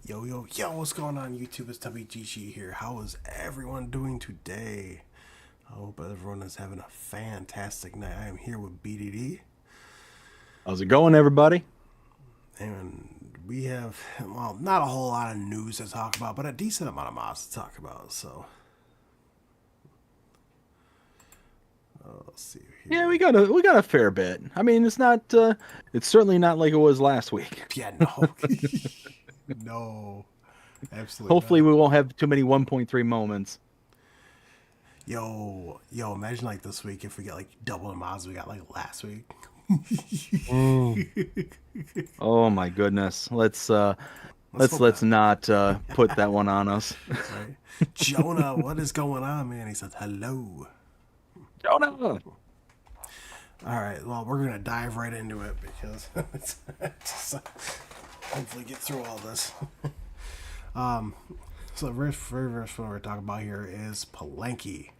Yo, what's going on YouTube? It's WGG here. How is everyone doing today? I hope everyone is having a fantastic night. I am here with BDD, How's it going, everybody? and we have, well, not a whole lot of news to talk about, but a decent amount of mods to talk about. So, let's see Yeah, we here. got a fair bit. I mean, it's certainly not like it was last week. Yeah, no. No, absolutely Hopefully, not. we won't have too many 1.3 moments. Yo, imagine like this week if we get like double the mods we got like last week. Oh, oh my goodness. Let's hope Let's not. not put that one on us. Right? Jonah, what is going on, man? He said, hello. Jonah. All right, well, we're going to dive right into it because just, hopefully get through all this. So, the very first one we're talking about here is Palanque.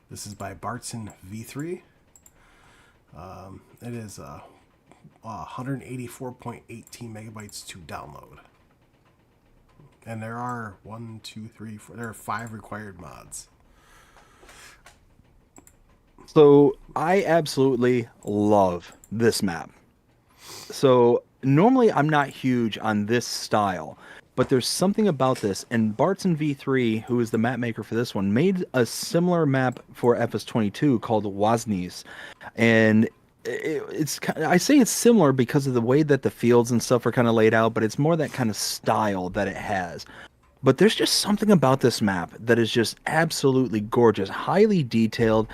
This is by Bartson V3. It is 184.18 megabytes to download. And there are one, two, three, four, there are five required mods. So I absolutely love this map. So normally I'm not huge on this style, but there's something about this. And Bartson V3, who is the map maker for this one, made a similar map for FS22 called Woznies. And I say it's similar because of the way that the fields and stuff are kind of laid out, but it's more that kind of style that it has. But there's just something about this map that is just absolutely gorgeous, highly detailed.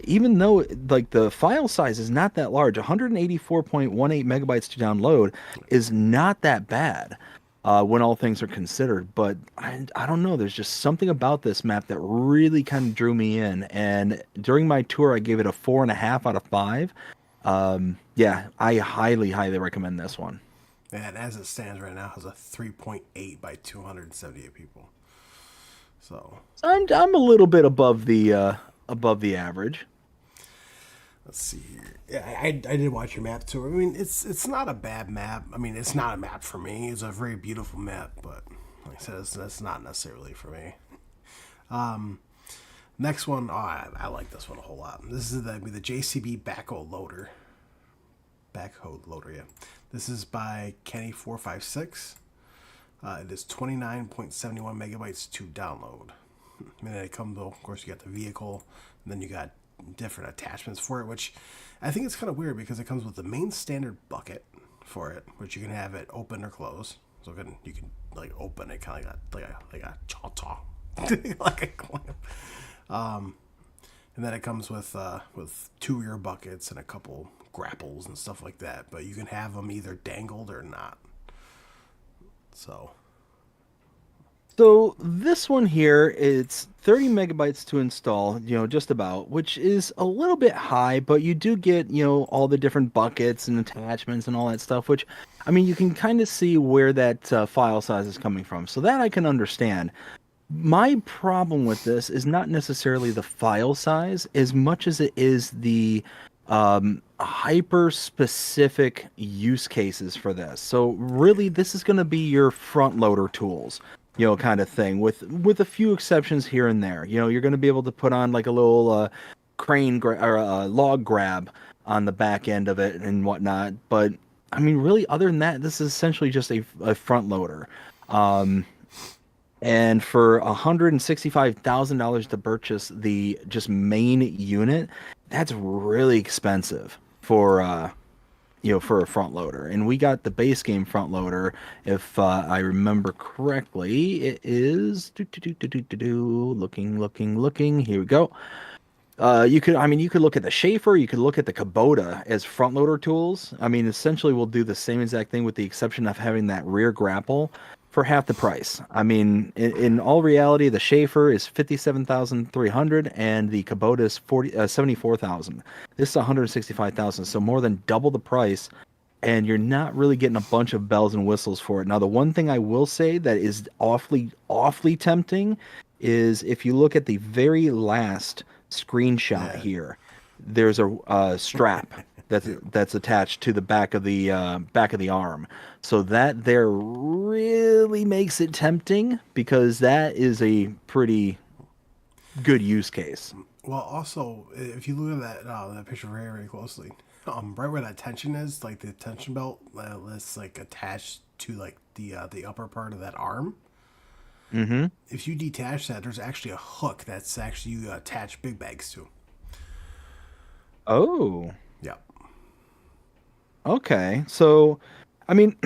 Even though like the file size is not that large, 184.18 megabytes to download is not that bad when all things are considered. But I don't know, there's just something about this map that really kind of drew me in. And during my tour, I gave it a 4.5 out of 5. Yeah, I highly recommend this one. And as it stands right now, has a 3.8 by 278 people. So I'm a little bit above the average. let's see here. Yeah, I did watch your map tour. I mean, it's not a bad map. I mean, it's not a map for me. It's a very beautiful map, but like I said, that's not necessarily for me. Next one, I like this one a whole lot. This is the JCB backhoe loader. Yeah, this is by Kenny456. It is 29.71 megabytes to download. And then it comes, though, of course, you got the vehicle, and then you got different attachments for it, which I think it's kind of weird because it comes with the main standard bucket for it, which you can have it open or close. So you can like open it kind of like a chaw chaw, like a clamp. And then it comes with two rear buckets and a couple grapples and stuff like that. But you can have them either dangled or not. So So this one here, it's 30 megabytes to install, just about, which is a little bit high, but you do get, all the different buckets and attachments and all that stuff, which, I mean, you can kind of see where that file size is coming from. So that I can understand. My problem with this is not necessarily the file size as much as it is the hyper specific use cases for this. So really, this is going to be your front loader tools, kind of thing, with a few exceptions here and there. You're going to be able to put on like a little or log grab on the back end of it and whatnot. But I mean, really, other than that, this is essentially just a front loader. Um, and for $165,000 to purchase the just main unit, that's really expensive for for a front loader. And we got the base game front loader. If I remember correctly, it is looking. Here we go. You could look at the Schaefer, you could look at the Kubota as front loader tools. I mean, essentially, we'll do the same exact thing with the exception of having that rear grapple for half the price. I mean, in all reality, the Schaefer is 57,300 and the Kubota is 74,000. This is 165,000, so more than double the price, and you're not really getting a bunch of bells and whistles for it. Now, the one thing I will say that is awfully tempting is if you look at the very last screenshot yeah, here, there's a strap. that's Yeah. that's attached to the back of the arm. So that there really makes it tempting because that is a pretty good use case. Well, also, if you look at that picture very, very closely, right where that tension is, like the tension belt that's like attached to like the upper part of that arm. Mm-hmm. If you detach that, there's actually a hook that's actually you attach big bags to. Oh, Yeah. okay. So, I mean,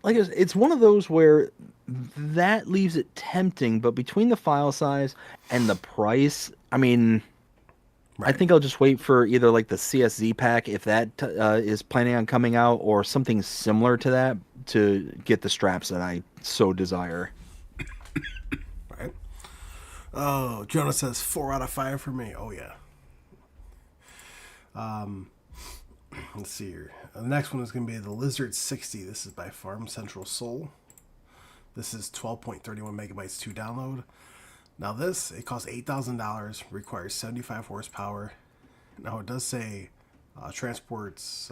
like it's one of those where that leaves it tempting, but between the file size and the price, I mean, I Right. think I'll just wait for either like the CSZ pack if that is planning on coming out or something similar to that to get the straps that I so desire. Right. Oh, Jonah says 4 out of 5 for me. Oh yeah. Let's see here. The next one is going to be the Lizard 60. This is by Farm Central Soul. This is 12.31 megabytes to download. Now this, it costs $8,000, requires 75 horsepower. Now it does say transports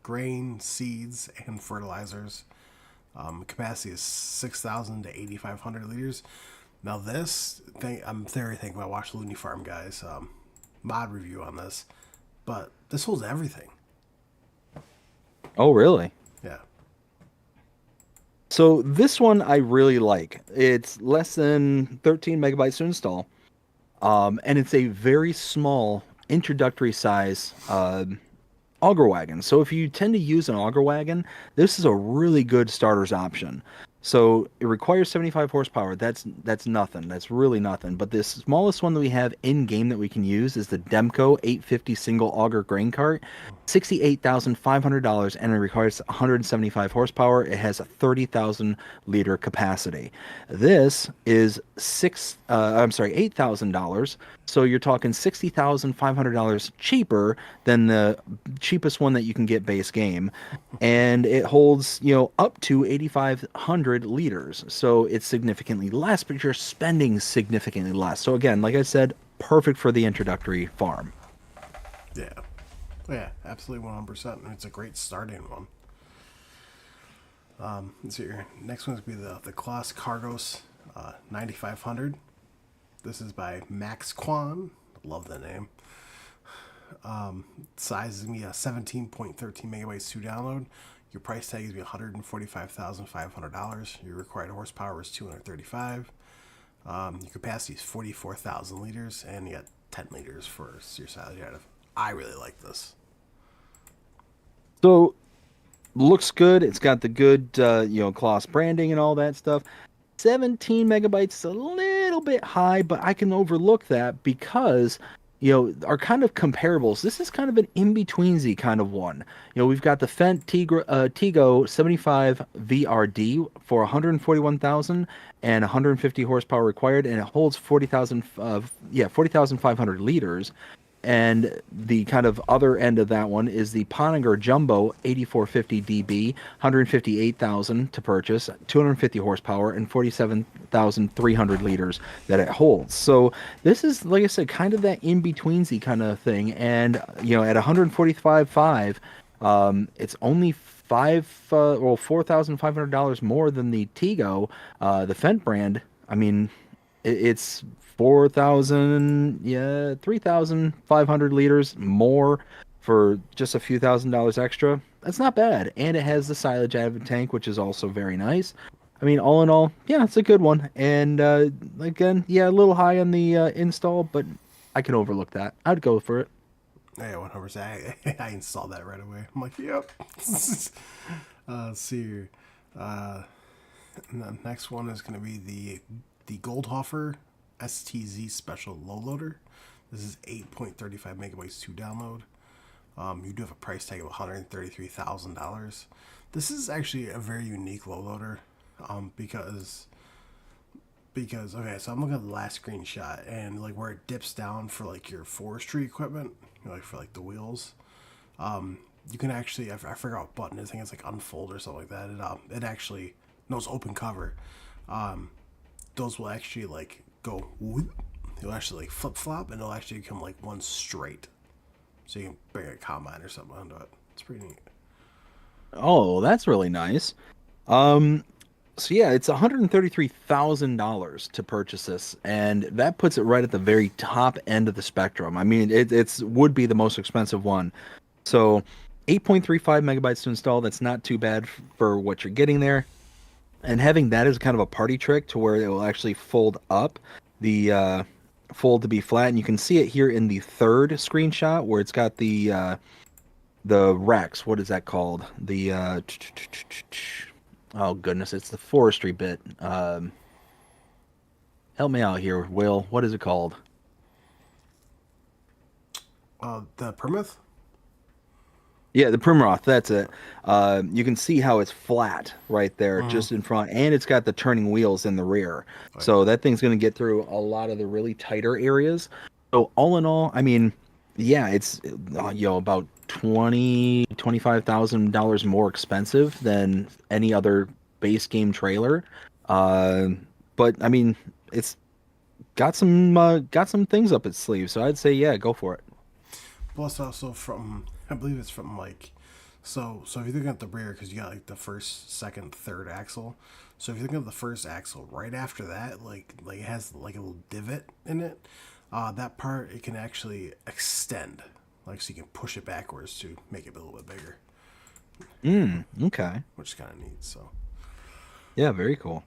grain, seeds, and fertilizers. Capacity is 6,000 to 8,500 liters. Now this thing, I'm very thankful I watched Looney Farm guys mod review on this, but this holds everything. Oh, really? Yeah. So this one I really like. It's less than 13 megabytes to install. And it's a very small introductory size auger wagon. So if you tend to use an auger wagon, this is a really good starter's option. So it requires 75 horsepower. That's nothing. That's really nothing. But the smallest one that we have in game that we can use is the Demco 850 single auger grain cart, $68,500, and it requires 175 horsepower. It has a 30,000 liter capacity. This is $8,000. So you're talking $60,500 cheaper than the cheapest one that you can get base game, and it holds up to 8,500 liters. So it's significantly less, but you're spending significantly less. So again, like I said, perfect for the introductory farm. Yeah. Yeah, absolutely 100%. It's a great starting one. Let's see here. Next one's going to be the Kloss Cargos 9500. This is by Max Quan. Love the name. Size is going to be 17.13 megabytes to download. Your price tag is going to be $145,500. Your required horsepower is 235. Your capacity is 44,000 liters, and you got 10 liters for your silage additive. I really like this. So looks good. It's got the good Kloss branding and all that stuff. 17 megabytes is a little bit high, but I can overlook that because, are kind of comparables. This is kind of an in-betweensy kind of one. We've got the Fendt Tigo 75 VRD for 141,000 and 150 horsepower required, and it holds 40,500 liters. And the kind of other end of that one is the Pontinger Jumbo 8450 DB, 158,000 to purchase, 250 horsepower, and 47,300 liters that it holds. So this is, like I said, kind of that in-betweensy kind of thing. And at 145.5, it's only $4,500 more than the Tigo, the Fendt brand. I mean, it's 4,000, yeah, 3,500 liters more for just a few $1,000s extra. That's not bad. And it has the silage additive tank, which is also very nice. I mean, all in all, yeah, it's a good one. And again, yeah, a little high on the install, but I can overlook that. I'd go for it. Yeah, 100%. I installed that right away. I'm like, yep. Let's see here. And the next one is going to be the Goldhofer STZ Special Low Loader. This is 8.35 megabytes to download. You do have a price tag of $133,000. This is actually a very unique low loader because okay, so I'm looking at the last screenshot and like where it dips down for like your forestry equipment, like for like the wheels. You can actually I forgot what button it is. I think it's like unfold or something like that. It actually no, it's open cover. Those will actually like go whoop. It'll actually like flip flop and it'll actually become like one straight. so you can bring a combine or something onto it. It's pretty neat. Oh, that's really nice. Um, so yeah, it's $133,000 to purchase this, and that puts it right at the very top end of the spectrum. I mean, it's would be the most expensive one. So 8.35 megabytes to install, that's not too bad for what you're getting there. And having that as kind of a party trick to where it will actually fold up the fold to be flat, and you can see it here in the third screenshot where it's got the Rex. What is that called? The oh goodness, it's the forestry bit. Help me out here, Will. What is it called? The Plymouth. Yeah, the Primroth, that's it. You can see how it's flat right there, Mm-hmm. just in front, and it's got the turning wheels in the rear. Right. So that thing's going to get through a lot of the really tighter areas. So all in all, I mean, yeah, it's about 25,000 dollars more expensive than any other base game trailer. Uh, but I mean, it's got some things up its sleeve. So I'd say, yeah, go for it. Plus, also from I believe it's from like, so if you look at the rear, because you got like the first, second, third axle. So if you look at the first axle, right after that, like it has like a little divot in it. That part it can actually extend, like so you can push it backwards to make it a little bit bigger, Okay. which is kind of neat. So Yeah, very cool.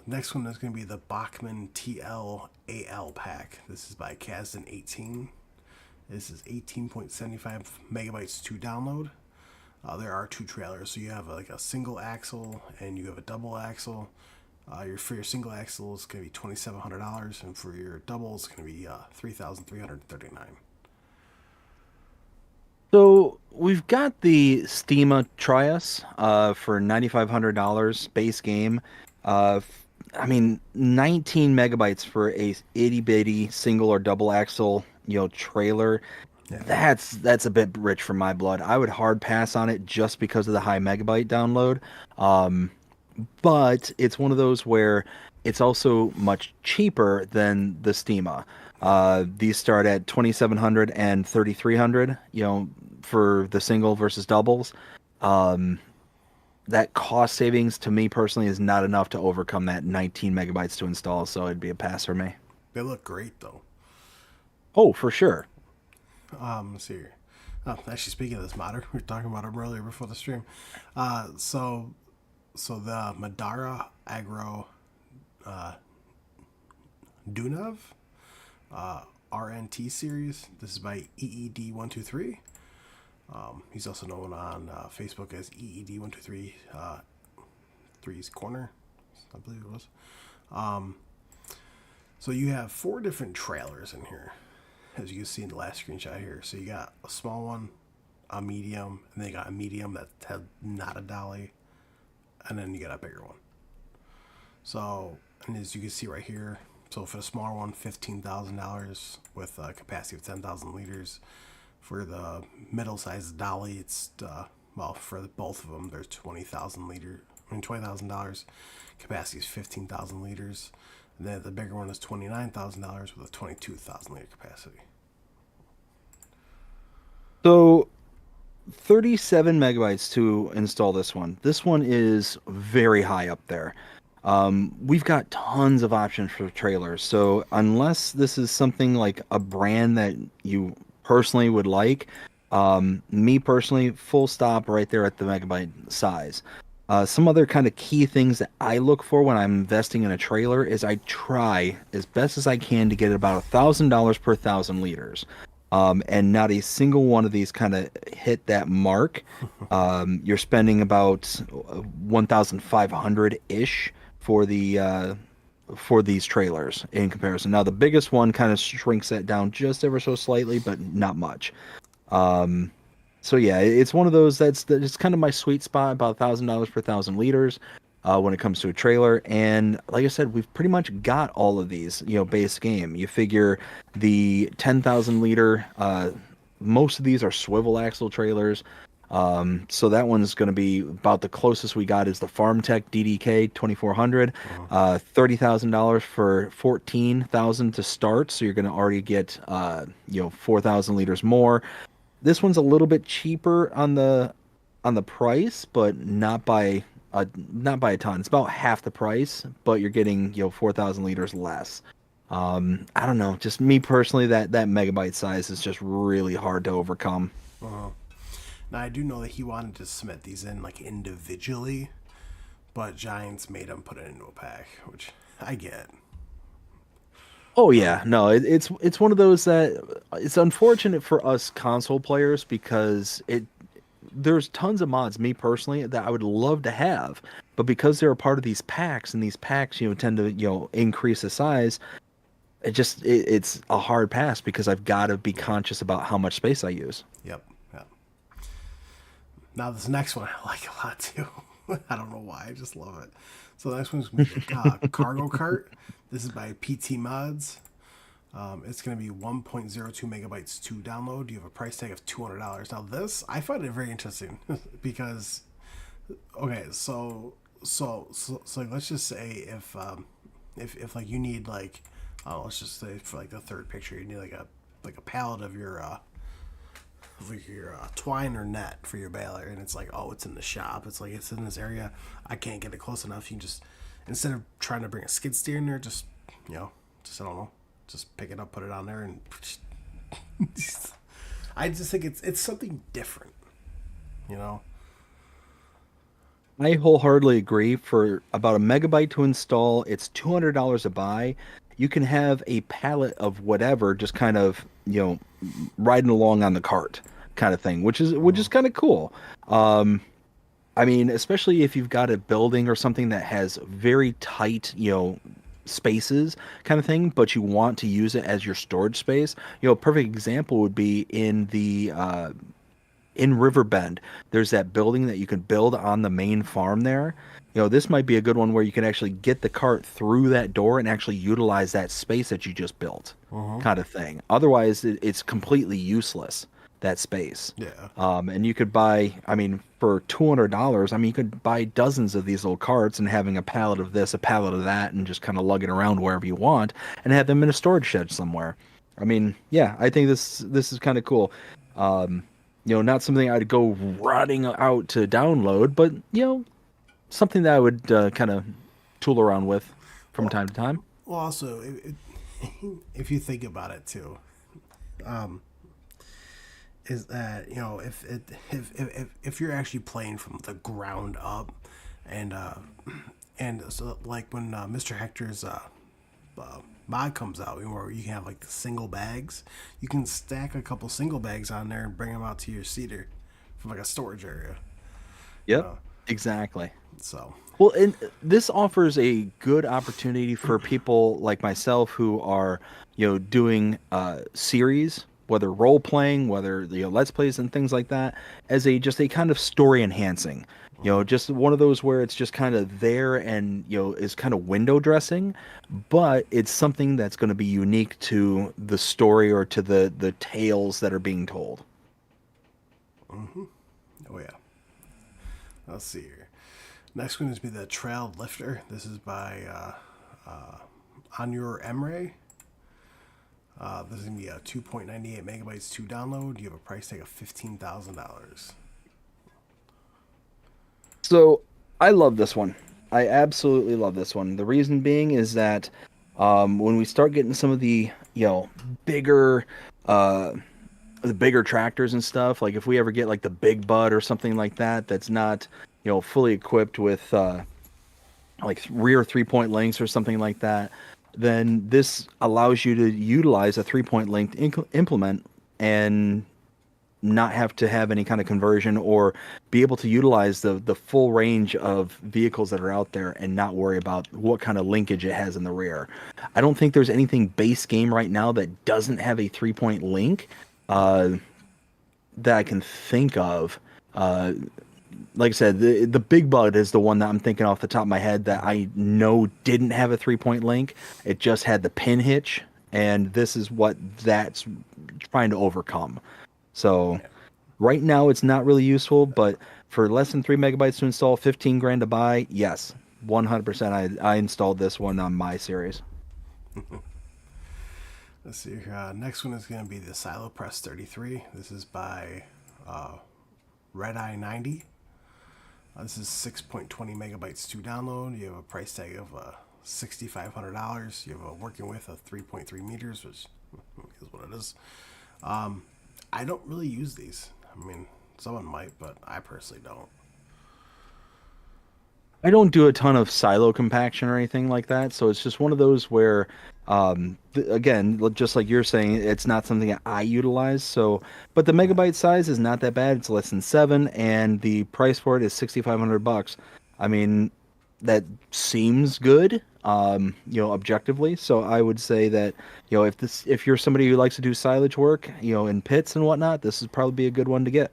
next one is going to be the Bachmann TLAL pack. This is by Kasdan 18. This is 18.75 megabytes to download. There are two trailers, so you have like a single axle and you have a double axle. For your single axle is going to be $2,700, and for your double it's going to be 3,339. So we've got the Steama Trius for $9,500 base game. I mean, 19 megabytes for a itty bitty single or double axle, trailer. Yeah, That's a bit rich for my blood. I would hard pass on it just because of the high megabyte download. Um, but it's one of those where it's also much cheaper than the Steama. These start at 2,700 and 3,300. For the single versus doubles. Um, that cost savings to me personally is not enough to overcome that 19 megabytes to install, so it'd be a pass for me. they look great though. Oh, for sure. Let's see here. Actually, speaking of this modder, we were talking about them earlier before the stream. So the Madara Agro Dunav RNT series. This is by EED123. He's also known on Facebook as EED123 Three's Corner, I believe it was. So you have four different trailers in here, as you can see in the last screenshot here. So you got a small one, a medium, and then you got a medium that had not a dolly, and then you got a bigger one. So, and as you can see right here, so for the smaller one, $15,000 with a capacity of 10,000 liters. For the middle-sized dolly, it's well, for both of them, there's 20,000 liter. I mean, $20,000. Capacity is 15,000 liters. And then the bigger one is $29,000 with a 22,000 liter capacity. So 37 megabytes to install this one. This one is very high up there. We've got tons of options for trailers. So unless this is something like a brand that you personally would like, me personally, full stop right there at the megabyte size. Some other kind of key things that I look for when I'm investing in a trailer is I try as best as I can to get about $1,000 per 1,000 liters. And not a single one of these kind of hit that mark. You're spending about 1,500 ish for these trailers in comparison. Now the biggest one kind of shrinks that down just ever so slightly, but not much. Um, so yeah, it's one of those that's kind of my sweet spot, about $1,000 per 1,000 liters. When it comes to a trailer. And like I said, we've pretty much got all of these, base game. You figure the 10,000 liter, most of these are swivel axle trailers. So that one's going to be about the closest we got is the Farm Tech DDK 2400, Uh-huh. $30,000 for 14,000 to start. So you're going to already get 4,000 liters more. This one's a little bit cheaper on the price, but not by a ton. It's about half the price, but you're getting 4,000 liters less. I don't know, just me personally, that megabyte size is just really hard to overcome. Uh-huh. Now I do know that he wanted to submit these in like individually, but Giants made him put it into a pack, which I get. Oh yeah, no, it's one of those that it's unfortunate for us console players because it there's tons of mods, me personally, that I would love to have, but because they're a part of these packs and these packs, tend to, increase the size, it's a hard pass because I've got to be Yeah. conscious about how much space I use. Yep. Yep. Now this next one I like a lot too. I don't know why. I just love it. So the next one's gonna be the cargo cart. This is by PT Mods. It's going to be 1.02 megabytes to download. You have a price tag of $200. Now this I find it very interesting because okay, so like, let's just say if like you need like let's just say for like the third picture you need like a pallet of your twine or net for your baler, and it's like, oh, it's in the shop, it's like it's in this area, I can't get it close enough. You can just, instead of trying to bring a skid steer in there, just just I don't know, just pick it up, put it on there, and I just think it's something different, you know. I wholeheartedly agree. For about a megabyte to install, it's $200 a buy. You can have a pallet of whatever just kind of, riding along on the cart kind of thing, which is kind of cool. Um, I mean, especially if you've got a building or something that has very tight, spaces kind of thing, but you want to use it as your storage space. A perfect example would be in Riverbend. There's that building that you can build on the main farm there. This might be a good one where you can actually get the cart through that door and actually utilize that space that you just built, Uh-huh. kind of thing. Otherwise, it's completely useless, that space. Yeah. And you could buy, I mean, for $200, I mean, you could buy dozens of these little carts and having a pallet of this, a pallet of that, and just kind of lug it around wherever you want and have them in a storage shed somewhere. I mean, yeah, I think this is kind of cool. Um, not something I'd go running out to download, but something that I would kind of tool around with from Well, time to time. also if you think about it too, is that if you're actually playing from the ground up, and so like when Mr. Hector's mod comes out, where you can have like the single bags, you can stack a couple single bags on there and bring them out to your cedar from like a storage area. Yep, exactly. So Well, and this offers a good opportunity for people like myself who are, doing series, whether role playing, whether let's plays and things like that, as a just a kind of story enhancing. Just one of those where it's just kind of there and is kind of window dressing, but it's something that's going to be unique to the story or to the tales that are being told. oh yeah, let's see here. Next one is be the Trail Lifter. This is by Anur Emre. This is gonna be a 2.98 megabytes to download. You have a price tag of $15,000. So I love this one. I absolutely love this one. The reason being is that when we start getting some of the bigger uh, the bigger tractors and stuff, like if we ever get like the Big Bud or something like that, that's not fully equipped with like rear 3-point links or something like that, then this allows you to utilize a 3-point linked implement and not have to have any kind of conversion or be able to utilize the full range of vehicles that are out there and not worry about what kind of linkage it has in the rear. I don't think there's anything base game right now that doesn't have a 3-point link uh, that I can think of. Uh, like I said, the Big Bud is the one that I'm thinking off the top of my head that I know didn't have a 3-point link. It just had the pin hitch, and this is what that's trying to overcome. So, Right now, it's not really useful, but for less than 3 MB to install, 15 grand to buy, yes, 100%. I installed this one on my series. Let's see. Next one is going to be the Silo Press 33. This is by uh, Red Eye 90. This is 6.20 megabytes to download. You have a price tag of $6,500. You have a working width of 3.3 meters, which is what it is. I don't really use these. I mean, someone might, but I personally don't. I don't do a ton of silo compaction or anything like that, so it's just one of those where, again, just like you're saying, it's not something that I utilize. So, but the Yeah. megabyte size is not that bad. It's less than seven, and the price for it is $6,500. I mean, that seems good, objectively. So I would say that, if you're somebody who likes to do silage work, in pits and whatnot, this is probably a good one to get.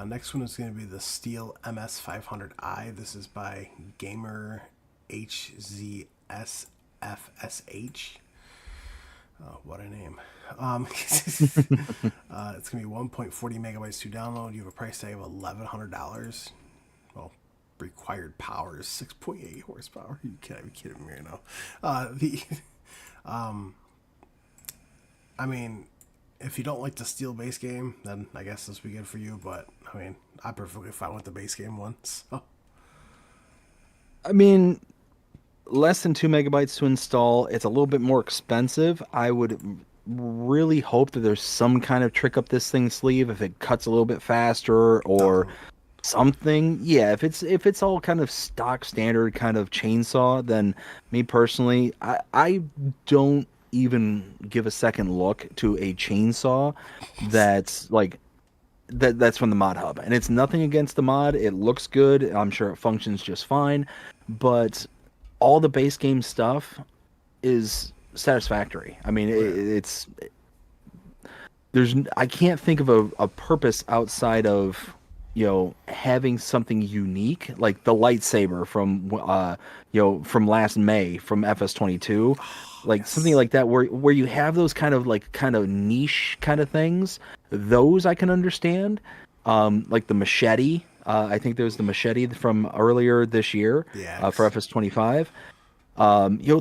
Next one is going to be the Steel MS500i. This is by Gamer HZSFSH. What a name. It's going to be 1.40 megabytes to download. You have a price tag of $1,100. Well, required power is 6.8 horsepower. You can't be kidding me right now. I mean, if you don't like the steel base game, then I guess this would be good for you. But I mean, I perfectly fine with the base game one. So I mean, less than 2 MB to install. It's a little bit more expensive. I would really hope that there's some kind of trick up this thing's sleeve if it cuts a little bit faster or um, something. Yeah, if it's all kind of stock standard kind of chainsaw, then me personally, I don't even give a second look to a chainsaw that's like that's from the mod hub. And it's nothing against the mod. It looks good. I'm sure it functions just fine, but all the base game stuff is satisfactory. I mean, yeah, it's I can't think of a purpose outside of having something unique like the lightsaber from last May from FS22, like something yes, like that where you have those kind of niche kind of things. Those I can understand. Like the machete. I think there was the machete from earlier this year the for axe. FS25.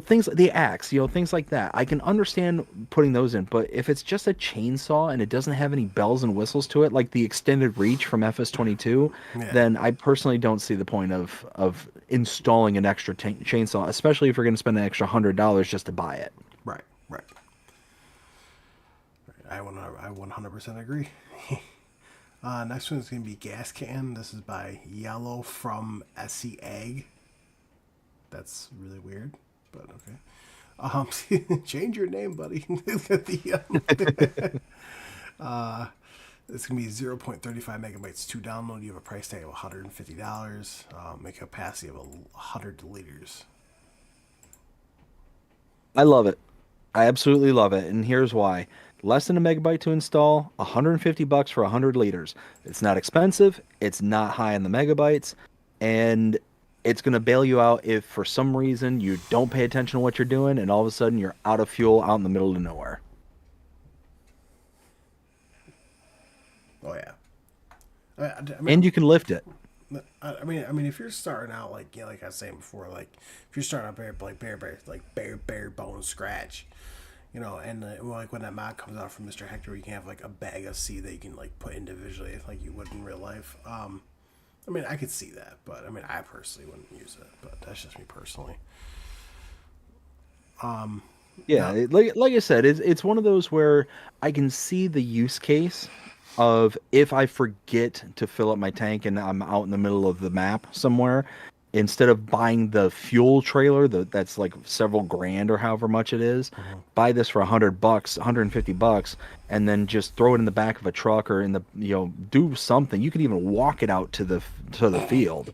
Things the axe, things like that. I can understand putting those in, but if it's just a chainsaw and it doesn't have any bells and whistles to it, like the extended reach from FS22, Yeah, then I personally don't see the point of installing an extra chainsaw, especially if you're going to spend an extra $100 just to buy it. right, right. I 100% agree. Next one is going to be Gas Can. This is by Yellow from SC Egg. That's really weird, but okay. Change your name, buddy. It's gonna be 0.35 megabytes to download. You have a price tag of $150. Make a capacity of 100 liters. I love it. I absolutely love it, and here's why. Less than a megabyte to install, $150 for 100 liters. It's not expensive, it's not high in the megabytes, and it's going to bail you out if for some reason you don't pay attention to what you're doing and all of a sudden you're out of fuel out in the middle of nowhere. Oh yeah. I mean, And you can lift it. I mean, if you're starting out like I was saying before, like if you're starting out bare bones scratch, and like when that mod comes out from Mr. Hector, you can have like a bag of seed that you can like put individually like you would in real life. I mean, I could see that, but I mean, I personally wouldn't use it, but that's just me personally. Yeah, Now, like I said, it's one of those where I can see the use case of if I forget to fill up my tank and I'm out in the middle of the map somewhere, instead of buying the fuel trailer that's like several grand or however much it is, mhm. buy this for $100, $150, and then just throw it in the back of a truck or in the do something. You could even walk it out to the field,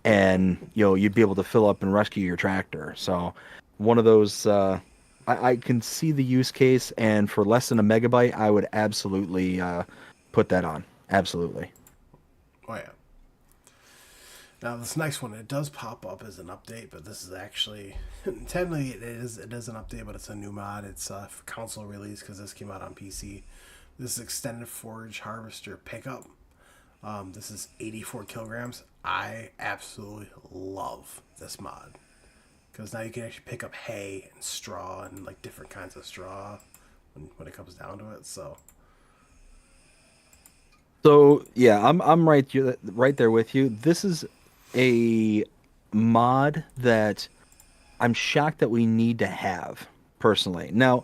and you'd be able to fill up and rescue your tractor. So one of those. I can see the use case, and for less than a megabyte, I would absolutely put that on. Absolutely. Oh yeah. Now this next one, it does pop up as an update, but this is actually technically it is an update, but it's a new mod. It's for console release because this came out on PC. This is extended forage harvester pickup. This is 84 kilograms. I absolutely love this mod because now you can actually pick up hay and straw and like different kinds of straw when it comes down to it. So So yeah, I'm right there with you. This is a mod that I'm shocked that we need to have personally. Now,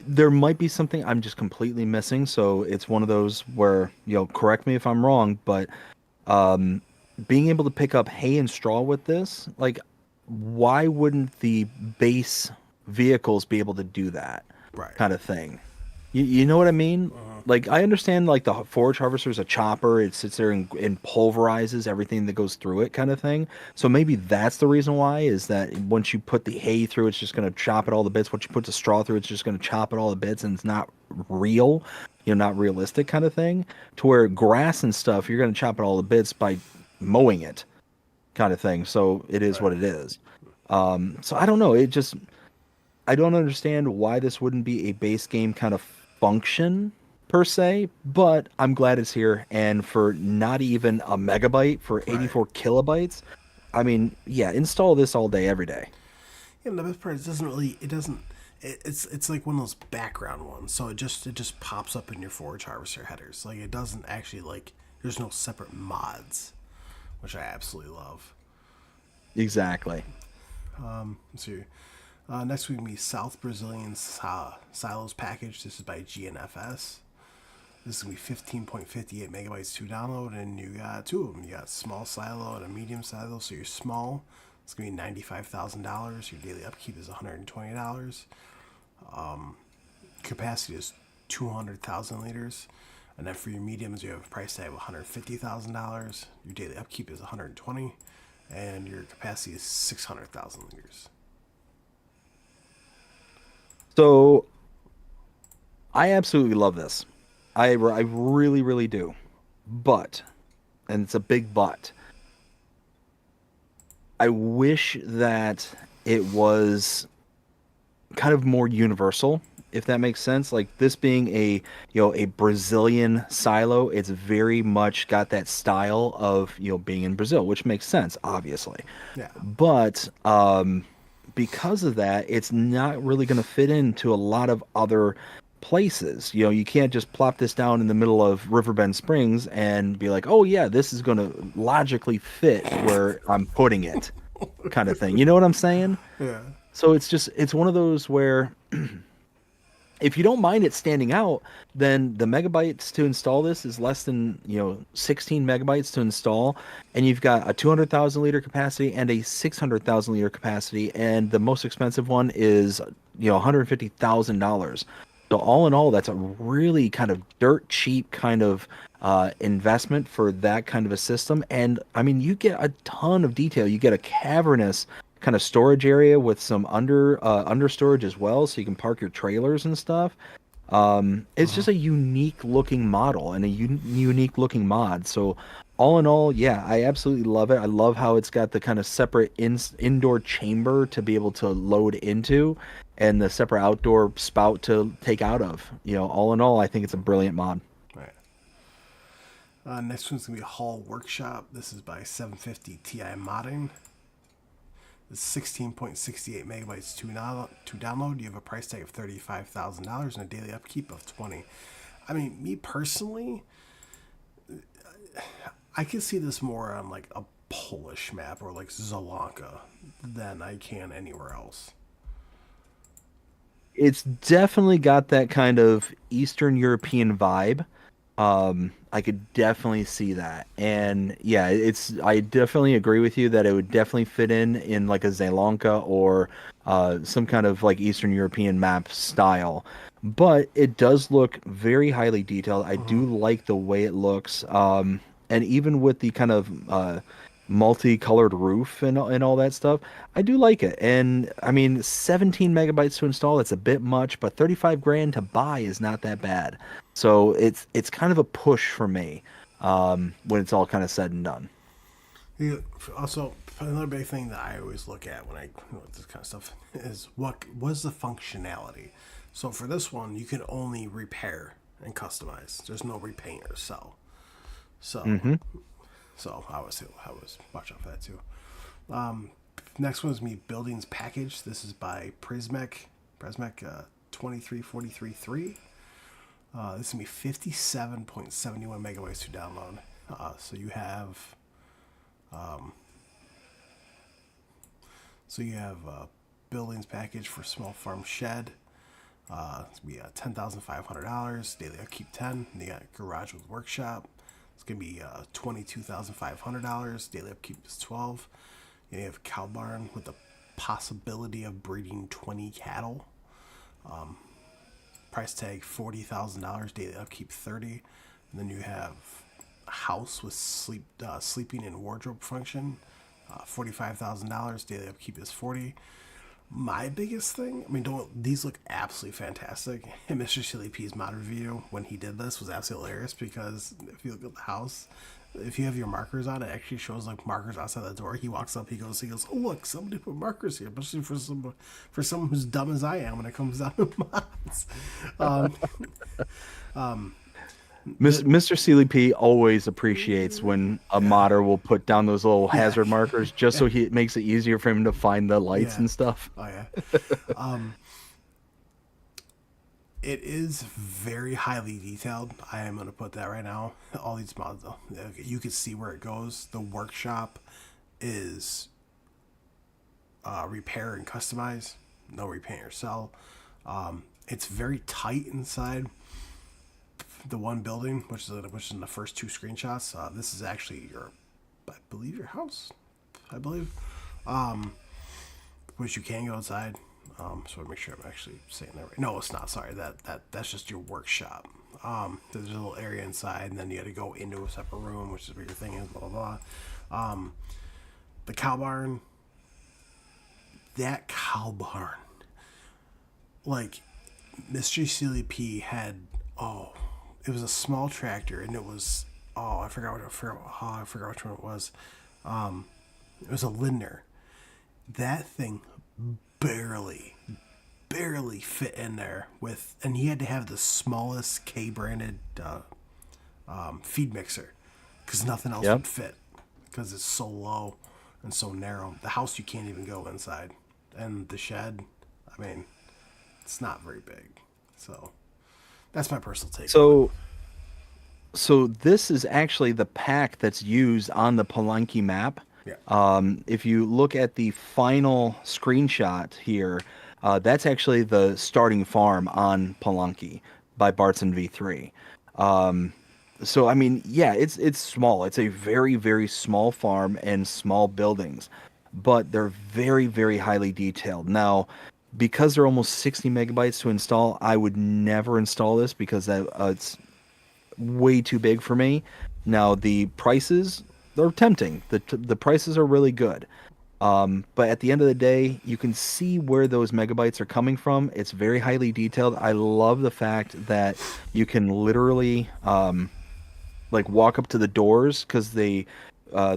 there might be something I'm just completely missing, so it's one of those where, correct me if I'm wrong, but um being able to pick up hay and straw with this, like why wouldn't the base vehicles be able to do that right, kind of thing? You know what I mean? Like I understand like the forage harvester is a chopper. It sits there and pulverizes everything that goes through it kind of thing. So maybe that's the reason why is that once you put the hay through, it's just going to chop it all the bits. Once you put the straw through, it's just going to chop it all the bits and it's not real, not realistic kind of thing. To where grass and stuff, you're going to chop it all the bits by mowing it kind of thing. So it is right. what it is. So I don't know. I don't understand why this wouldn't be a base game kind of function per se, but I'm glad it's here. And for not even a megabyte, for Right. 84 kilobytes, I mean, yeah, install this all day, every day. Yeah, and the best part is it doesn't really it doesn't it's like one of those background ones, so it just pops up in your forage harvester headers. Like it doesn't actually like there's no separate mods, which I absolutely love. Exactly. Let's see. Next week we South Brazilian Silos package. This is by GNFS. This is gonna be 15.58 megabytes to download, and you got two of them. You got small silo and a medium silo. So your small, it's gonna be $95,000. Your daily upkeep is $120. Capacity is 200,000 liters. And then for your mediums, you have a price tag of $150,000. Your daily upkeep is 120, and your capacity is 600,000 liters. So I absolutely love this. I really, really do. But, and it's a big but, I wish that it was kind of more universal, if that makes sense. Like this being a Brazilian silo, it's very much got that style of, being in Brazil, which makes sense, obviously. Yeah. But because of that, it's not really going to fit into a lot of other places. You can't just plop this down in the middle of Riverbend Springs and be like, "Oh yeah, this is going to logically fit where I'm putting it," kind of thing. You know what I'm saying? Yeah. So it's one of those where if you don't mind it standing out, then the megabytes to install this is less than, 16 megabytes to install, and you've got a 200,000 liter capacity and a 600,000 liter capacity, and the most expensive one is, $150,000. So all in all, that's a really kind of dirt cheap kind of investment for that kind of a system. And I mean, you get a ton of detail. You get a cavernous kind of storage area with some under storage as well, so you can park your trailers and stuff. It's just a unique looking model and a unique looking mod. So all in all, yeah, I absolutely love it. I love how it's got the kind of separate indoor chamber to be able to load into and the separate outdoor spout to take out of. All in all, I think it's a brilliant mod. Right. Next one's gonna be Hall Workshop. This is by 750 Ti Modding. It's 16.68 megabytes to download. You have a price tag of $35,000 and a daily upkeep of 20. I mean, me personally, I can see this more on like a Polish map or like Sri than I can anywhere else. It's definitely got that kind of Eastern European vibe. I could definitely see that. And yeah, I definitely agree with you that it would definitely fit in like a Sri Lanka or some kind of like Eastern European map style. But it does look very highly detailed. I do like the way it looks. And even with the kind of multicolored roof and all that stuff, I do like it. And I mean, 17 megabytes to install, it's a bit much, but 35 grand to buy is not that bad. So it's kind of a push for me when it's all kind of said and done. Yeah, also, another big thing that I always look at when I this kind of stuff is what was the functionality. So for this one, you can only repair and customize. There's no repaint or sell. So, Mm-hmm. I was watch out for that too. Next one is me buildings package. This is by Prismec 23433. This is gonna be 57.71 megabytes to download. So you have buildings package for small farm shed. It's gonna be $10,500 daily upkeep 10. And you got garage with workshop. It's gonna be $22,500 daily upkeep is 12. And you have cow barn with the possibility of breeding 20 cattle. Price tag $40,000 daily upkeep 30. And then you have a house with sleeping and wardrobe function. $45,000 daily upkeep is 40. My biggest thing, I mean, don't these look absolutely fantastic? And Mr. Silly P's mod review when he did this was absolutely hilarious because if you look at the house, if you have your markers on, it actually shows like markers outside the door. He walks up, he goes, "Oh look, somebody put markers here," especially for someone who's dumb as I am when it comes down to mods. Um, Mr. CLP always appreciates when a modder will put down those little yeah, hazard markers just so it makes it easier for him to find the lights yeah, and stuff. oh yeah. It is very highly detailed. I am going to put that right now. All these mods, though, you can see where it goes. The workshop is repair and customize, no repaint or sell. It's very tight inside the one building, which is in the first two screenshots. This is actually I believe your house. I believe, which you can go inside. So I make sure I'm actually saying that right. No, it's not. Sorry, that's just your workshop. There's a little area inside, and then you got to go into a separate room, which is where your thing is. Blah blah blah. The cow barn. That cow barn, like Mystery Sealy P had. Oh, it was a small tractor, and it was. Oh, I forgot which one it was. It was a Lindner. That thing barely fit in there with, and he had to have the smallest K branded feed mixer because nothing else Yep. would fit because it's so low and so narrow. The house you can't even go inside, and the shed, I mean, it's not very big. So that's my personal take on it. So So this is actually the pack that's used on the Palenque map. Yeah. If you look at the final screenshot here, that's actually the starting farm on Palenque by Bartson V3. So I mean, yeah, it's small. It's a very, very small farm and small buildings, but they're very, very highly detailed. Now, because they're almost 60 megabytes to install, I would never install this because it's way too big for me. Now the prices, they're tempting. The prices are really good. But at the end of the day, you can see where those megabytes are coming from. It's very highly detailed. I love the fact that you can literally like walk up to the doors because the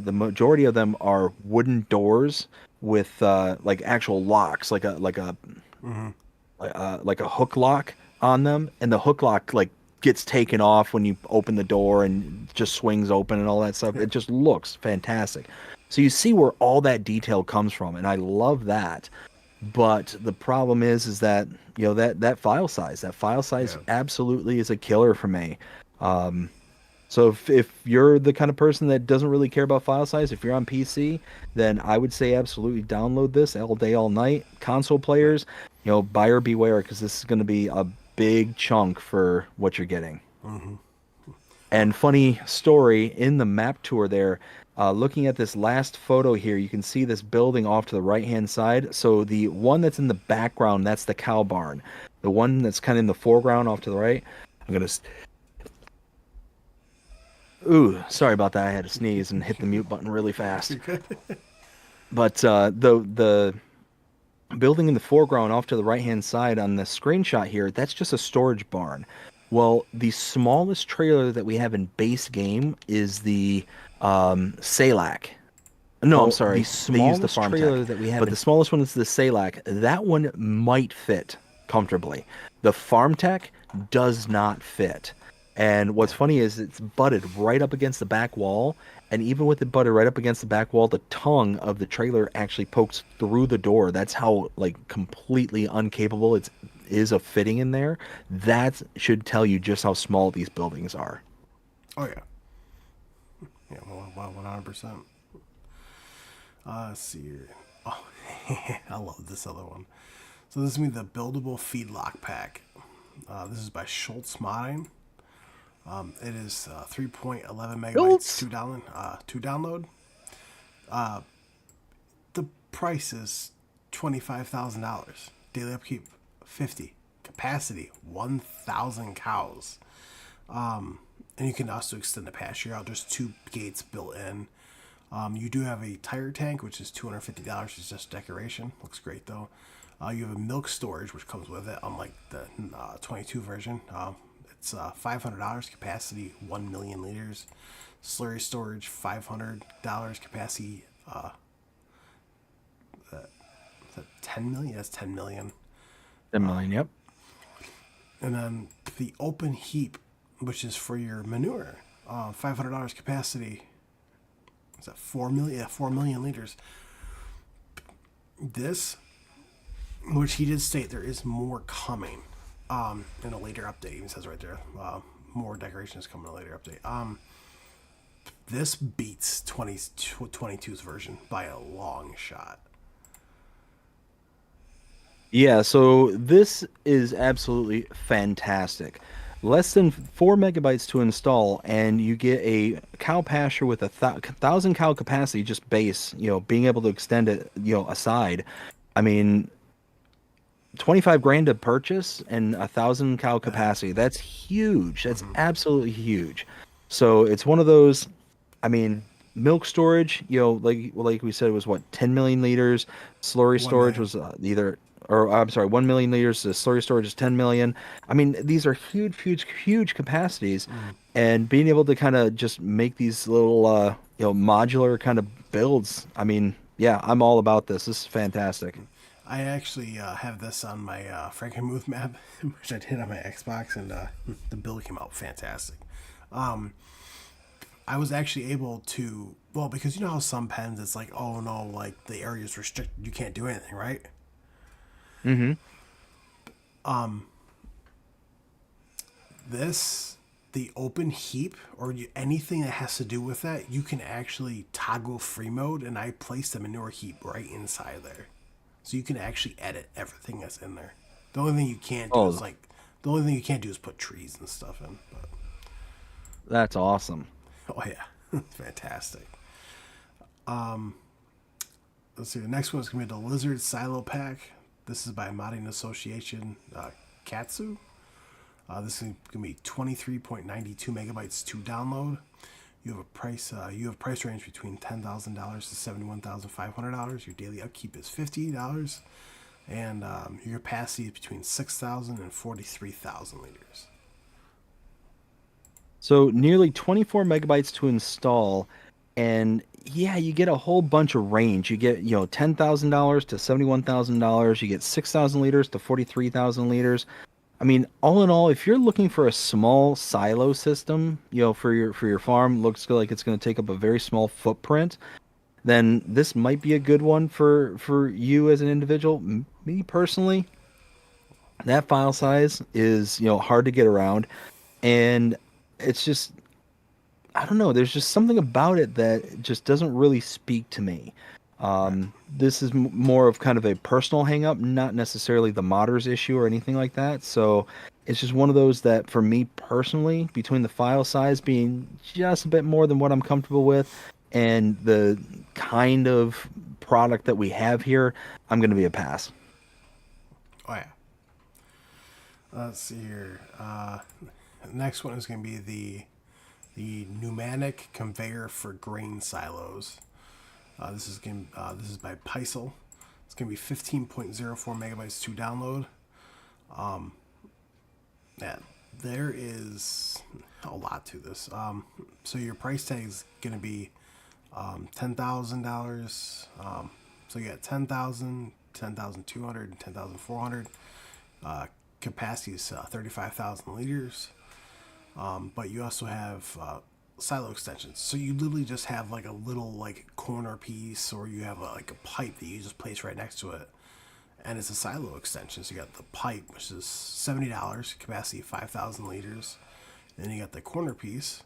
majority of them are wooden doors with like actual locks, like a hook lock on them, and the hook lock like gets taken off when you open the door and just swings open and all that stuff. It just looks fantastic. So you see where all that detail comes from, and I love that. But the problem is that that file size Yeah. absolutely is a killer for me. So if you're the kind of person that doesn't really care about file size, if you're on PC, then I would say absolutely download this all day, all night. Console Right. players, buyer beware because this is going to be a big chunk for what you're getting. Well, And funny story in the map tour there, looking at this last photo here, you can see this building off to the right hand side. So the one that's in the background, that's the cow barn. The one that's kind of in the foreground off to the right, I'm gonna. Ooh, sorry about that. I had to sneeze and hit the mute button really fast. But the building in the foreground off to the right hand side on the screenshot here, that's just a storage barn. Well, the smallest trailer that we have in base game is the Salak. No, I'm oh, the sorry. They use the smallest farm tech, trailer that we have but in. the smallest one is the Salak. That one might fit comfortably. The farm tech, does not fit. And what's Yeah. funny is it's butted right up against the back wall, and even with it butted right up against the back wall, the tongue of the trailer actually pokes through the door. That's how like completely incapable it is of fitting in there. That should tell you just how small these buildings are. Oh yeah. Yeah. Well, 100%. Let's see here. Oh, I love this other one. So this is me the buildable feedlock pack. This is by Schultz Modding. It is 3.11 megabytes Built. to download. The price is $25,000. Daily upkeep 50. Capacity 1,000 cows. And you can also extend the pasture out. There's two gates built in. You do have a tire tank, which is $250. It's just decoration. Looks great though. You have a milk storage, which comes with it, unlike the 22 version. It's $500. Capacity 1 million liters. Slurry storage $500. Capacity is that 10 million? That's 10 million. 10 million, yep. And then the open heap, which is for your manure, $500 capacity. Is that 4 million? Yeah, 4 million liters. This, which he did state there is more coming in a later update. He says right there, more decorations coming in a later update. This beats 22's version by a long shot. Yeah, so this is absolutely fantastic. Less than 4 megabytes to install, and you get a cow pasture with a 1,000 cow capacity, just base, being able to extend it, aside. I mean, 25 grand to purchase and 1,000 cow Yeah. capacity. That's huge. That's absolutely huge. So it's one of those, I mean, milk storage, like we said, was what, 10 million liters. Slurry 1 storage million. was either, or I'm sorry, 1 million liters. The slurry storage is 10 million. I mean, these are huge, huge, huge capacities. And being able to kind of just make these little, modular kind of builds. I mean, yeah, I'm all about this. This is fantastic. I actually have this on my Frankenmuth map, which I did on my Xbox, and the build came out fantastic. I was actually able to, well, because you know how some pens it's like, oh no, like the area is restricted, you can't do anything, right? Mm-hmm. This, the open heap or anything that has to do with that, you can actually toggle free mode, and I placed the manure heap right inside there, so you can actually edit everything that's in there. The only thing you can't do is Oh, like, the only thing you can't do is put trees and stuff in. But that's awesome. oh yeah, fantastic. Let's see. The next one is gonna be the Lizard Silo Pack. This is by Modding Association Katsu. This is going to be 23.92 megabytes to download. You have a price. You have price range between $10,000 to $71,500. Your daily upkeep is $50, and your capacity is between 6,000 and 43,000 liters. So nearly 24 megabytes to install, and yeah, you get a whole bunch of range. You get, $10,000 to $71,000. You get 6,000 liters to 43,000 liters. I mean, all in all, if you're looking for a small silo system, for your farm, looks like it's going to take up a very small footprint, then this might be a good one for you as an individual. Me personally, that file size is, hard to get around, and it's just, I don't know. There's just something about it that just doesn't really speak to me. Right. This is more of kind of a personal hang up, not necessarily the modders issue or anything like that. So it's just one of those that, for me personally, between the file size being just a bit more than what I'm comfortable with and the kind of product that we have here, I'm going to be a pass. Oh yeah. Let's see here. Next one is going to be the pneumatic conveyor for grain silos. This is by Peisel. It's going to be 15.04 megabytes to download. Yeah, there is a lot to this. So your price tag is going to be $10,000. So you got 10,000, 10,200, and 10,400. capacity is 35,000 liters. But you also have silo extensions. So you literally just have like a little like corner piece, or you have like a pipe that you just place right next to it, and it's a silo extension. So you got the pipe, which is $70, capacity 5,000 liters. And then you got the corner piece,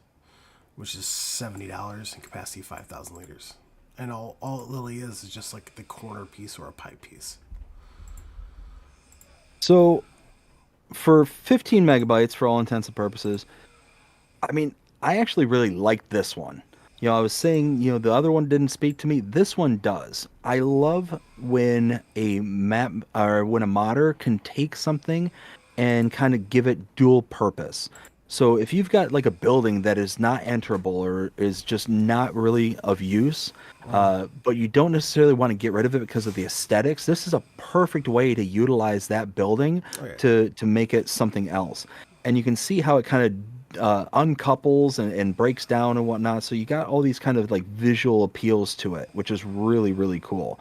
which is $70 and capacity 5,000 liters. And all it literally is just like the corner piece or a pipe piece. So for 15 megabytes, for all intents and purposes, I mean, I actually really like this one. I was saying, the other one didn't speak to me. This one does. I love when a map or when a modder can take something and kind of give it dual purpose. So if you've got like a building that is not enterable or is just not really of use, but you don't necessarily want to get rid of it because of the aesthetics, this is a perfect way to utilize that building Oh yeah. to make it something else. And you can see how it kind of uncouples and breaks down and whatnot. So you got all these kind of like visual appeals to it, which is really, really cool.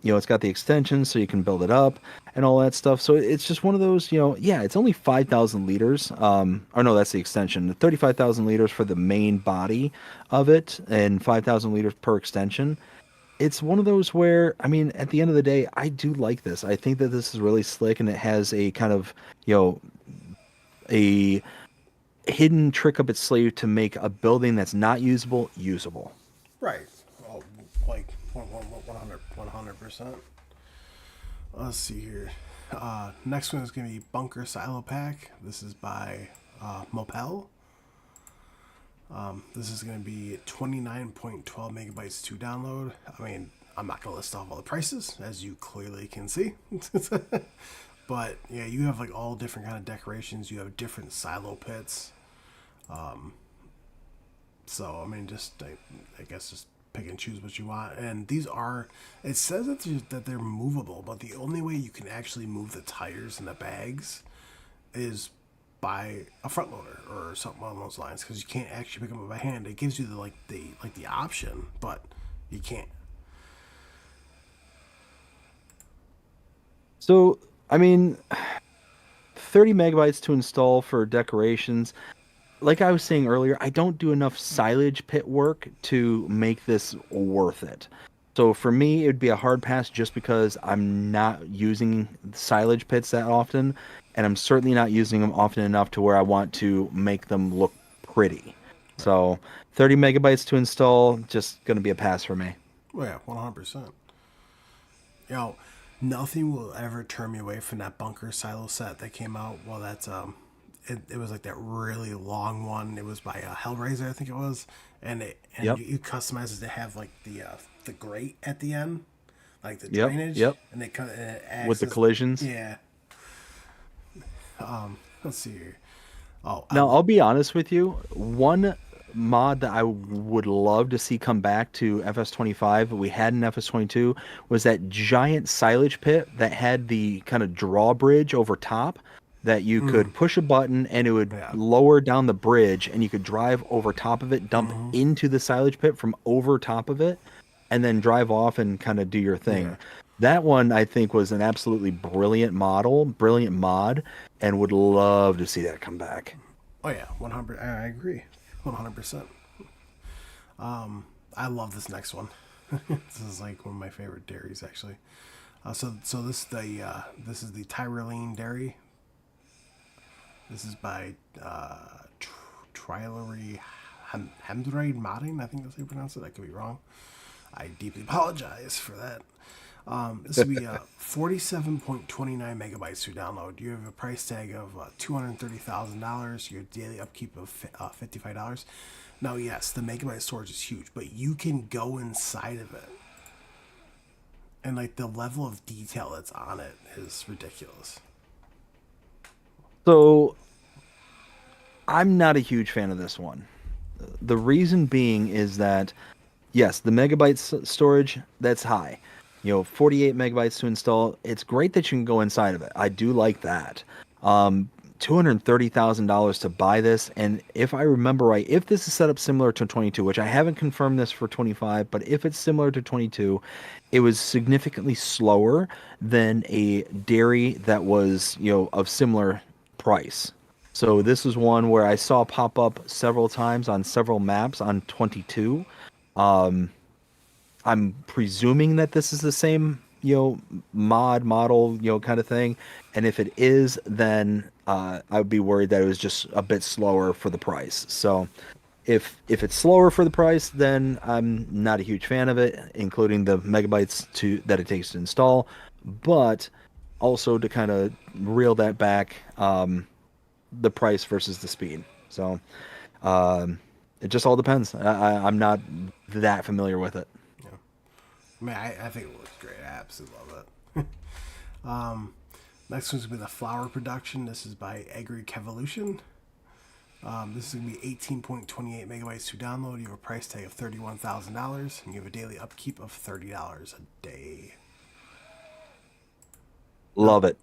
It's got the extensions so you can build it up and all that stuff. So it's just one of those, yeah, it's only 5,000 liters. Or no, that's the extension. 35,000 liters for the main body of it and 5,000 liters per extension. It's one of those where, I mean, at the end of the day, I do like this. I think that this is really slick and it has a kind of, a hidden trick up its sleeve to make a building that's not usable usable. Right. Oh, like 100%. Let's see here. Next one is going to be Bunker Silo Pack. This is by Mopel. This is going to be 29.12 megabytes to download. I mean, I'm not going to list off all the prices, as you clearly can see. But yeah, you have like all different kind of decorations. You have different silo pits. So I mean, I guess just pick and choose what you want. And these are, it says that they're movable, but the only way you can actually move the tires and the bags is by a front loader or something along those lines, because you can't actually pick them up by hand. It gives you the option, but you can't. So, I mean, 30 megabytes to install for decorations. Like I was saying earlier, I don't do enough silage pit work to make this worth it. So for me, it would be a hard pass just because I'm not using silage pits that often, and I'm certainly not using them often enough to where I want to make them look pretty. Right. So 30 megabytes to install, just going to be a pass for me. Well, yeah, 100%. You know, nothing will ever turn me away from that bunker silo set that came out. Well, it was like that really long one. It was by Hellraiser, I think it was, and Yep. you customize it to have like the grate at the end, like the Yep. drainage, Yep. and it With acts the as, collisions. yeah. Let's see here. Oh, Now, I'll be honest with you. One mod that I would love to see come back to FS25, we had in FS22, was that giant silage pit that had the kind of drawbridge over top that you could push a button and it would yeah. lower down the bridge and you could drive over top of it, dump into the silage pit from over top of it, and then drive off and kind of do your Yeah. thing. That one I think was an absolutely brilliant mod, and would love to see that come back. Oh yeah, 100. I agree, 100%. I love this next one. This is like one of my favorite dairies, actually. So this is the Tyrolean dairy. This is by Trilery Hemdraid Modding. I think that's how you pronounce it. I could be wrong. I deeply apologize for that. This would be 47.29 megabytes to download. You have a price tag of $230,000. Your daily upkeep of $55. Now, yes, the megabyte storage is huge, but you can go inside of it, and like the level of detail that's on it is ridiculous. So I'm not a huge fan of this one. The reason being is that yes, the megabytes storage, that's high. 48 megabytes to install. It's great that you can go inside of it. I do like that. $230,000 to buy this. And if I remember right, if this is set up similar to 22, which I haven't confirmed this for 25, but if it's similar to 22, it was significantly slower than a dairy that was, of similar price. So this is one where I saw pop up several times on several maps on 22. I'm presuming that this is the same, model, kind of thing. And if it is, then I would be worried that it was just a bit slower for the price. So if it's slower for the price, then I'm not a huge fan of it, including the megabytes that it takes to install. But also to kind of reel that back, the price versus the speed. So it just all depends. I'm not that familiar with it. Yeah. I mean, I think it looks great. I absolutely love it. Next one's going to be the flower production. This is by Agribusniess. This is going to be 18.28 megabytes to download. You have a price tag of $31,000, and you have a daily upkeep of $30 a day. Love it.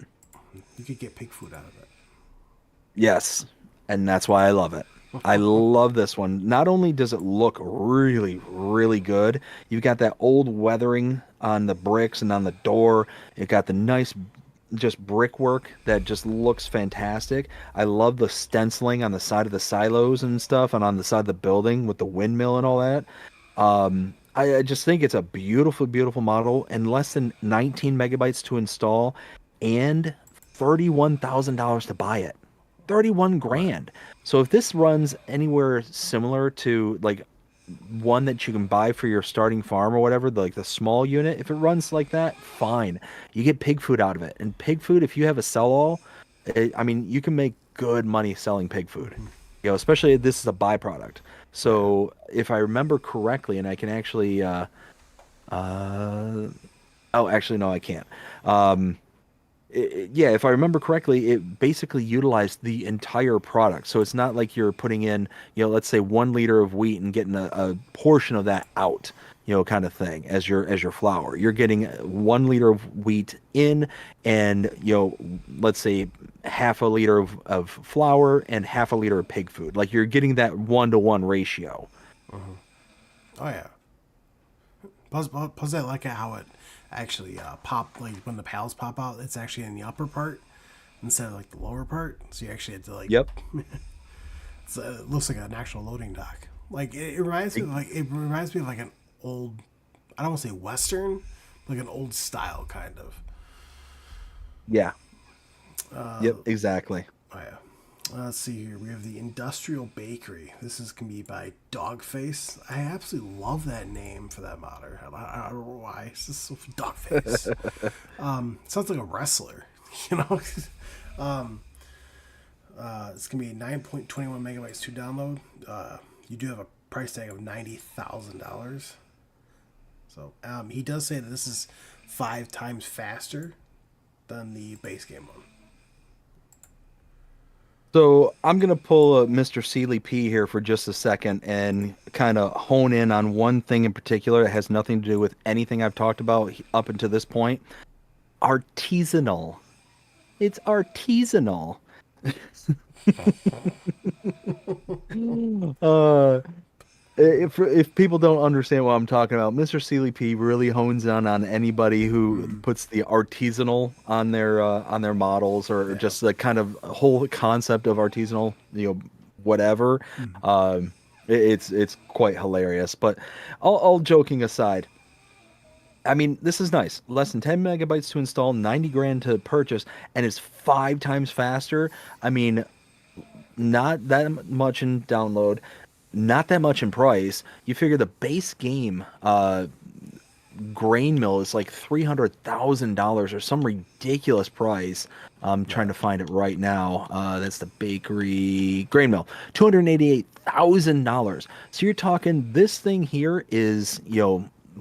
You could get pig food out of it. Yes, and that's why I love it. I love this one. Not only does it look really, really good, you've got that old weathering on the bricks and on the door. You've got the nice just brickwork that just looks fantastic. I love the stenciling on the side of the silos and stuff and on the side of the building with the windmill and all that. I just think it's a beautiful, beautiful model and less than 19 megabytes to install and $31,000 to buy it. 31 grand. So if this runs anywhere similar to like one that you can buy for your starting farm or whatever, like the small unit, if it runs like that, fine. You get pig food out of it. And pig food, if you have a sell all, I mean, you can make good money selling pig food. Especially if this is a byproduct. So if I remember correctly, and I can actually, oh, actually, no, I can't. Yeah, if I remember correctly, it basically utilized the entire product. So it's not like you're putting in, let's say 1 liter of wheat and getting a portion of that out, kind of thing as your flour. You're getting 1 liter of wheat in, and let's say half a liter of flour and half a liter of pig food. Like you're getting that 1-to-1 ratio. Oh yeah. Plus, I like how it actually pop, like when the pals pop out. It's actually in the upper part instead of like the lower part. So you actually had to like. Yep. It looks like an actual loading dock. Like it reminds me of like an old. I don't want to say Western, like an old style kind of. Yeah. Yep. Exactly. Oh yeah. Let's see here. We have the Industrial Bakery. This is going to be by Dogface. I absolutely love that name for that modder. I don't know why. It's just so Dogface. Sounds like a wrestler, you know? It's going to be 9.21 megabytes to download. You do have a price tag of $90,000. So he does say that this is 5 times faster than the base game one. So I'm gonna pull a Mr. Sealy P here for just a second and kind of hone in on one thing in particular that has nothing to do with anything I've talked about up until this point. Artisanal. It's artisanal. uh, if people don't understand what I'm talking about, Mr. Sealy P really hones in on anybody who puts the artisanal on their models or just the kind of whole concept of artisanal, whatever. It's quite hilarious. But all joking aside, I mean, this is nice. Less than 10 megabytes to install, 90 grand to purchase, and it's 5 times faster. I mean, not that much in download, not that much in price. You figure the base game grain mill is like $300,000 or some ridiculous price. I'm trying to find it right now. That's the bakery grain mill, $288,000. So you're talking this thing here is,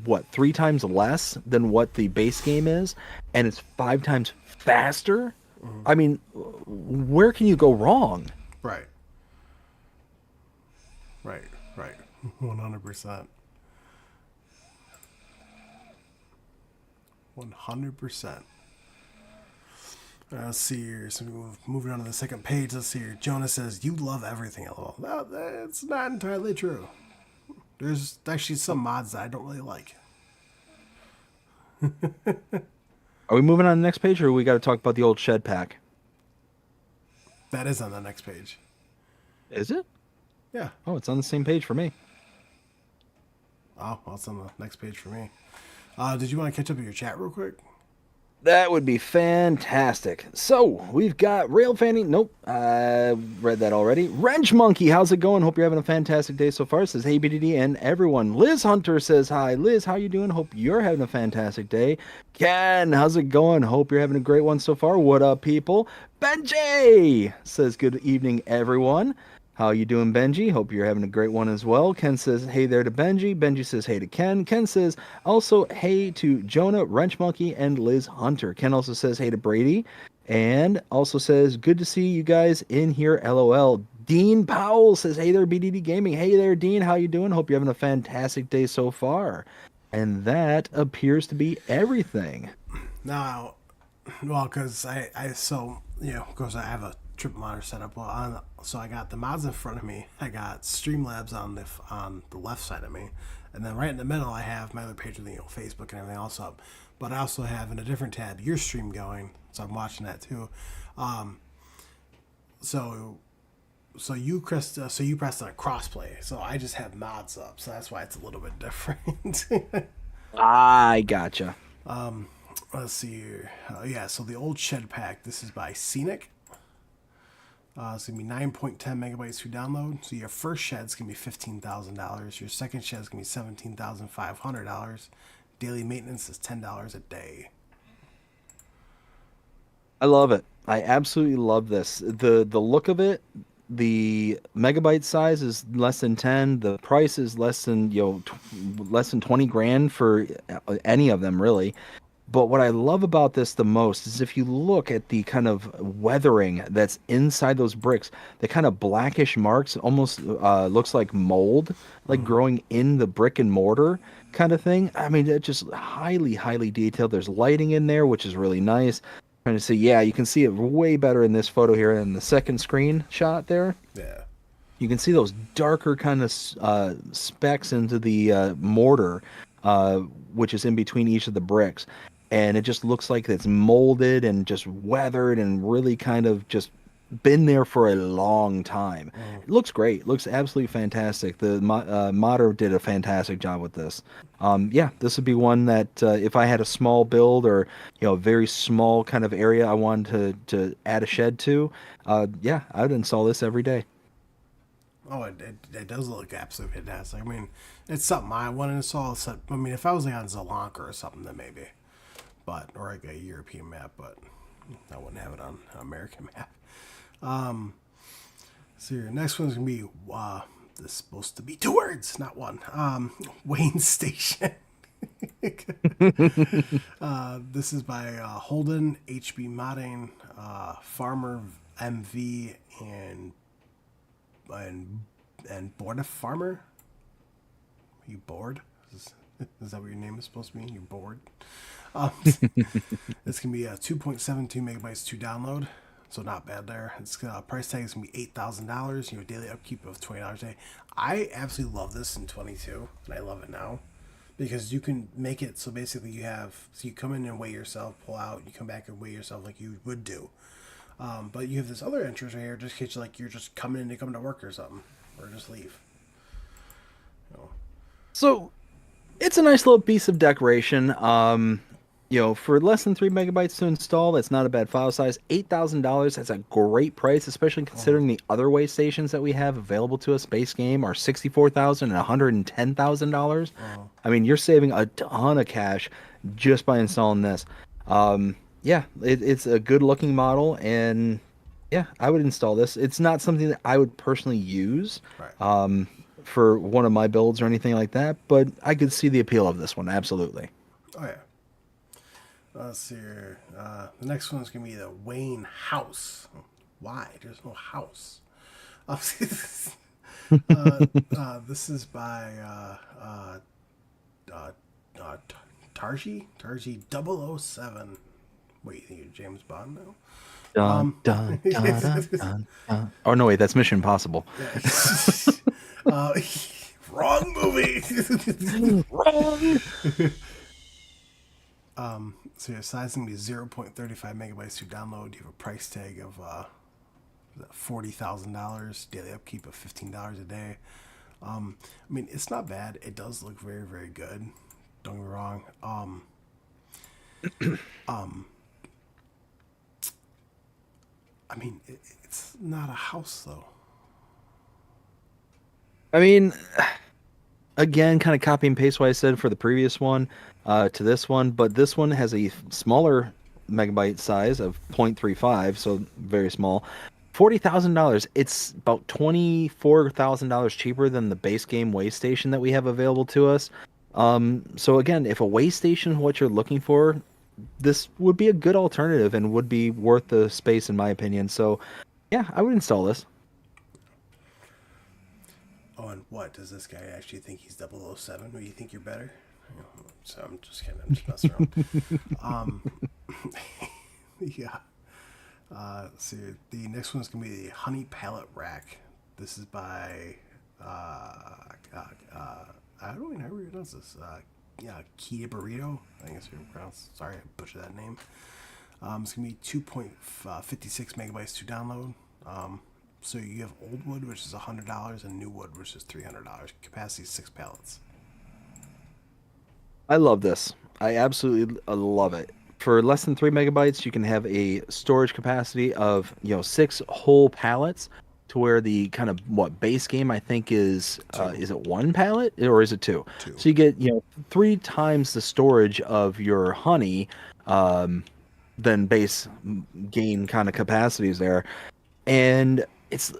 what, 3 times less than what the base game is, and it's 5 times faster. I mean, where can you go wrong? Right. Right. 100%. 100%. Let's see here. So moving on to the second page. Let's see here. Jonah says, "You love everything." LOL. Well, that's not entirely true. There's actually some mods that I don't really like. Are we moving on to the next page, or we got to talk about the old shed pack? That is on the next page. Is it? Yeah. Oh, it's on the same page for me. Oh, well, it's on the next page for me. Did you want to catch up with your chat real quick? That would be fantastic. So we've got Rail Fanny. Nope, I read that already. Wrench Monkey, how's it going? Hope you're having a fantastic day so far. Says hey BDD and everyone. Liz Hunter says hi. Liz, how you doing? Hope you're having a fantastic day. Ken, how's it going? Hope you're having a great one so far. What up, people? Benji says good evening, everyone. How you doing, Benji? Hope you're having a great one as well. Ken says hey there to Benji. Benji says hey to Ken. Ken says also hey to Jonah, Wrench Monkey, and Liz Hunter. Ken also says hey to Brady, and also says good to see you guys in here. LOL. Dean Powell says hey there, BDD Gaming. Hey there, Dean. How you doing? Hope you're having a fantastic day so far. And that appears to be everything. Now, well, because so, of course, I have a triple monitor setup. Well, so I got the mods in front of me. I got Streamlabs on the left side of me, and then right in the middle, I have my other page with Facebook and everything else up. But I also have in a different tab your stream going, so I'm watching that too. Um, so you pressed on crossplay, so I just have mods up, so that's why it's a little bit different. I gotcha. Let's see here. Yeah, so the old shed pack. This is by Scenic. It's gonna be 9.10 megabytes to download. So your first shed's gonna be $15,000. Your second shed's gonna be $17,500. Daily maintenance is $10 a day. I love it. I absolutely love this. The look of it, the megabyte size is less than 10. The price is less than, less than 20 grand for any of them really. But what I love about this the most is if you look at the kind of weathering that's inside those bricks, the kind of blackish marks almost looks like mold, like growing in the brick and mortar kind of thing. I mean, it's just highly, highly detailed. There's lighting in there, which is really nice. Trying to see, yeah, you can see it way better in this photo here in the second screen shot there. Yeah. You can see those darker kind of specks into the mortar, uh, which is in between each of the bricks. And it just looks like it's molded and just weathered and really kind of just been there for a long time. It looks great. Looks absolutely fantastic. The modder did a fantastic job with this. Yeah, this would be one that if I had a small build or a very small kind of area I wanted to add a shed to, yeah, I would install this every day. Oh, it does look absolutely fantastic. I mean, it's something I want to install. I mean, if I was like on Sri or something, then maybe. Or like a European map, but I wouldn't have it on an American map. So your next one's gonna be this is supposed to be two words, not one. Wayne Station. This is by Holden, HB Modding, Farmer MV, and Born Farmer. Are you bored? Is that what your name is supposed to be? You're bored. It's gonna be 2.72 megabytes to download, so not bad there. Its price tag is gonna be $8,000. Daily upkeep of $20 a day. I absolutely love this in 22, and I love it now because you can make it so basically you come in and weigh yourself, pull out, you come back and weigh yourself like you would do. But you have this other entrance right here, just in case you're just coming in to come to work or something, or just leave. So it's a nice little piece of decoration. For less than 3 megabytes to install, that's not a bad file size. $8,000, that's a great price, especially considering the other way stations that we have available to us. Base game are $64,000 and $110,000. I mean, you're saving a ton of cash just by installing this. Yeah, it's a good looking model, and yeah, I would install this. It's not something that I would personally use. Right. For one of my builds or anything like that, but I could see the appeal of this one, absolutely. Oh yeah. Let's see here. The next one is gonna be the Wayne House. Why? There's no house. This is by Tarji 007. Wait, you think you're James Bond now? Dun Um, dun dun dun dun dun. Oh no, wait, that's Mission Impossible. yeah. uh, wrong movie. Wrong. So your size is gonna be 0.35 megabytes to download. You have a price tag of $40,000. Daily upkeep of $15 a day. I mean, it's not bad. It does look very, very good. Don't get me wrong. I mean, it's not a house though. I mean, again, kind of copy and paste what I said for the previous one to this one, but this one has a smaller megabyte size of 0.35, so very small. $40,000. It's about $24,000 cheaper than the base game Waystation that we have available to us. So again, if a Waystation is what you're looking for, this would be a good alternative and would be worth the space in my opinion. So yeah, I would install this. Oh, and what does this guy actually think he's 007? Or you think you're better? You know, so I'm just kidding. I'm just messing around. Um, yeah. So the next one's gonna be the Honey Palette Rack. This is by I don't even know how you pronounce this. Yeah, Kia Burrito. I think that's how you pronounce. Sorry, I butchered that name. It's gonna be 2.56 megabytes to download. So you have old wood, which is $100, and new wood, which is $300. Capacity is 6 pallets. I love this. I absolutely love it. For less than 3 megabytes, you can have a storage capacity of, 6 whole pallets to where the kind of what base game I think Two, is it 1 pallet or is it two? two. So you get, 3 times the storage of your honey than base game kind of capacities there. And it's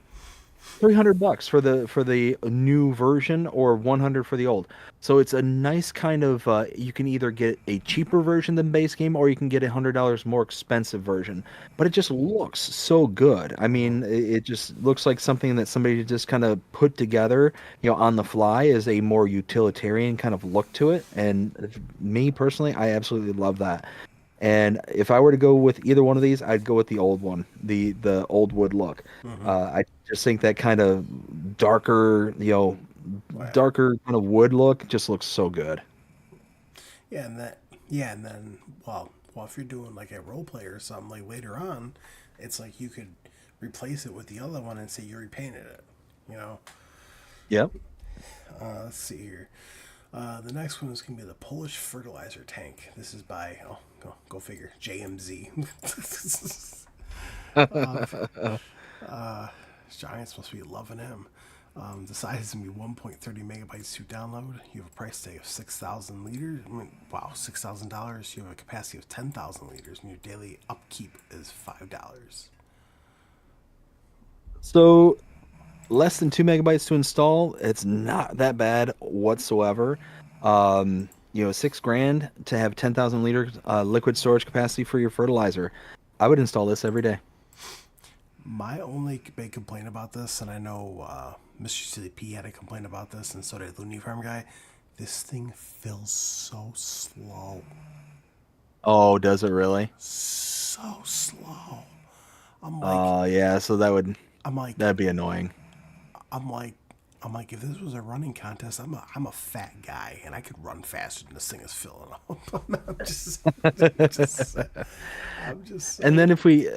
$300 for the new version or 100 for the old. So it's a nice kind of you can either get a cheaper version than base game or you can get $100 more expensive version. But it just looks so good. I Uh-huh. mean, it just looks like something that somebody just kind of put together, on the fly as a more utilitarian kind of look to it. And me personally, I absolutely love that. And if I were to go with either one of these, I'd go with the old one, the old wood look. Mm-hmm. I just think that kind of darker, Wow. darker kind of wood look just looks so good. Yeah, and that. Yeah, and then if you're doing like a role play or something like later on, it's like you could replace it with the other one and say you repainted it. You know. Yep. Let's see here. The next one is going to be the Polish fertilizer tank. This is by, go figure, JMZ. Giants must be loving him. The size is going to be 1.30 megabytes to download. You have a price tag of 6,000 liters. I mean, wow, $6,000. You have a capacity of 10,000 liters, and your daily upkeep is $5. So less than 2 megabytes to install, it's not that bad whatsoever. 6 grand to have 10,000 liter liquid storage capacity for your fertilizer. I would install this every day. My only big complaint about this, and I know Mr. CP had a complaint about this, and so did Looney Farm Guy, this thing fills so slow. Oh, does it really? So slow. I'm like, Oh, yeah, so I'm like, that'd be annoying. I'm like, I'm like, if this was a running contest, I'm a fat guy and I could run faster than this thing is filling up. I'm just, I'm just And then saying.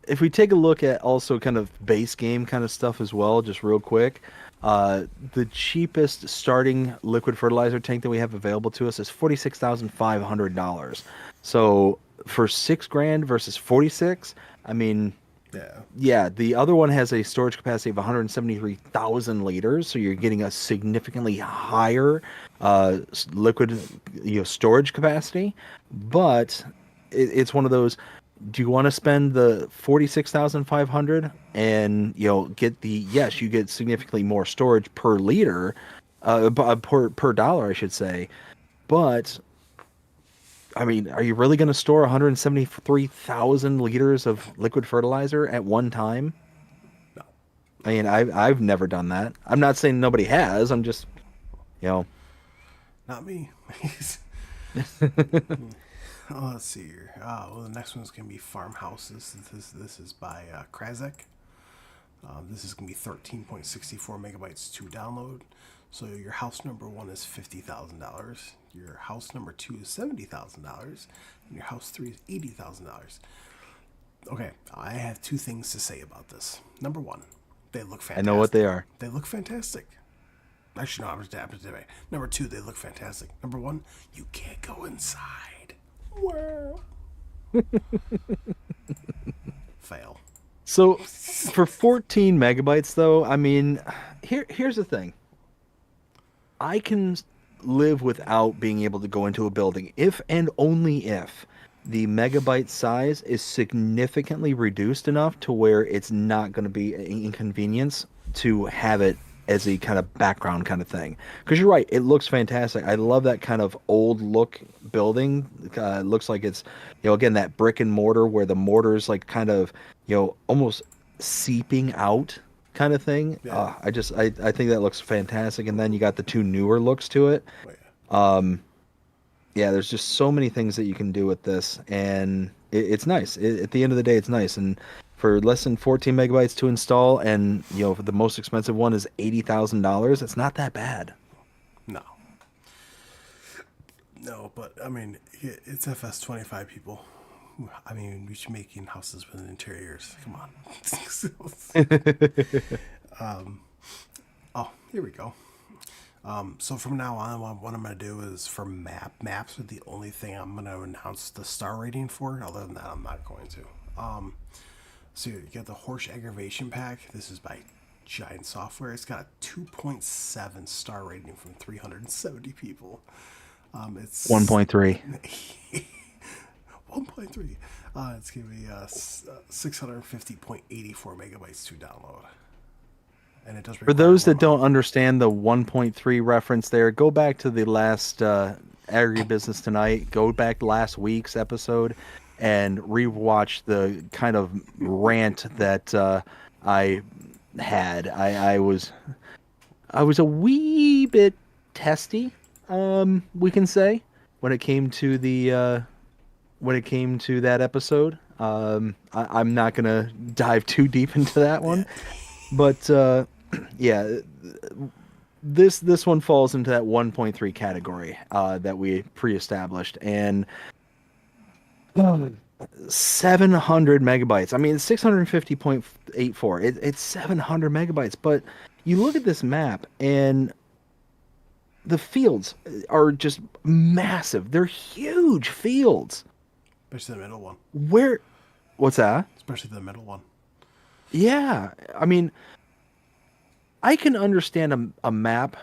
if we take a look at also kind of base game kind of stuff as well, just real quick, the cheapest starting liquid fertilizer tank that we have available to us is $46,500. So for 6 grand versus 46, I mean, Yeah. yeah, the other one has a storage capacity of 173,000 liters, so you're getting a significantly higher liquid, storage capacity. But it's one of those. Do you want to spend the 46,500 and get the yes, you get significantly more storage per liter, per dollar, I should say. But I mean, are you really going to store 173,000 liters of liquid fertilizer at one time? No, I mean, I've never done that. I'm not saying nobody has. I'm just, you know, not me. let's see here. Well, the next one's gonna be farmhouses. This is by Krazek. This is gonna be 13.64 megabytes to download. So your house number one is $50,000. Your house number two is $70,000, and your house three is $80,000. Okay, I have two things to say about this. Number one, they look I know what they fantastic. are. They look fantastic. Actually, no, I'm just Number two, they look fantastic. Number one, you can't go inside. Well, fail. So for 14 megabytes though, I mean, here's the thing. I can live without being able to go into a building if and only if the megabyte size is significantly reduced enough to where it's not going to be an inconvenience to have it as a kind of background kind of thing. Because you're right, it looks fantastic. I love that kind of old look building. It looks like it's, again, that brick and mortar where the mortar is like kind of, almost seeping out kind of thing. Yeah. I think that looks fantastic. And then you got the two newer looks to it. Oh, yeah. Yeah, there's just so many things that you can do with this, and it's nice. At the end of the day, it's nice. And for less than 14 megabytes to install, and the most expensive one is $80,000, it's not that bad. No. No, but I mean, it's FS25 people. I mean, we should be making houses with interiors. Come on. Oh, here we go. So from now on, what I'm going to do is for maps are the only thing I'm going to announce the star rating for. Other than that, I'm not going to. So you get the Horse Aggravation Pack. This is by Giant Software. It's got a 2.7 star rating from 370 people. It's 1.3. 1.3. It's going to be 650.84 megabytes to download. And it does For those that don't understand the 1.3 reference there, go back to the last Agribusiness Tonight, go back to last week's episode, and rewatch the kind of rant that I had. I was a wee bit testy, we can say, when it came to that episode. I'm not gonna dive too deep into that one, but yeah, this one falls into that 1.3 category that we pre-established, and 700 megabytes. I mean, it's 650.84. It's 700 megabytes, but you look at this map and the fields are just massive. They're huge fields. Especially the middle one. What's that? Especially the middle one. Yeah, I mean, I can understand a map.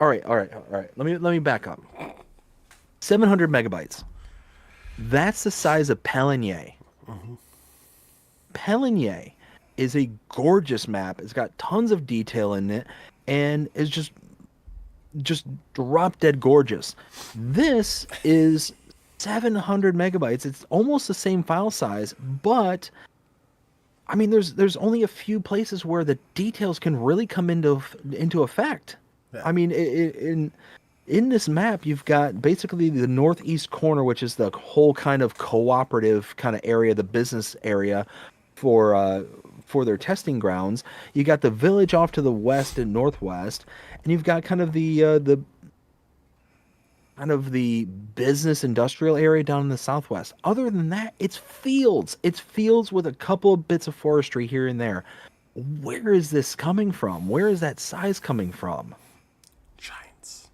All right. Let me back up. 700 megabytes. That's the size of Peligny. Mm-hmm. Peligny is a gorgeous map. It's got tons of detail in it, and it's just drop dead gorgeous. This is 700 megabytes. It's almost the same file size, but I mean, there's only a few places where the details can really come into effect. Yeah. I mean, in this map, you've got basically the northeast corner, which is the whole kind of cooperative kind of area, the business area for their testing grounds. You got the village off to the west and northwest, and you've got kind of the business industrial area down in the southwest. Other than that, it's fields. It's fields with a couple of bits of forestry here and there. Where is this coming from? Where is that size coming from? Giants.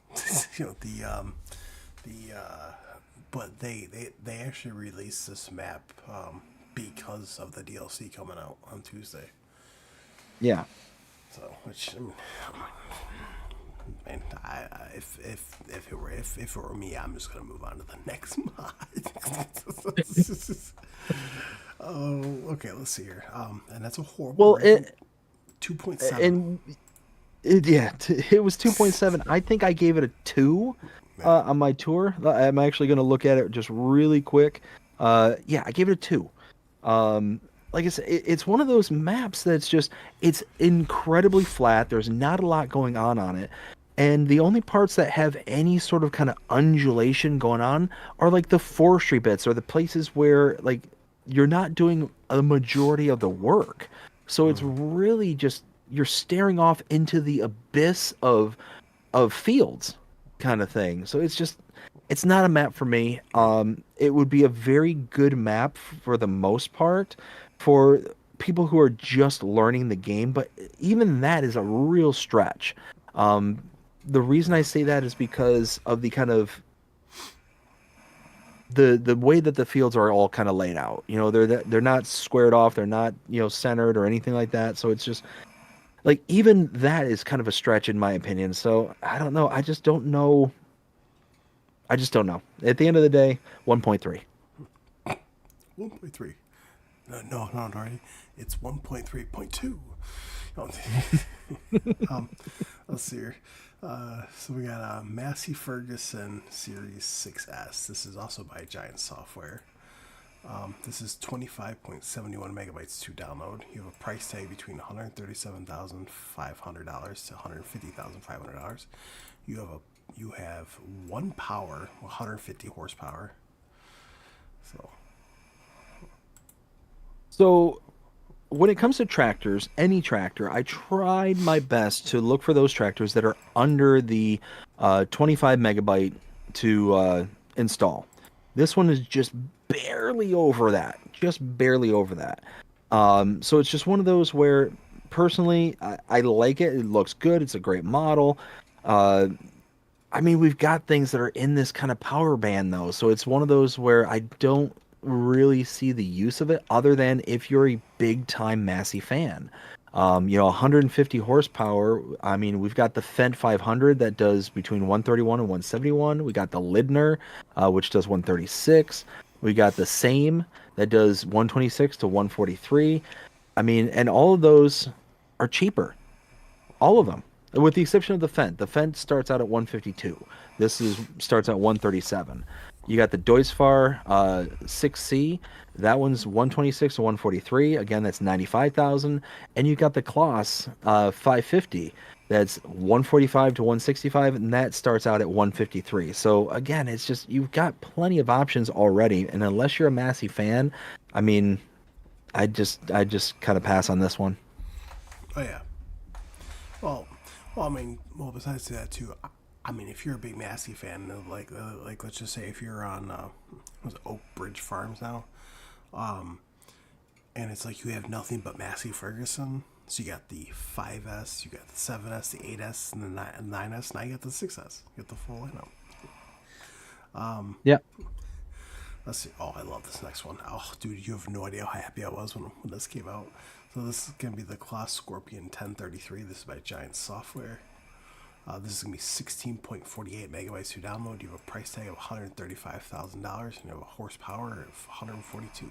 But they actually released this map because of the DLC coming out on Tuesday. Yeah. So, which and if it were me, I'm just gonna move on to the next mod. Oh, okay. Let's see here. And that's a horrible. Well, 2.7. And it was 2.7. I think I gave it a 2 on my tour. I'm actually gonna look at it just really quick. Yeah, I gave it a 2. Like I said, it's one of those maps that's just, it's incredibly flat. There's not a lot going on it. And the only parts that have any sort of kind of undulation going on are like the forestry bits or the places where like you're not doing a majority of the work. So it's Mm. really just you're staring off into the abyss of fields kind of thing. So it's not a map for me. It would be a very good map for the most part for people who are just learning the game, but even that is a real stretch. Um, the reason I say that is because of the kind of the way that the fields are all kind of laid out. You know, they're not squared off, they're not, centered or anything like that. So it's just like even that is kind of a stretch in my opinion. So I don't know. I just don't know. I just don't know. At the end of the day, 1.3. 1.3. No, Norty. It's 1.3.2. Oh, let's see here. So we got a Massey Ferguson Series 6S. This is also by Giant Software. This is 25.71 megabytes to download. You have a price tag between $137,500 to $150,500. You have one power, 150 horsepower. So So when it comes to tractors, any tractor, I tried my best to look for those tractors that are under the 25 megabyte to install. This one is just barely over that, just barely over that. So it's just one of those where personally I like it. It looks good. It's a great model. Uh, I mean, we've got things that are in this kind of power band though, so it's one of those where I don't really see the use of it other than if you're a big time Massey fan. 150 horsepower. I mean, we've got the Fendt 500 that does between 131 and 171. We got the Lidner, which does 136. We got the same that does 126 to 143. I mean, and all of those are cheaper. All of them, with the exception of the Fendt. The Fendt starts out at 152. This is starts at 137. You got the Deutz-Fahr 6C. That one's 126 to 143. Again, that's 95,000. And you got the Kloss 550. That's 145 to 165, and that starts out at 153. So again, it's just you've got plenty of options already. And unless you're a Massey fan, I mean, I just kind of pass on this one. oh yeah. Well, I mean, besides that too, I mean, if you're a big Massey fan, like let's just say if you're on was it Oak Bridge Farms now, and it's like you have nothing but Massey Ferguson. So you got the 5S, you got the 7S, the 8S, and the 9S. Now you got the 6S. You got the full lineup. Yeah. Let's see. Oh, I love this next one. Oh, dude, you have no idea how happy I was when this came out. So this is gonna be the Kloss Scorpion 1033. This is by Giant Software. This is gonna be 16.48 megabytes to download. You have a price tag of $135,000, and you have a horsepower of 142.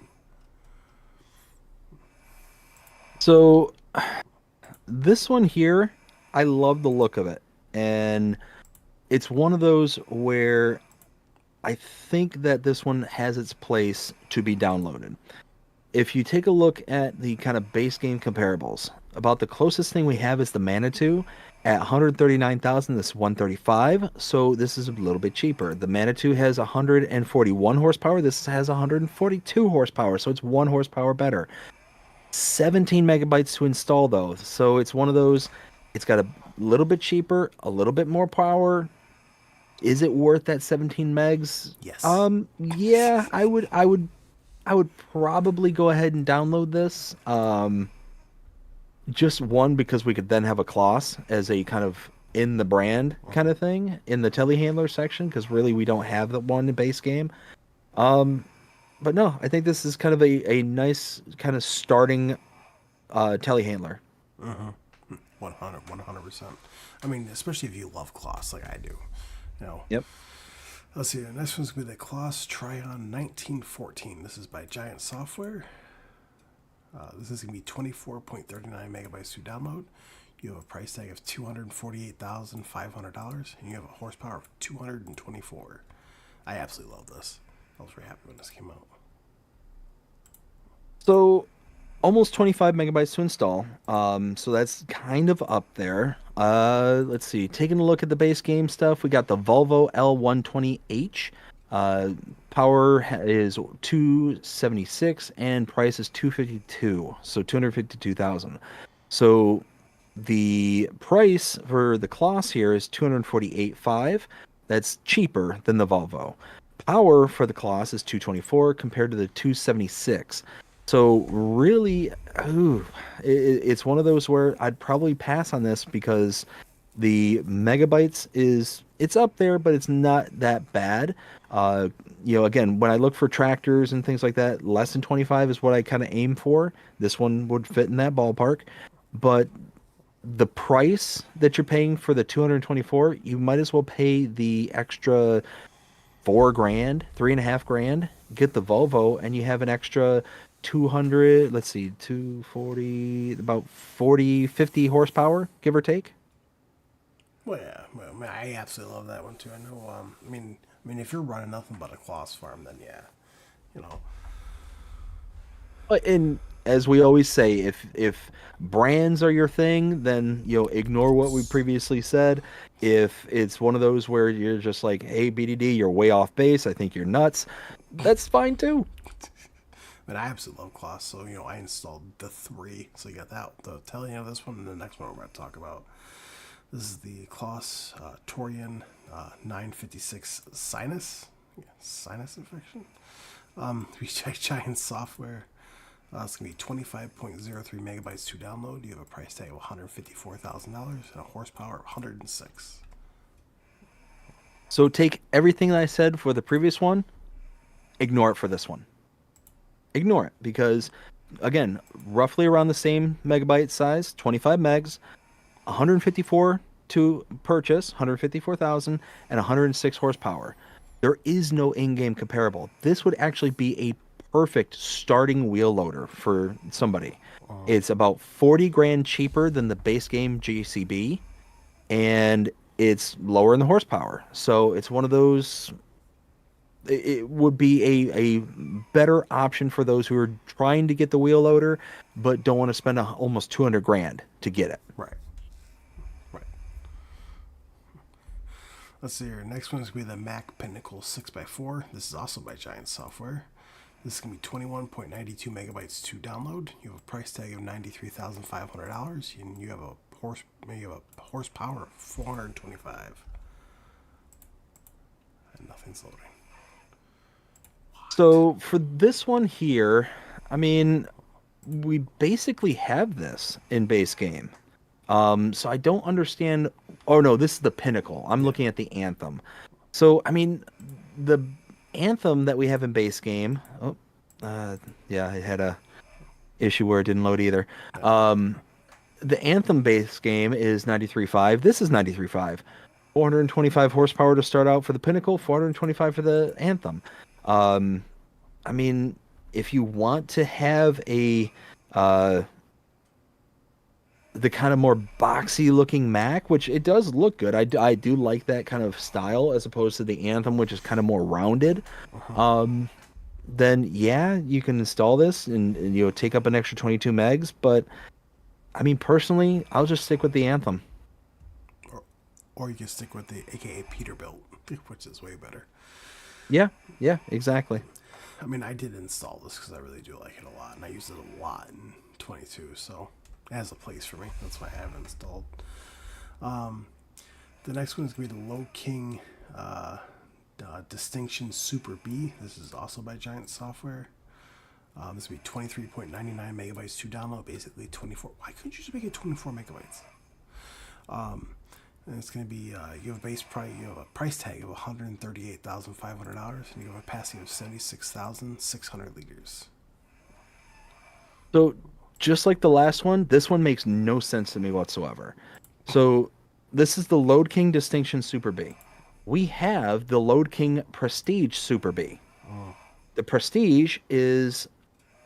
So this one here, I love the look of it. And it's one of those where I think that this one has its place to be downloaded. If you take a look at the kind of base game comparables, about the closest thing we have is the Manitou at 139,000. This is 135, so this is a little bit cheaper. The Manitou has 141 horsepower. This has 142 horsepower, so it's 1 horsepower better. 17 megabytes to install though, so it's one of those. It's got a little bit cheaper, a little bit more power. Is it worth that 17 megs? Yes. Yeah, I would probably go ahead and download this. Just one because we could then have a Kloss as a kind of in the brand kind of thing in the telehandler section because really we don't have the one in base game. Um, but no, I think this is kind of a nice kind of starting telehandler. 100%. I mean, especially if you love Kloss like I do. You know, Yep. let's see. The next one's gonna be the Kloss Tryon 1914. This is by Giant Software. This is gonna be 24.39 megabytes to download. You have a price tag of $248,500, and you have a horsepower of 224. I absolutely love this. I was very happy when this came out. So almost 25 megabytes to install. So that's kind of up there. Let's see. Taking a look at the base game stuff, we got the Volvo L120H. Uh, is 276 and price is 252, so 252,000. So the price for the Class here is 248.5. That's cheaper than the Volvo. Power for the Class is 224 compared to the 276. So really, ooh, it's one of those where I'd probably pass on this because the megabytes is it's up there, but it's not that bad. Uh, again, when I look for tractors and things like that, less than 25 is what I kind of aim for. This one would fit in that ballpark, but the price that you're paying for the 224, you might as well pay the extra 4 grand, 3.5 grand, get the Volvo, and you have an extra 200, let's see, 240, about 40, 50 horsepower, give or take. Well, yeah, well, I, mean, I absolutely love that one too. I know. If you're running nothing but a Kloss farm, then yeah, you know, And as we always say, if brands are your thing, then ignore what we previously said. If it's one of those where you're just like, hey, BDD, you're way off base, I think you're nuts, that's fine too. but I absolutely love Kloss. So I installed the three. So you got that. The tell you this one and the next one we're going to talk about. This is the Kloss Torian 956 sinus. Yeah, sinus infection. We check giant software. It's going to be 25.03 megabytes to download. You have a price tag of $154,000 and a horsepower of 106. So take everything that I said for the previous one, ignore it for this one. Ignore it because, again, roughly around the same megabyte size, 25 megs, 154 to purchase, 154,000 and 106 horsepower. There is no in-game comparable. This would actually be a perfect starting wheel loader for somebody. It's about 40 grand cheaper than the base game GCB, and it's lower in the horsepower. So it's one of those. It would be a better option for those who are trying to get the wheel loader, but don't want to spend almost 200 grand to get it. Right. Right. Let's see here. Next one is going to be the Mac Pinnacle 6x4. This is also by Giant Software. This is going to be 21.92 megabytes to download. You have a price tag of $93,500, and you have a horsepower of 425. And nothing's loading. So for this one here, I mean, we basically have this in base game. So I don't understand. Oh no, this is the Pinnacle. I'm looking at the Anthem. So I mean, the Anthem that we have in base game. Oh, yeah, I had a issue where it didn't load either. The Anthem base game is 93.5. This is 93.5. 425 horsepower to start out for the Pinnacle, 425 for the Anthem. I mean, if you want to have the kind of more boxy looking Mac, which it does look good. I do like that kind of style as opposed to the Anthem, which is kind of more rounded. Then yeah, you can install this and take up an extra 22 megs. But I mean, personally, I'll just stick with the Anthem. Or you can stick with the AKA Peterbilt, which is way better. Yeah, exactly. I mean, I did install this because I really do like it a lot, and I use it a lot in 22, so it has a place for me. That's why I have it installed. The next one is going to be the Low King Distinction Super B. This is also by Giant Software. This will be 23.99 megabytes to download, basically 24. Why couldn't you just make it 24 megabytes? And it's going to be you have a price tag of $138,500, and you have a capacity of 76,600 liters. So just like the last one, this one makes no sense to me whatsoever. So this is the Load King Distinction Super B. We have the Load King Prestige Super B. The Prestige is,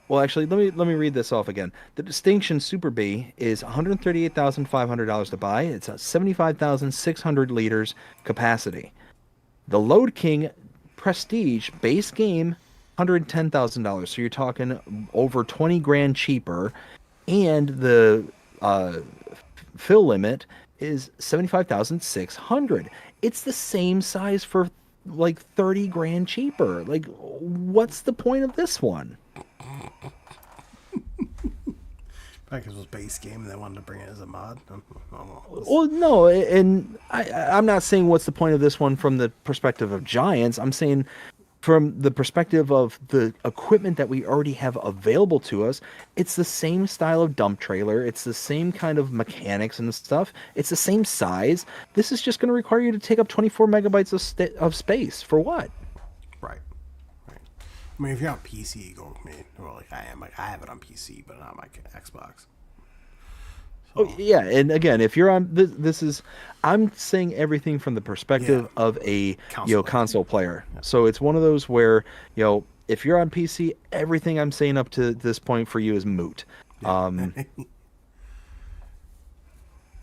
well, actually, let me read this off again. The Distinction Super B is $138,500 to buy. It's a 75,600 liters capacity. The Load King Prestige base game, $110,000. So you're talking over 20 grand cheaper, and the fill limit is 75,600. It's the same size for like 30 grand cheaper. Like, what's the point of this one? Probably because it was base game and they wanted to bring it as a mod. I don't know. Well, no, and I'm not saying what's the point of this one from the perspective of Giants. I'm saying from the perspective of the equipment that we already have available to us, it's the same style of dump trailer. It's the same kind of mechanics and stuff. It's the same size. This is just going to require you to take up 24 megabytes of space. For what? Right. Right. I mean, if you're on PC, you go with me. Well, like I am. Like I have it on PC, but not on my Xbox. Oh, So yeah, and again, if you're on this is I'm saying everything from the yeah, perspective of a console player. console player. So it's one of those where, if you're on PC, everything I'm saying up to this point for you is moot. Yeah.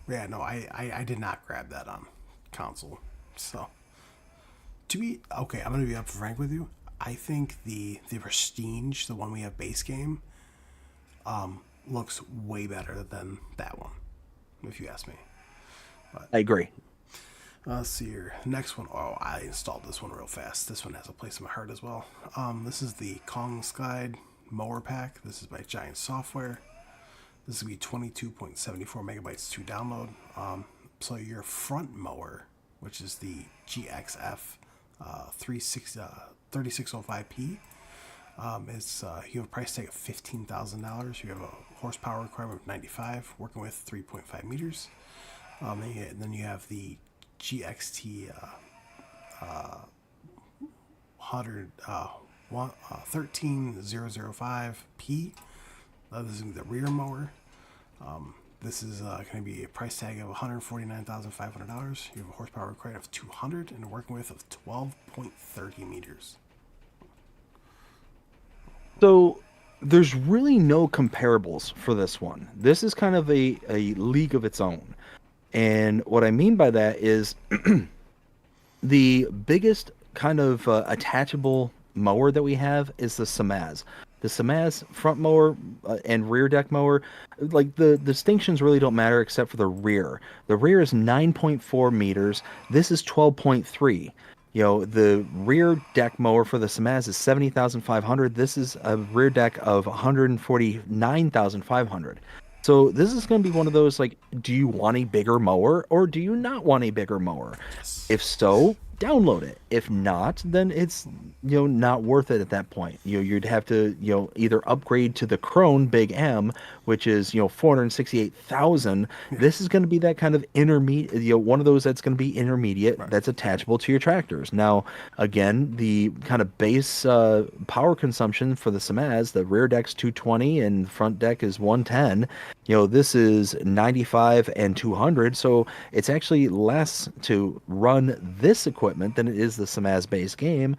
Yeah. No, I did not grab that on console. So to be okay, I'm gonna be up frank with you. I think the Prestige, the one we have base game, looks way better than that one. If you ask me. I agree. Let's see here. Next one. Oh, I installed this one real fast. This one has a place in my heart as well. This is the Kong Slide Mower Pack. This is by Giant Software. This is going to be 22.74 megabytes to download. So your front mower, which is the GXF 3605P, you have a price tag of $15,000. You have a horsepower requirement of 95, working with 3.5 meters. Then you have the GXT 13005P. This is the rear mower. This is going to be a price tag of $149,500. You have a horsepower requirement of 200 and a working width of 12.30 meters. So there's really no comparables for this one. This is kind of a league of its own. And what I mean by that is the biggest kind of attachable mower that we have is the Samaz. The Samaz front mower and rear deck mower, like the distinctions really don't matter except for the rear. The rear is 9.4 meters. This is 12.3. The rear deck mower for the Samaz is 70,500. This is a rear deck of 149,500. So this is going to be one of those like, do you want a bigger mower or do you not want a bigger mower? Yes. If so, download it. If not, then it's not worth it at that point. You'd have to either upgrade to the Krone Big M, which is 468,000. This is going to be that kind of intermediate, one of those that's going to be intermediate, Right. that's attachable to your tractors. Now, again, the kind of base power consumption for the Samaz, the rear deck's 220 and front deck is 110. This is 95 and 200, so it's actually less to run this equipment than it is the Samaz base game.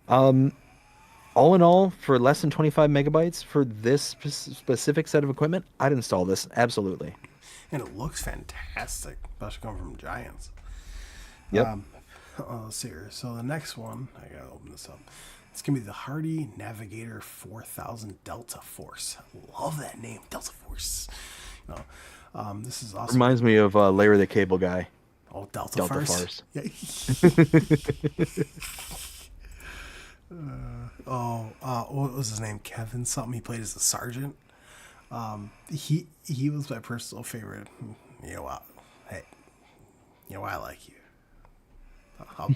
All in all, for less than 25 megabytes for this specific set of equipment, I'd install this, absolutely. And it looks fantastic, especially coming from Giants. Yep. Let's see here. So the next one, I gotta open this up. It's gonna be the Hardy Navigator 4000 Delta Force. I love that name, Delta Force. You know, this is also Reminds me of Larry the Cable Guy. Delta Delta Force. Farce. Yeah. What was his name? Kevin something. He played as a sergeant. He was my personal favorite. You know what? Hey, you know why I like you. I'll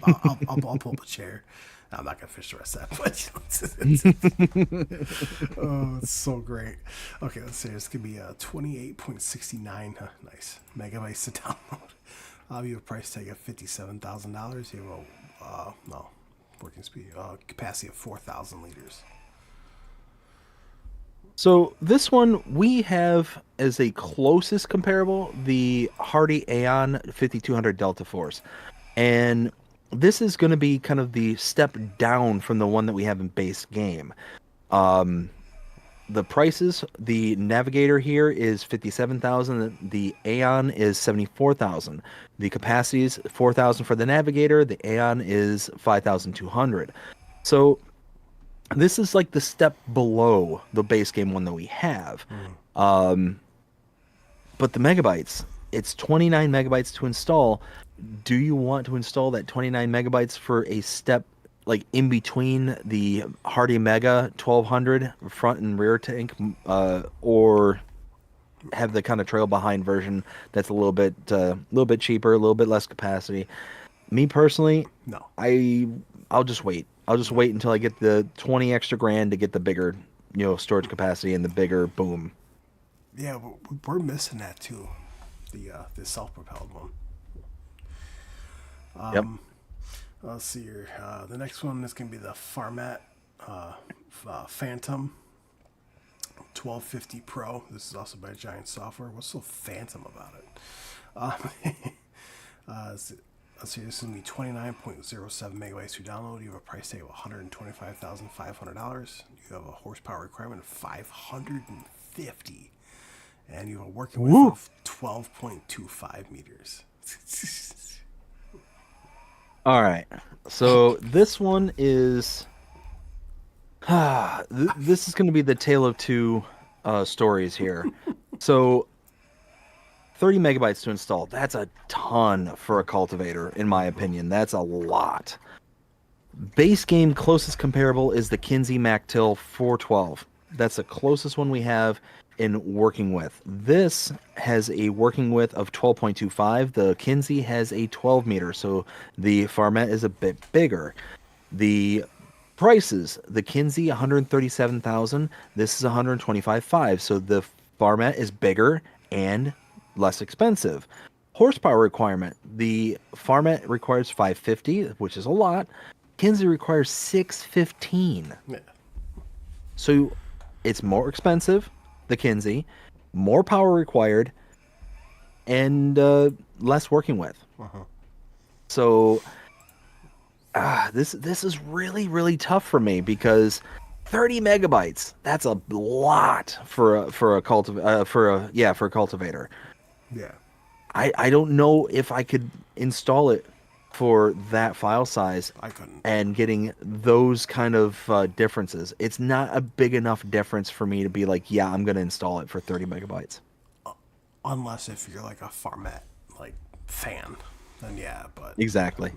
pull up a chair. I'm not gonna finish the rest of that, but oh, it's so great. Okay, let's see. This could be 28.69. Nice megabytes to download. You have a price tag of $57,000. You have a working speed capacity of 4,000 liters. So this one we have as a closest comparable, the Hardy Aeon 5200 Delta Force. And this is going to be kind of the step down from the one that we have in base game. The prices, the Navigator here is 57,000, the Aeon is 74,000. The capacity is 4,000 for the Navigator, the Aeon is 5,200. So this is like the step below the base game one that we have. But the megabytes, it's 29 megabytes to install. Do you want to install that 29 megabytes for a step like in between the Hardy Mega 1200 front and rear tank, or have the kind of trail behind version that's a little bit cheaper, a little bit less capacity? Me personally, No. I I'll just wait. I'll just wait until I get the 20 extra grand to get the bigger, storage capacity and the bigger boom. Yeah, we're missing that too. The self-propelled one. Yep. Let's see here. The next one is gonna be the Farmat uh, Phantom 1250 Pro. This is also by Giant Software. What's so phantom about it? Let's see. This is gonna be 29.07 megabytes to download. You have a price tag of $125,500. You have a horsepower requirement of 550, and you have a working width Woo. of 12.25 meters. All right. So this one is this is going to be the tale of two stories here. So 30 megabytes to install. That's a ton for a cultivator, in my opinion. That's a lot. Base game closest comparable is the Kinsey MacTill 412. That's the closest one we have in working width. This has a working width of 12.25. The Kinsey has a 12 meter, so the Farmet is a bit bigger. The prices, the Kinsey 137,000, this is 125,500. So the Farmet is bigger and less expensive. Horsepower requirement, the Farmet requires 550, which is a lot. Kinsey requires 615. Yeah. So it's more expensive, the Kinsey, more power required, and less working with. So this is really really tough for me because 30 megabytes, that's a lot for a cultivator. Yeah. I don't know if I could install it for that file size I couldn't. and getting those kind of differences. It's not a big enough difference for me to be like, yeah, I'm going to install it for 30 megabytes. Unless if you're like a Farmet like fan, then yeah. But Exactly.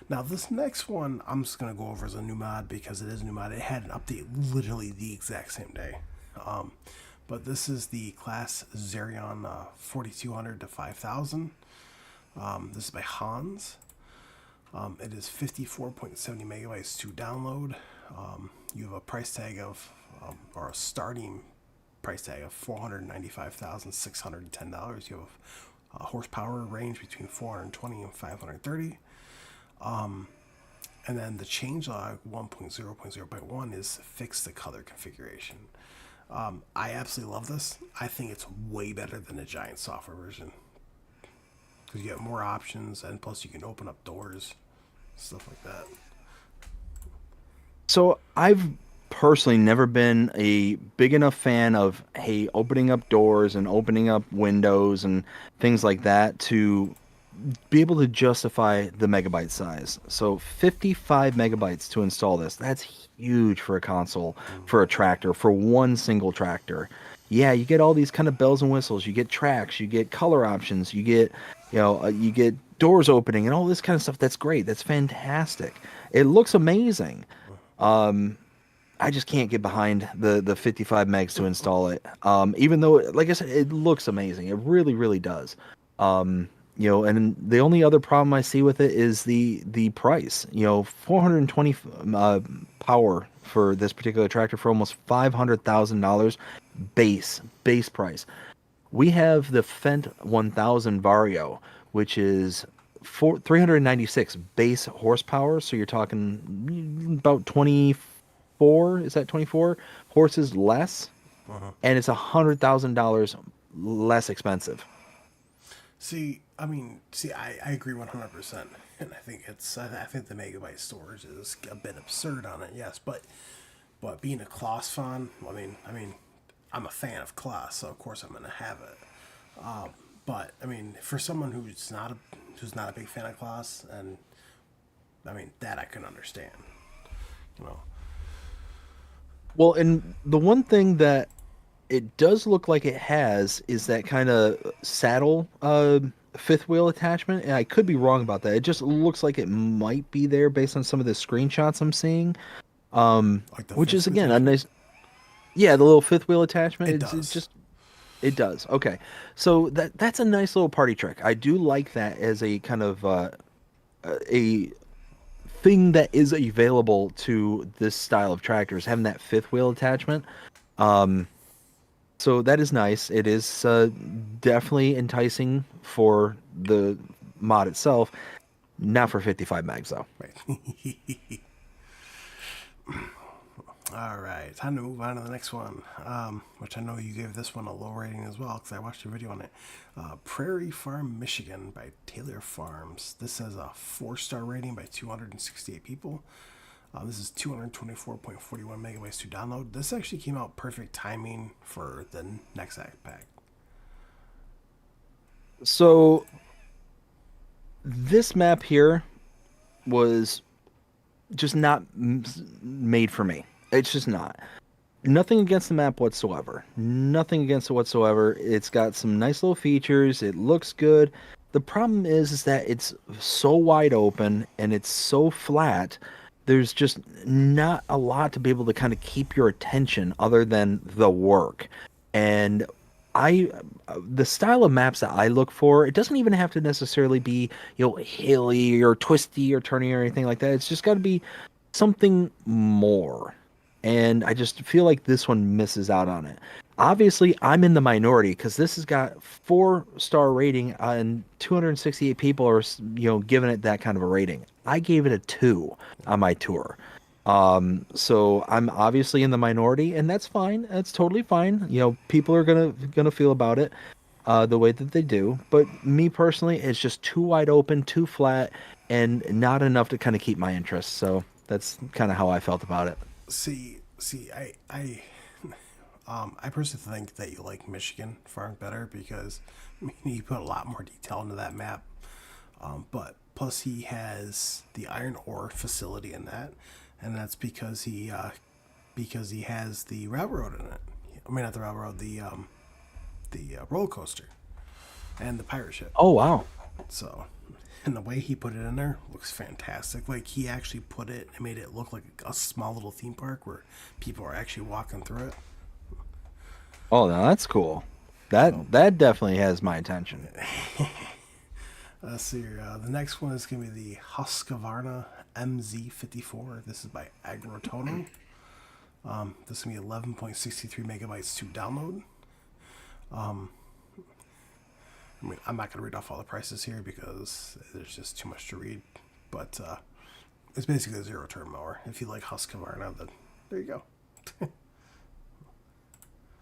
now this next one, I'm just gonna go over as a new mod because it is a new mod. It had an update literally the exact same day. But this is the class Zerion 4200 to 5000. This is by Hans. It is 54.70 megabytes to download. You have a price tag of, or a starting price tag of $495,610. You have a horsepower range between 420 and 530. And then the changelog 1.0.0.1 is fix the color configuration. I absolutely love this. I think it's way better than the Giant Software version because you get more options, and plus you can open up doors, stuff like that. So I've personally never been a big enough fan of, hey, opening up doors and opening up windows and things like that to be able to justify the megabyte size. So 55 megabytes to install this. That's huge for a console, for a tractor, for one single tractor. Yeah, you get all these kind of bells and whistles. You get tracks, you get color options, you get doors opening and all this kind of stuff. That's great. That's fantastic. It looks amazing. I just can't get behind the 55 megs to install it. Even though, like I said, it looks amazing. It really, really does. And the only other problem I see with it is the price. 420 power for this particular tractor for almost $500,000 base price. We have the Fendt 1000 Vario, which is 396 base horsepower. So you're talking about 24. Is that 24 horses less? And it's $100,000 less expensive. I agree 100%, and I think the megabyte storage is a bit absurd on it. Yes, but being a Kloss fan, I'm a fan of Kloss, so of course I'm gonna have it. But for someone who's not a big fan of Kloss, and that I can understand. You know, Well, and the one thing that it does look like it has is that kind of saddle fifth wheel attachment, and I could be wrong about that. It just looks like it might be there based on some of the screenshots I'm seeing. Like the Which fifth is wheel again a attachment. nice, yeah, the little fifth wheel attachment. It It does. just it does. Okay. So that's a nice little party trick. I do like that as a kind of a thing that is available to this style of tractors, having that fifth wheel attachment. Um, so that is nice. It is definitely enticing for the mod itself, not for 55 megs though. Right. All right, time to move on to the next one, which I know you gave this one a low rating as well because I watched your video on it. Prairie Farm, Michigan by Taylor Farms. This has a 4-star rating by 268 people. This is 224.41 megabytes to download. This actually came out perfect timing for the next pack. So this map here was just not made for me. It's just not. Nothing against the map whatsoever. Nothing against it whatsoever. It's got some nice little features. It looks good. The problem is that it's so wide open and it's so flat. There's just not a lot to be able to kind of keep your attention other than the work. And I, the style of maps that I look for, it doesn't even have to necessarily be, hilly or twisty or turny or anything like that. It's just got to be something more. And I just feel like this one misses out on it. Obviously, I'm in the minority because this has got 4-star rating and 268 people are, giving it that kind of a rating. I gave it a 2 on my tour. So I'm obviously in the minority, and that's fine. That's totally fine. People are gonna feel about it the way that they do. But me personally, it's just too wide open, too flat, and not enough to kind of keep my interest. So that's kind of how I felt about it. I personally think that you like Michigan Farm better because you put a lot more detail into that map. But plus, he has the iron ore facility in that, and that's because he has the railroad in it. I mean, not the railroad, the roller coaster and the pirate ship. Oh wow. So, and the way he put it in there looks fantastic. Like he actually put it and made it look like a small little theme park where people are actually walking through it. Oh, now that's cool. So, That definitely has my attention. let's see here. The next one is going to be the Husqvarna MZ54. This is by Agrotone. This is going to be 11.63 megabytes to download. I mean, I'm not going to read off all the prices here because there's just too much to read. But it's basically a zero turn mower. If you like Husqvarna, then there you go.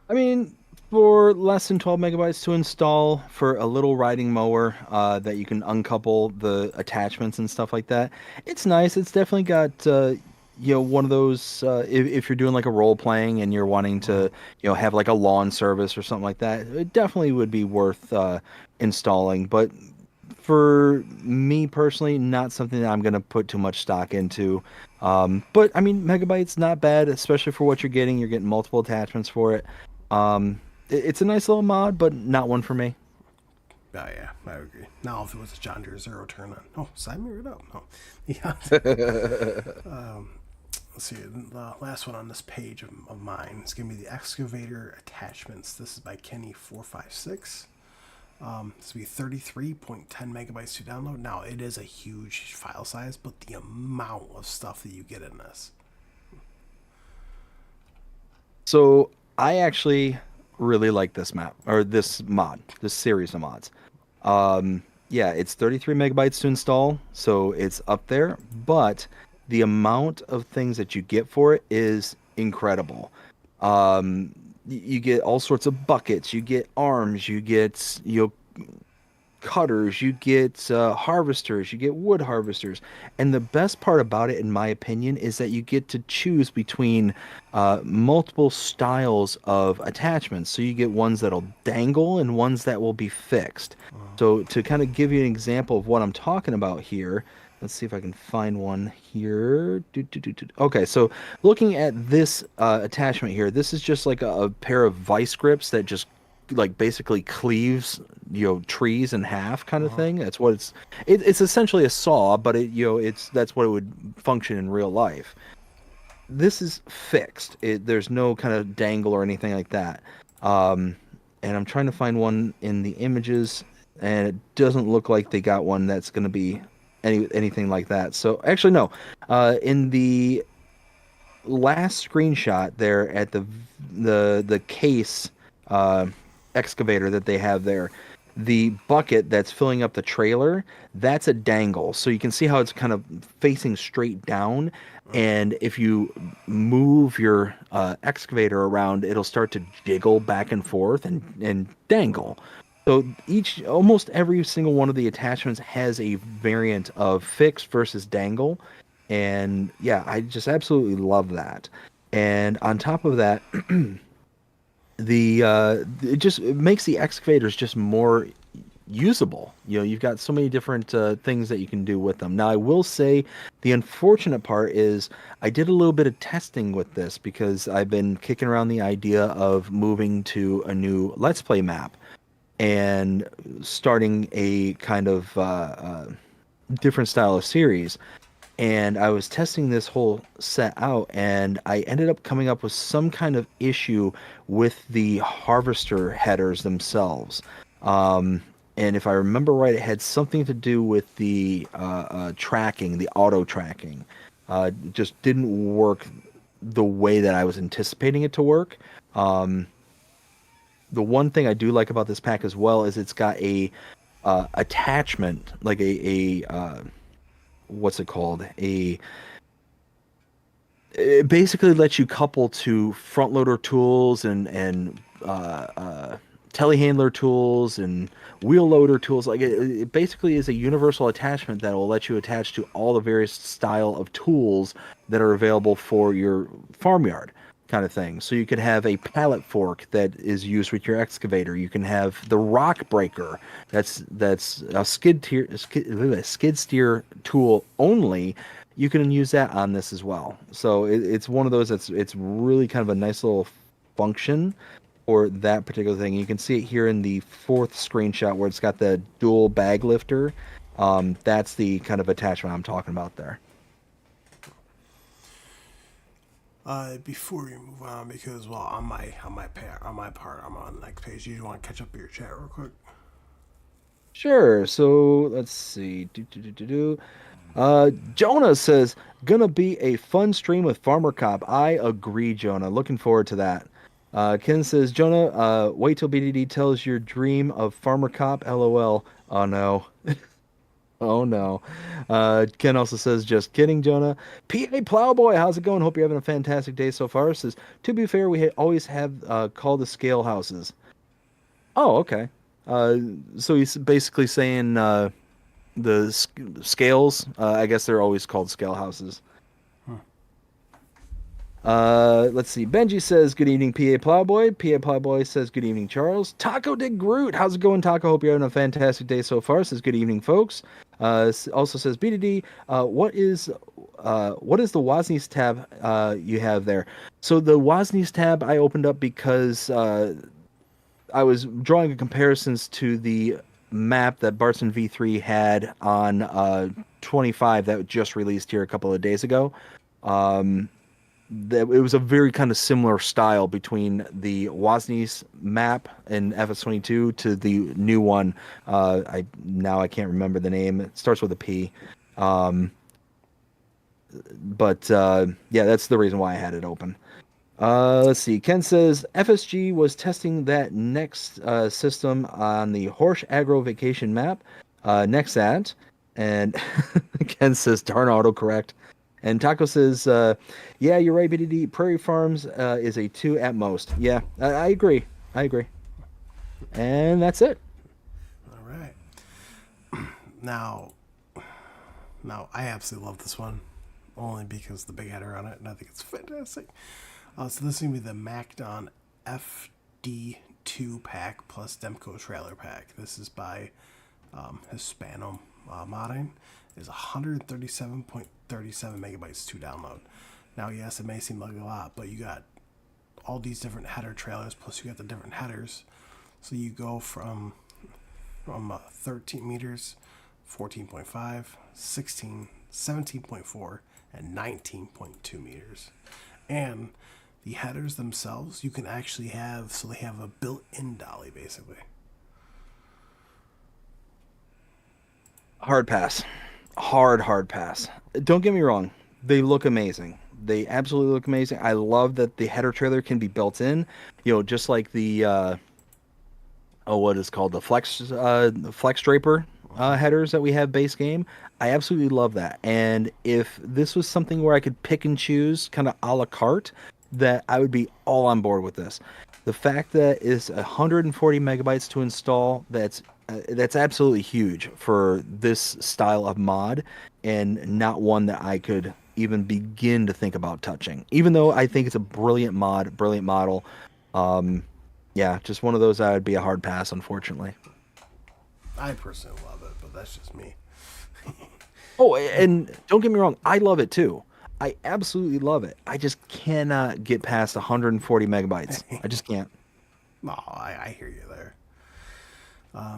I mean, for less than 12 megabytes to install for a little riding mower that you can uncouple the attachments and stuff like that, it's nice. It's definitely got one of those if you're doing like a role playing and you're wanting to have like a lawn service or something like that, it definitely would be worth installing. But for me personally, not something that I'm gonna put too much stock into. But I mean, megabytes not bad, especially for what you're getting. You're getting multiple attachments for it. It's a nice little mod, but not one for me. Oh yeah, I agree. Now if it was a John Deere zero turn on, oh, sign me right up. No, yeah. Let's see. The last one on this page of mine is gonna be the excavator attachments. This is by Kenny456. This will be 33.10 megabytes to download. Now it is a huge file size, but the amount of stuff that you get in this. So I actually really like this map or this mod, this series of mods. Yeah, it's 33 megabytes to install, so it's up there, but the amount of things that you get for it is incredible. You get all sorts of buckets, you get arms, you get cutters, you get harvesters, you get wood harvesters. And the best part about it, in my opinion, is that you get to choose between multiple styles of attachments. So you get ones that'll dangle and ones that will be fixed. So to kind of give you an example of what I'm talking about here, Let's see if I can find one here. Okay, so looking at this attachment here, this is just like a pair of vice grips that just like basically cleaves, trees in half kind of Uh-huh. thing. That's what it's essentially a saw, but that's what it would function in real life. This is fixed. There's no kind of dangle or anything like that. Um, and I'm trying to find one in the images, and it doesn't look like they got one that's going to be anything like that. So actually, no. In the last screenshot there at the case uh, excavator that they have there, the bucket that's filling up the trailer, that's a dangle. So you can see how it's kind of facing straight down. And if you move your excavator around, it'll start to jiggle back and forth and dangle. So almost every single one of the attachments has a variant of fixed versus dangle. And yeah, I just absolutely love that. And on top of that, it makes the excavators just more usable. You've got so many different things that you can do with them. Now, I will say the unfortunate part is I did a little bit of testing with this because I've been kicking around the idea of moving to a new Let's Play map and starting a kind of different style of series. And I was testing this whole set out, and I ended up coming up with some kind of issue with the harvester headers themselves. Um, and if I remember right, it had something to do with the tracking, the auto tracking. It just didn't work the way that I was anticipating it to work. Um, the one thing I do like about this pack as well is it's got a attachment, like a what's it called? It basically lets you couple to front loader tools and telehandler tools and wheel loader tools. Like it basically is a universal attachment that will let you attach to all the various style of tools that are available for your farmyard kind of thing. So you could have a pallet fork that is used with your excavator. You can have the rock breaker. That's a skid steer tool only. You can use that on this as well. So it's one of those it's really kind of a nice little function for that particular thing. You can see it here in the fourth screenshot where it's got the dual bag lifter. That's the kind of attachment I'm talking about there. Before we move on, because well, on my part, I'm on the next page. You want to catch up your chat real quick? Sure. So let's see. Jonah says, gonna be a fun stream with Farmer Cop. I agree, Jonah. Looking forward to that. Ken says, Jonah, wait till BDD tells your dream of Farmer Cop. LOL. Oh no. Oh no. Ken also says, just kidding, Jonah. PA Plowboy, how's it going? Hope you're having a fantastic day so far. Says, to be fair, we always have called the scale houses. Oh, okay. Uh, so he's basically saying the scales. I guess they're always called scale houses. Let's see. Benji says, good evening, PA Plowboy. PA Plowboy says, good evening, Charles. Taco Dig Groot. How's it going, Taco? Hope you're having a fantastic day so far. Says, good evening, folks. Also says, BDD, what is the Woznies tab you have there? So the Woznies tab I opened up because I was drawing a comparisons to the map that Barson V3 had on 25 that just released here a couple of days ago. Um, that it was a very kind of similar style between the Woznies map in FS22 to the new one. I can't remember the name. It starts with a P. Um, but yeah, that's the reason why I had it open. Let's see. Ken says FSG was testing that next system on the Horse Agro Vacation map. Next that. And Ken says darn autocorrect. And Taco says, yeah, you're right, BDD. Prairie Farms is a 2 at most. Yeah, I agree. I agree. And that's it. All right. Now, now I absolutely love this one, only because the big header on it, and I think it's fantastic. So this is gonna be the MacDon FD2 pack plus Demco trailer pack. This is by Hispano Modding, is 137.37 megabytes to download. Now, yes, it may seem like a lot, but you got all these different header trailers, plus you got the different headers. So you go from 13 meters, 14.5, 16, 17.4, and 19.2 meters. And the headers themselves, you can actually have, so they have a built-in dolly, basically. Hard pass. Hard pass. Don't get me wrong. They look amazing. They absolutely look amazing. I love that the header trailer can be built in, just like the what is called the flex draper headers that we have base game. I absolutely love that. And if this was something where I could pick and choose kind of a la carte, that I would be all on board with this. The fact that it's 140 megabytes to install, that's absolutely huge for this style of mod, and not one that I could even begin to think about touching. Even though I think it's a brilliant mod, brilliant model. Um, yeah, just one of those I would be a hard pass, unfortunately. I personally love it, but that's just me. Oh, and don't get me wrong, I love it too. I absolutely love it. I just cannot get past 140 megabytes. I just can't. No, I hear you there.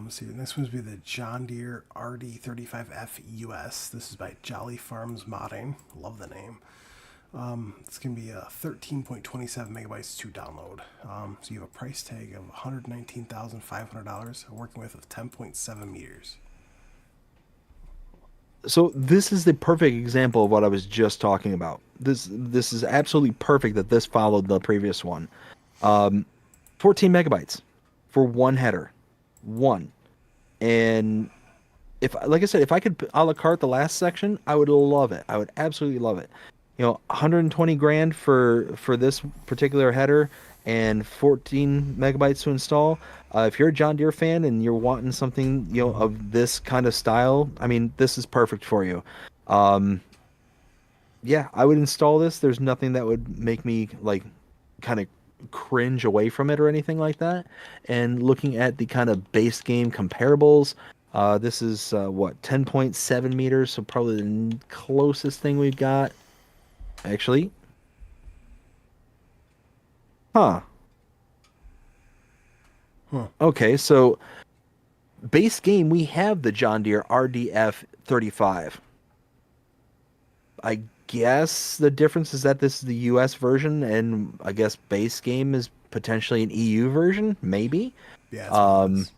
See, the next one's be the John Deere RD35F US. This is by Jolly Farms Modding. Love the name. It's going to be 13.27 megabytes to download. So you have a price tag of $119,500, working with 10.7 meters. So this is the perfect example of what I was just talking about. This is absolutely perfect that this followed the previous one. 14 megabytes for one header. One. And if, like I said, if I could a la carte the last section, I would love it. I would absolutely love it. 120 grand for this particular header and 14 megabytes to install. If you're a John Deere fan and you're wanting something, of this kind of style, I mean, this is perfect for you. Um, yeah, I would install this. There's nothing that would make me like kind of cringe away from it or anything like that. And looking at the kind of base game comparables, this is what 10.7 meters, so probably the closest thing we've got. Actually, huh? Huh. Okay, so base game we have the John Deere RDF 35. I guess the difference is that this is the US version, and I guess base game is potentially an EU version, maybe. Yeah, that's what it Um, is.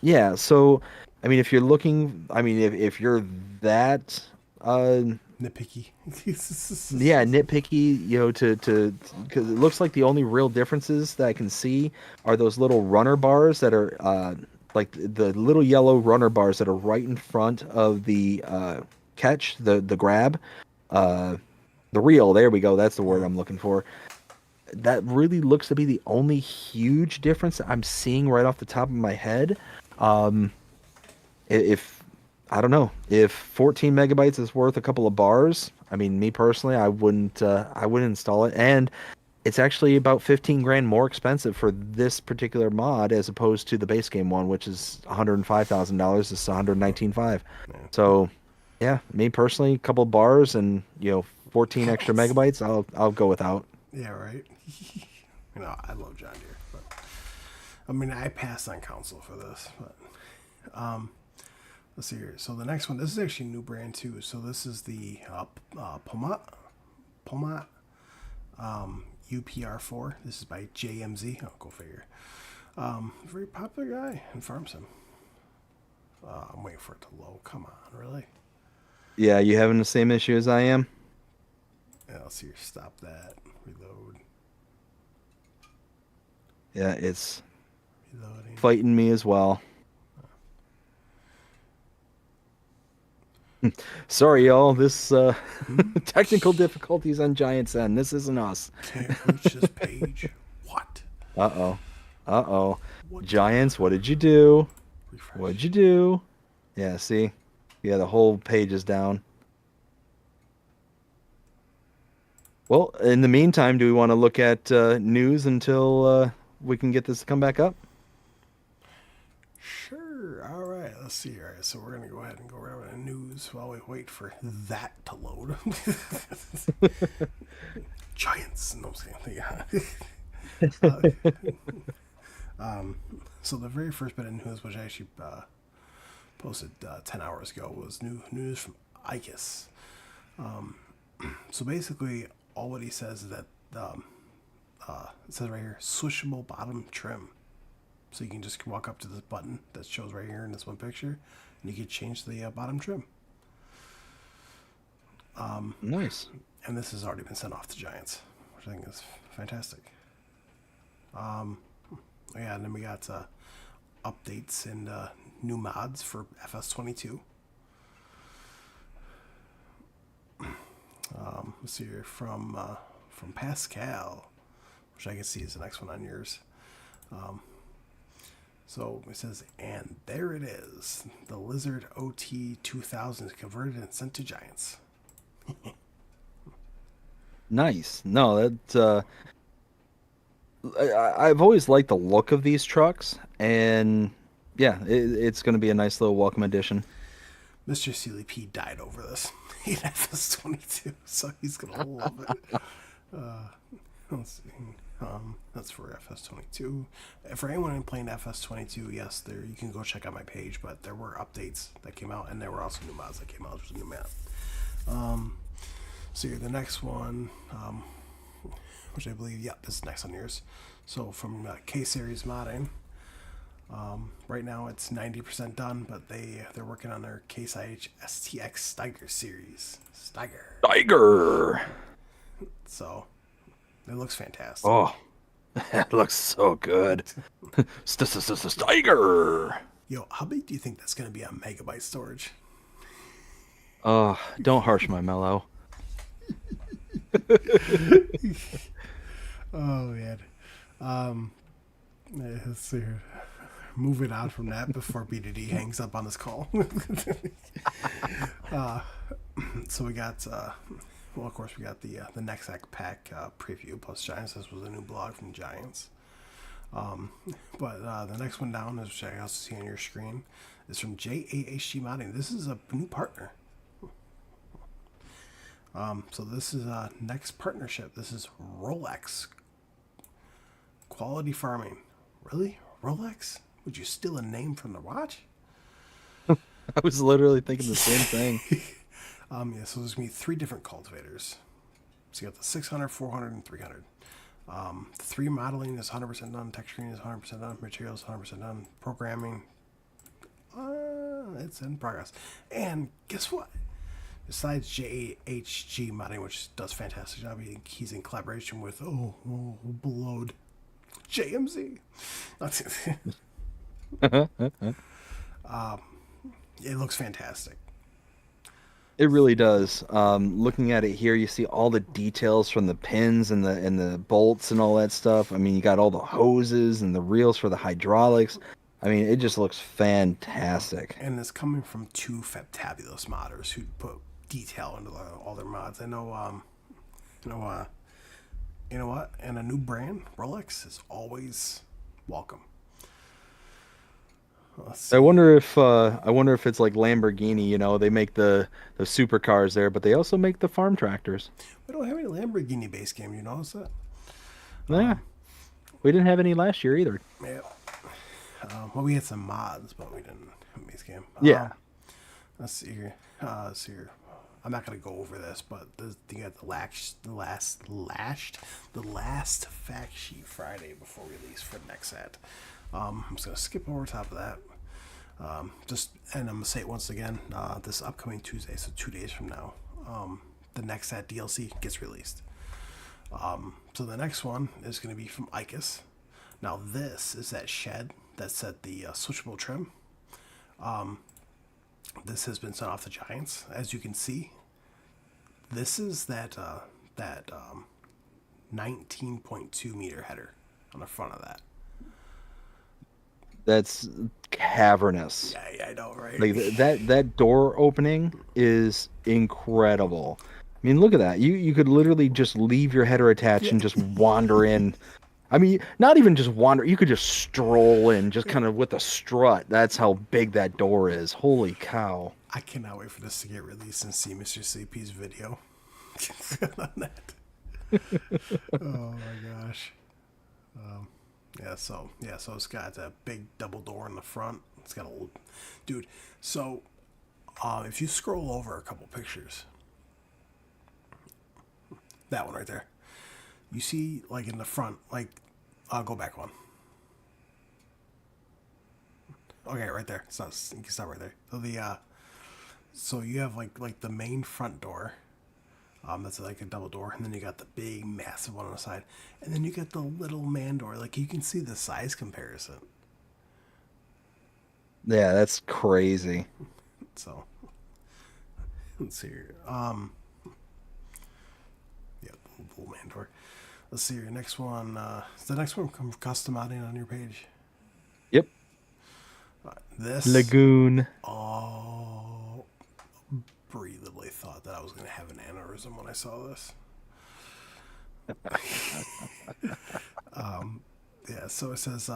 yeah, so I mean, if you're looking, I mean, if you're that, Nitpicky. yeah, nitpicky, because it looks like the only real differences that I can see are those little runner bars that are, like the little yellow runner bars that are right in front of the catch, the grab, uh, the reel. There we go. That's the word I'm looking for. That really looks to be the only huge difference that I'm seeing right off the top of my head. Um, if I don't know if 14 megabytes is worth a couple of bars. I mean, me personally, I wouldn't install it, and it's actually about 15 grand more expensive for this particular mod as opposed to the base game one, which is $105,000. It's 119.5. So, yeah, me personally, a couple of bars and 14 extra megabytes, I'll go without. Yeah, right. I love John Deere, but I mean, I passed on console for this, but let's see here. So the next one, this is actually a new brand too. So this is the Pomat UPR4. This is by JMZ. Oh, go figure. Very popular guy in farm sim. I'm waiting for it to load. Come on, really? Yeah, you having the same issue as I am? Yeah, let's see here. Stop that. Reload. Yeah, it's Reloading. fighting me as well. Sorry, y'all. This technical difficulties on Giants End. This isn't us. Can't reach this page. What? Uh-oh. Uh-oh. What? Giants, what did you do? Refresh. What'd you do? Yeah, see? Yeah, the whole page is down. Well, in the meantime, do we want to look at news until we can get this to come back up? Sure. All right. let's see. All right, so we're gonna go ahead and go right over to news while we wait for that to load. Giants. No, I'm just kidding. Yeah. Uh, so the very first bit of news, which I actually posted 10 hours ago, was news from ICUS. So basically, all what he says is that it says right here, swishable bottom trim. So you can just walk up to this button that shows right here in this one picture, and you can change the bottom trim. Nice. And this has already been sent off to Giants, which I think is fantastic. Yeah, and then we got updates and new mods for FS22. Let's see here from Pascal, which I can see is the next one on yours. So it says, and there it is. The Lizard OT 2000 is converted and sent to Giants. Nice. No, that I've always liked the look of these trucks, and yeah, it's going to be a nice little welcome addition. Mr. Sealy P died over this. He had FS22, so he's going to love it. Let's see. That's for FS22. For anyone playing FS22, yes, there you can go check out my page. But there were updates that came out, and there were also new mods that came out. Which was a new map. So here, the next one, which I believe, yeah, this is next on yours. So from K Series modding, right now it's 90% done, but they're working on their Case IH STX Steiger series. Tiger. So it looks fantastic. Oh, that looks so good. Tiger. Yo, how big do you think that's going to be on megabyte storage? Oh, don't harsh my mellow. Oh man. Let's see here. Moving on from that before BDD hangs up on this call. So we got, well, of course, we got the next pack preview plus Giants. This was a new blog from Giants. But the next one down, which I also see on your screen, is from JAHG Modding. This is a new partner. So this is a next partnership. This is Rolex Quality Farming. Really? Rolex? Would you steal a name from the watch? I was literally thinking the same thing. Yeah, so there's going to be 3 different cultivators. So you got the 600, 400, and 300. 3 modeling is 100% done. Texturing is 100% done. Materials 100% done. Programming, it's in progress. And guess what? Besides JHG Modding, which does a fantastic job, he's in collaboration with beloved JMZ. It looks fantastic. It really does. Looking at it here, you see all the details from the pins and the bolts and all that stuff. I mean, you got all the hoses and the reels for the hydraulics. I mean, it just looks fantastic. And it's coming from 2 fantabulous modders who put detail into all their mods. I know, you know what? And a new brand, Rolex, is always welcome. I wonder if it's like Lamborghini. You know, they make the supercars there, but they also make the farm tractors. We don't have any Lamborghini base game. You notice that? Yeah, we didn't have any last year either. Yeah. Well, we had some mods, but we didn't have a base game. Yeah. Let's see here. I'm not gonna go over this, but you got the last fact sheet Friday before release for next set. I'm just gonna skip over top of that. And I'm gonna say it once again. This upcoming Tuesday, so 2 days from now, the next set DLC gets released. So the next one is gonna be from ICUS. Now this is that shed that said the switchable trim. This has been sent off to Giants, as you can see. This is that 19.2 meter header on the front of that. That's cavernous. Yeah, I know, right? Like that door opening is incredible. I mean, look at that. You could literally just leave your header attached and just wander in. I mean, not even just wander. You could just stroll in, just kind of with a strut. That's how big that door is. Holy cow! I cannot wait for this to get released and see Mr. CP's video on that. Oh my gosh. So it's got a big double door in the front. It's got a little, dude. So if you scroll over a couple pictures, that one right there, you see like in the front, like I'll go back one. Okay, right there. Stop. You can stop right there. So so you have like the main front door. That's like a double door, and then you got the big, massive one on the side, and then you got the little man door. Like you can see the size comparison. Yeah, that's crazy. So let's see here. Yeah, the little man door. Let's see here. Next one. Is the next one come custom modding on your page? Yep. This. Lagoon. Oh, breathably thought that I was going to have an aneurysm when I saw this. Yeah, so it says,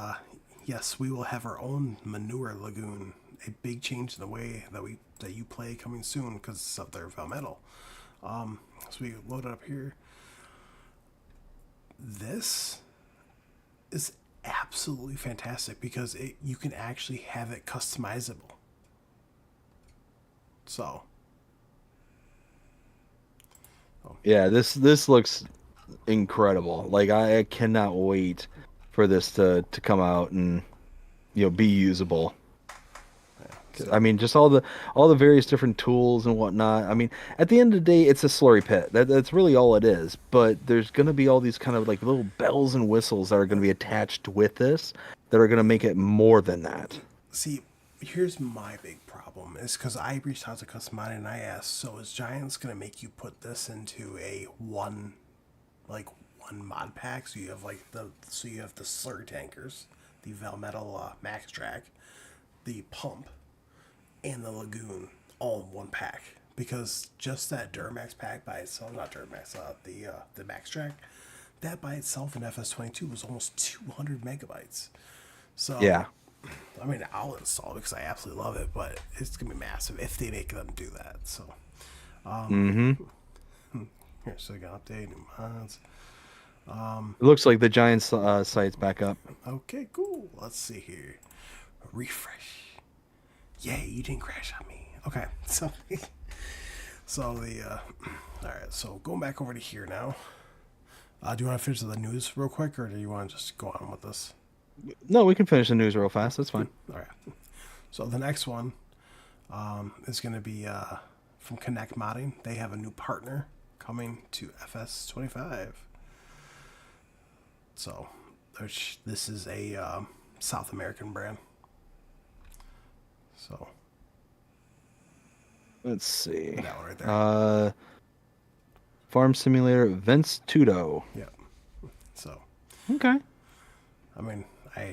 yes, we will have our own manure lagoon. A big change in the way that you play coming soon because of their Valmetal. So we load it up here. This is absolutely fantastic because you can actually have it customizable. So, Yeah, this looks incredible. Like I cannot wait for this to come out and be usable. I so mean, just all the various different tools and whatnot. I mean, at the end of the day, it's a slurry pit. That's really all it is. But there's gonna be all these kind of like little bells and whistles that are gonna be attached with this that are gonna make it more than that. see, here's my big problem is because I reached out to Custom Modding and I asked, so is Giants gonna make you put this into a like one mod pack? So you have the slurry tankers, the Valmetal Max Track, the pump, and the Lagoon all in one pack because just that Duramax pack by itself, not Duramax, the Max Track, that by itself in FS22 was almost 200 megabytes. So, Yeah. I mean, I'll install it because I absolutely love it, but it's gonna be massive if they make them do that. So, Mm-hmm. here, so I got update new mods. It looks like the Giants site's back up. Okay, cool. Let's see here. Refresh. Yay, you didn't crash on me. Okay, so all right. So going back over to here now. Do you want to finish the news real quick, or do you want to just go on with this? No, we can finish the news real fast. That's fine. All right. So the next one is going to be from Connect Modding. They have a new partner coming to FS25. So, this is a South American brand. So Let's see. that one right there. Farm Simulator Vince Tudo. Yeah. So Okay. I mean,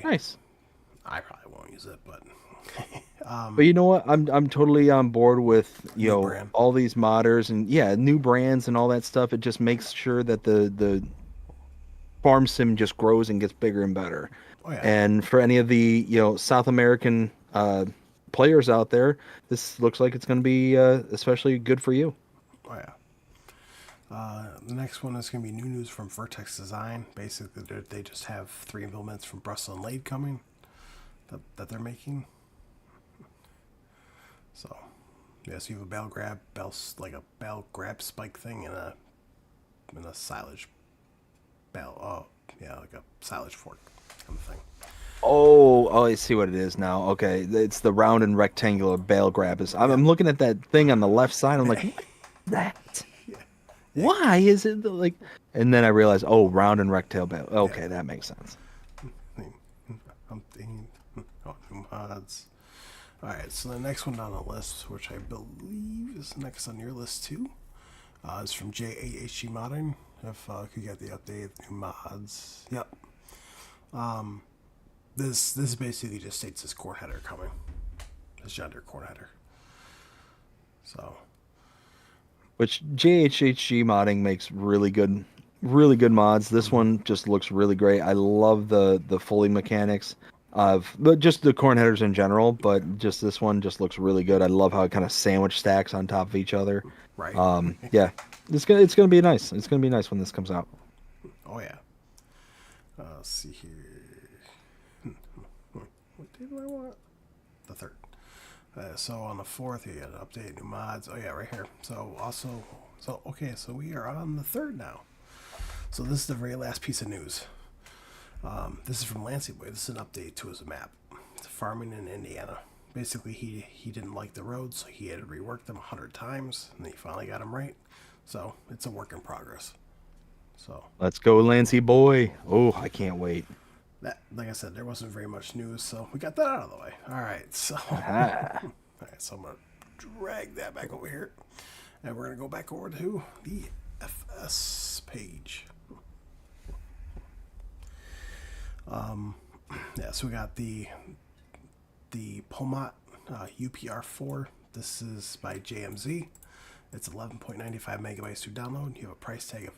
Nice. I probably won't use it, but But you know what? I'm totally on board with new brand. all these modders and yeah, new brands and all that stuff. It just makes sure that the farm sim just grows and gets bigger and better. Oh yeah. And for any of the South American players out there, this looks like it's going to be especially good for you. Oh yeah. The next one is going to be new news from Vertex Design. Basically, they just have 3 implements from Brussels and Lade coming that they're making. So, yeah, so you have a like a bell grab spike thing and a silage bell. Oh, yeah, like a silage fork kind of thing. Oh, I see what it is now. Okay, it's the round and rectangular bale grab. I'm looking at that thing on the left side. I'm like, what is that? Yeah. Why is it like? And then I realized, oh, round and rectangle bale. Okay, Yeah. that makes sense. I'm thinking, oh, new mods. All right, so the next one on the list, which I believe is next on your list too, is from JAHG Modding. If you get the update, new mods. Yep. This basically just states this core header coming, this gender core header. So Which JHHG modding makes really good mods. This Hmm. one just looks really great. I love the fully mechanics of, but just the corn headers in general. Yeah. But just this one just looks really good. I love how it kind of sandwich stacks on top of each other. Right. Yeah, it's gonna be nice. It's gonna be nice when this comes out. Oh yeah. Let's see here. What day do I want? The third. So on the fourth, you got to update new mods. Oh yeah, right here. So also, so okay, so we are on the third now. So this is the very last piece of news. This is from Lancey Boy. This is an update to his map. It's farming in Indiana. Basically, he didn't like the roads, so he had to rework them 100 times, and he finally got them right. So it's a work in progress. So Let's go, Lancy boy. Oh, I can't wait. that, like I said, there wasn't very much news, so we got that out of the way. All right, so Ah. so I'm gonna drag that back over here, and we're gonna go back over to the FS page. Yeah, so we got the Pomot UPR4. This is by JMZ. It's 11.95 megabytes to download. You have a price tag of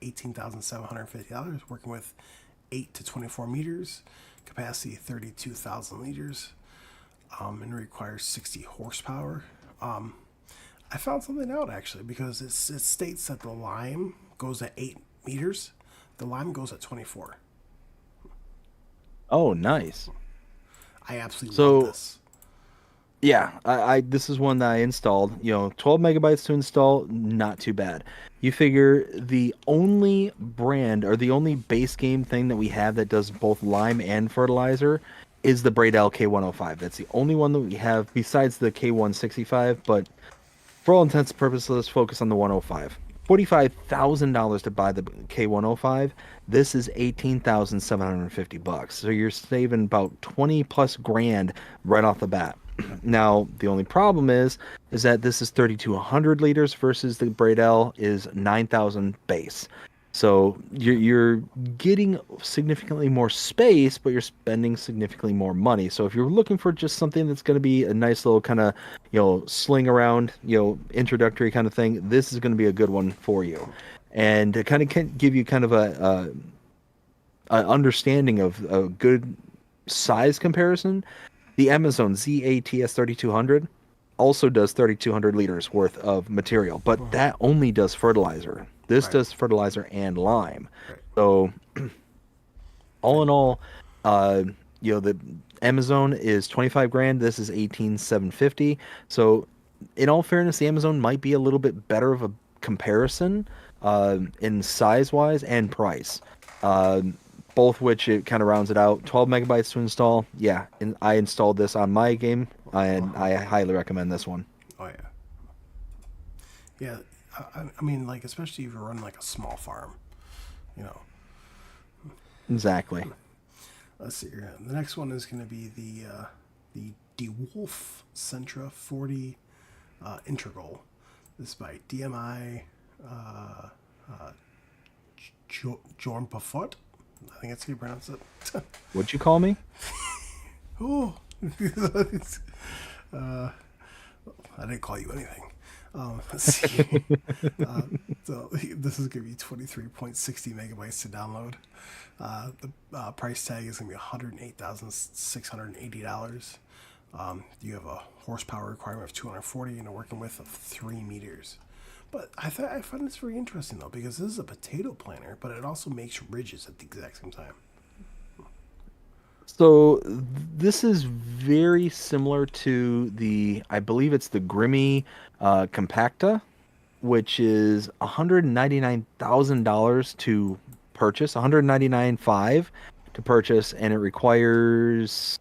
$18,750, working with 8 to 24 meters, capacity 32,000 liters, and it requires 60 horsepower. I found something out actually because it states that the Lime goes at 8 meters, the Lime goes at 24. Oh, nice. I absolutely love So this. yeah, I this is one that I installed. 12 megabytes to install, not too bad. You figure the only brand or the only base game thing that we have that does both lime and fertilizer is the Braidel K105. That's the only one that we have besides the K165, but for all intents and purposes, let's focus on the 105. $45,000 to buy the K105. This is 18,750 bucks. So you're saving about 20 plus grand right off the bat. Now, the only problem is that this is 3,200 liters versus the Braidel is 9,000 base. So you're getting significantly more space, but you're spending significantly more money. So if you're looking for just something that's going to be a nice little kind of, sling around, introductory kind of thing, this is going to be a good one for you. And to kind of can give you kind of a understanding of a good size comparison, the Amazon ZATS 3200 also does 3,200 liters worth of material, but that only does fertilizer. This Right, does fertilizer and lime. right. So all And in all, uh, the Amazon is 25 grand. This is 18,750. So in all fairness, the Amazon might be a little bit better of a comparison in size wise and price. Uh, both which it kind of rounds it out. 12 megabytes to install. Yeah, and I installed this on my game, and I highly recommend this one. oh yeah, yeah. I mean, like especially if you're running like a small farm, you know. Exactly. Let's see here. The next one is going to be the DeWolf Centra 40 Integral. This is by DMI Jormpafut. I think that's how you pronounce it. What'd you call me? Oh, I didn't call you anything. Let's see. So this is going to be 23.60 megabytes to download. The price tag is going to be $108,680. You have a horsepower requirement of 240 and a working width of 3 meters. But I find this very interesting though because this is a potato planter, but it also makes ridges at the exact same time. So this is very similar to I believe it's the Grimmy Compacta, which is $199,000 to purchase, 199,500 to purchase, and it requires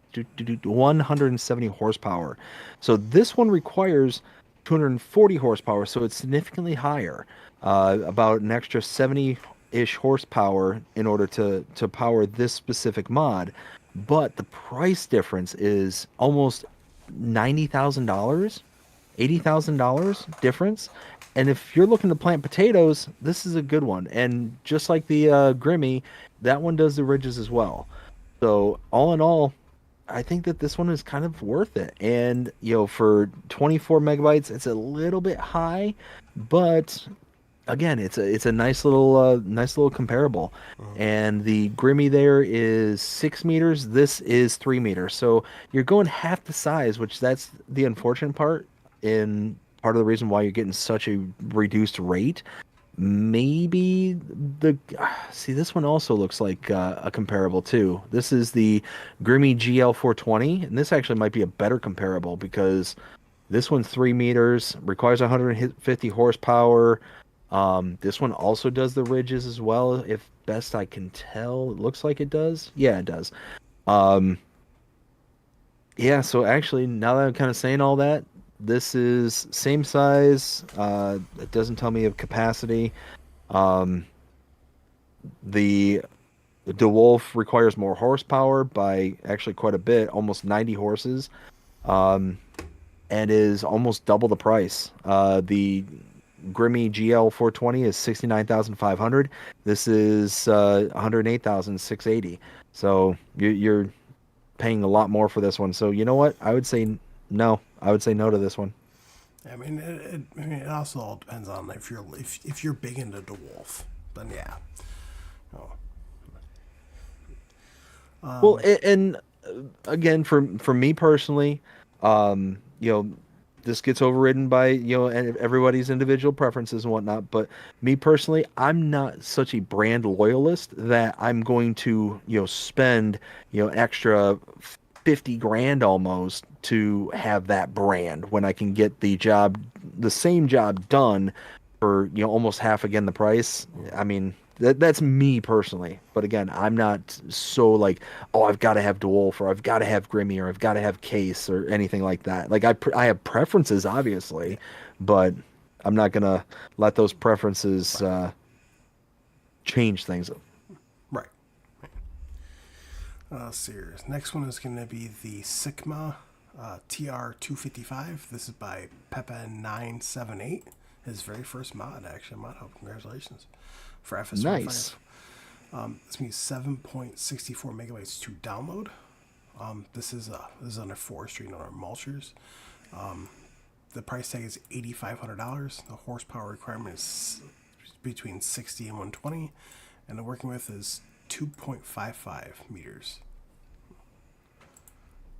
170 horsepower. So this one requires 240 horsepower, so it's significantly higher, about an extra 70-ish horsepower in order to power this specific mod. But the price difference is almost $90,000, $80,000 difference. And if you're looking to plant potatoes, this is a good one. And just like the Grimmy, that one does the ridges as well. So all in all, I think that this one is kind of worth it. And for 24 megabytes, it's a little bit high, but again, it's a nice little comparable. Mhm. And the Grimmy there is 6 meters. This is 3 meters. So you're going half the size, which that's the unfortunate part, and part of the reason why you're getting such a reduced rate. Maybe the see this one also looks like a comparable too. This is the Grimmy GL 420, and this actually might be a better comparable because this one's 3 meters, requires 150 horsepower. This one also does the ridges as well, if best I can tell. It looks like it does. Yeah, it does. Um, yeah, so actually, now that I'm kind of saying all that, this is same size. It doesn't tell me of capacity. Um, the DeWolf requires more horsepower by actually quite a bit, almost 90 horses, um, and is almost double the price. The Grimmy GL 420 is 69,500. This is 108,680. So you're paying a lot more for this one. So you know what? I would say no. I would say no to this one. I mean, it also all depends on if you're big into DeWolf, then yeah. Oh, Well, and again, for me personally, you know, this gets overridden by everybody's individual preferences and whatnot. But me personally, I'm not such a brand loyalist that I'm going to spend extra 50 grand almost to have that brand when I can get the same job done for almost half again the price. I mean, that's me personally. But again, I'm not so like, oh, I've got to have Dwarf or I've got to have Grimmy or I've got to have Case or anything like that. Like I have preferences yeah, obviously, but I'm not gonna let those preferences right, change things. right. Series. Next one is going to be the Sigma TR255. This is by Pepe978. His very first mod, actually. Mod hub. Congratulations for Nice. FS25. This means 7.64 megabytes to download. This is under forestry and under mulchers. The price tag is $8,500. The horsepower requirement is between 60 and 120, and the working width is 2.55 meters.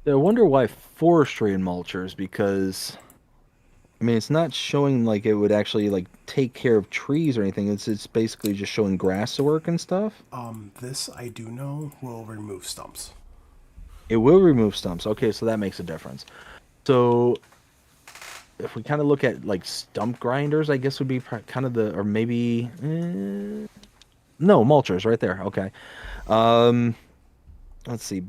I wonder why forestry and mulchers because I mean it's not showing like it would actually like take care of trees or anything. It's basically just showing grass to work and stuff. This I do know will remove stumps. It will remove stumps. Okay, so that makes a difference. So if we kind of look at like stump grinders, I guess would be kind of the or maybe no mulchers right there. Okay. Um, let's see,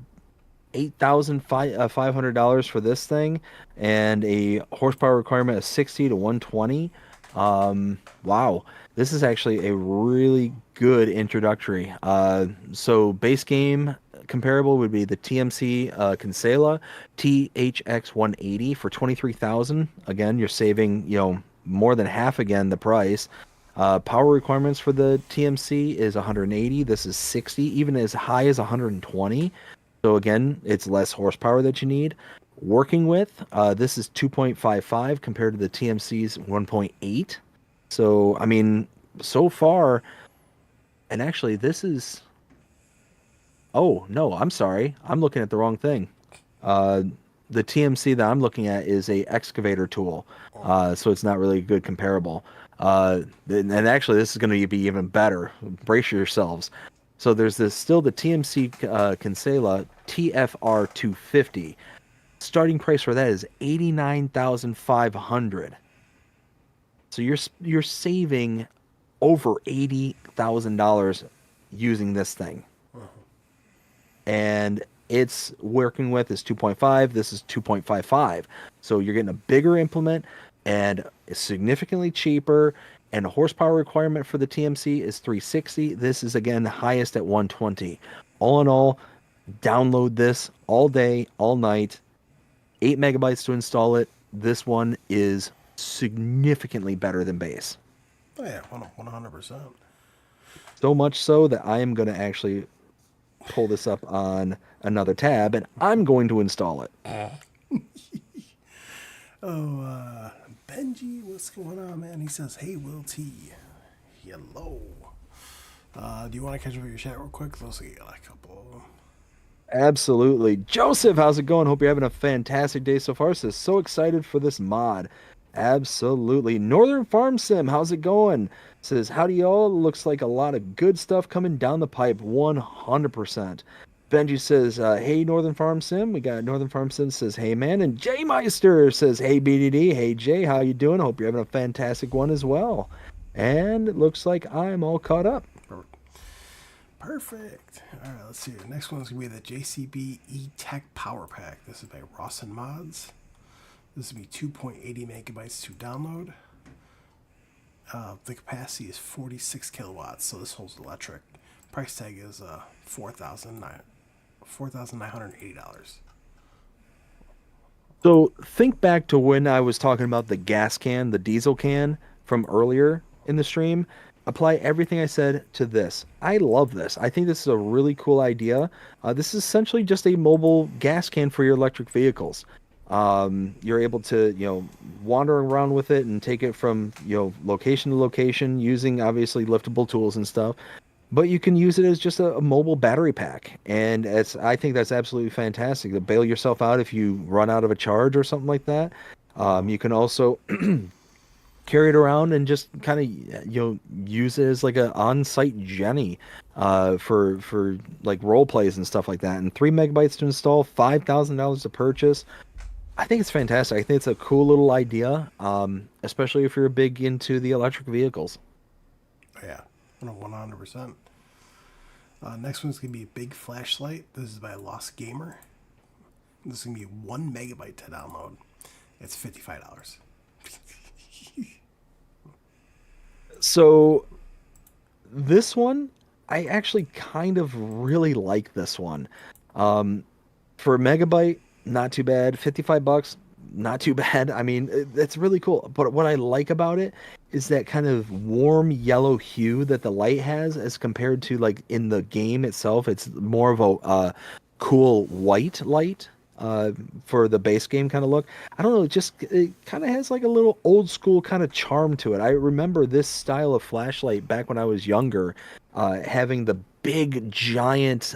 $8,500 for this thing, and a horsepower requirement of 60 to 120. Wow, this is actually a really good introductory. So base game comparable would be the TMC Kinsela THX 180 for 23,000. Again, you're saving more than half again the price. Power requirements for the TMC is 180. This is 60, even as high as 120. So again, it's less horsepower that you need. Working with, this is 2.55 compared to the TMC's 1.8. So, I mean, so far, and actually, this is. Oh, no, I'm sorry. I'm looking at the wrong thing. Uh, the TMC that I'm looking at is a excavator tool, so it's not really a good comparable. And actually, this is going to be even better. Brace yourselves. So there's this still the TMC Kinsela TFR 250. Starting price for that is 89,500. So you're saving over $80,000 using this thing. And it's working with is 2.5. This is 2.55. So you're getting a bigger implement and it's significantly cheaper. And the horsepower requirement for the TMC is 360. This is again the highest at 120. All in all, download this all day, all night. 8 megabytes to install it. This one is significantly better than base. Oh yeah, 100%. So much so that I am going to actually pull this up on another tab and I'm going to install it. Oh, Benji, what's going on, man? He says, "Hey, Will T." yellow. Do you want to catch up with your chat real quick? Looks like you got a couple. Absolutely. Joseph, how's it going? Hope you're having a fantastic day so far. Says so excited for this mod. Absolutely. Northern Farm Sim, how's it going? Says howdy y'all. Looks like a lot of good stuff coming down the pipe. 100%. Benji says, hey Northern Farm Sim. We got Northern Farm Sim says, hey man. And Jay Meister says, hey BDD. Hey Jay, how you doing? Hope you're having a fantastic one as well. And it looks like I'm all caught up. Perfect. All right, let's see. The next one's going to be the JCB E-Tech Power Pack. This is by Rawson Mods. This is going to be 2.80 megabytes to download. The capacity is 46 kilowatts, so this holds electric. Price tag is $4,980. So think back to when I was talking about the gas can, the diesel can from earlier in the stream. Apply everything I said to this. I love this. I think this is a really cool idea. This is essentially just a mobile gas can for your electric vehicles. You're able to, wander around with it and take it from, location to location using obviously liftable tools and stuff. But you can use it as just a mobile battery pack, and I think that's absolutely fantastic to bail yourself out if you run out of a charge or something like that. You can also carry it around and just kind of use it as like a on-site Jenny for like role plays and stuff like that. And 3 megabytes to install, $5,000 to purchase. I think it's fantastic. I think it's a cool little idea, especially if you're big into the electric vehicles. Yeah, 100%. Next one's going to be a big flashlight. This is by Lost Gamer. This is going to be 1 megabyte to download. It's $55. So this one, I actually kind of really like this one. For a megabyte, not too bad. $55, not too bad. I mean, it's really cool. But what I like about it is that kind of warm yellow hue that the light has as compared to like in the game itself. It's more of a cool white light for the base game kind of look. I don't know, it kind of has like a little old school kind of charm to it. I remember this style of flashlight back when I was younger, having the big giant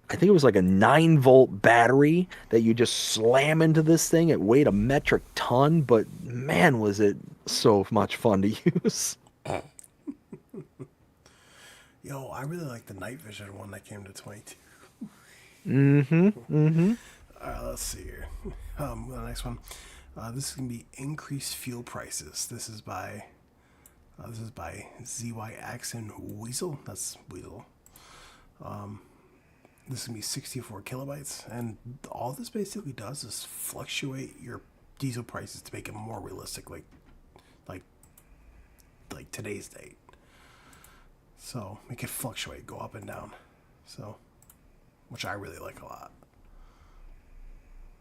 I think it was like a 9-volt battery that you just slam into this thing. It weighed a metric ton, but man, was it so much fun to use. Yo, I really like the night vision one that came to 22. Mm-hmm. Mm-hmm. All right, let's see here. The next one. This is gonna be increased fuel prices. This is by ZYX and Weasel. That's Weasel. This is gonna be 64 kilobytes, and all this basically does is fluctuate your diesel prices to make it more realistic, like like today's date. So it can fluctuate, go up and down. So, which I really like a lot.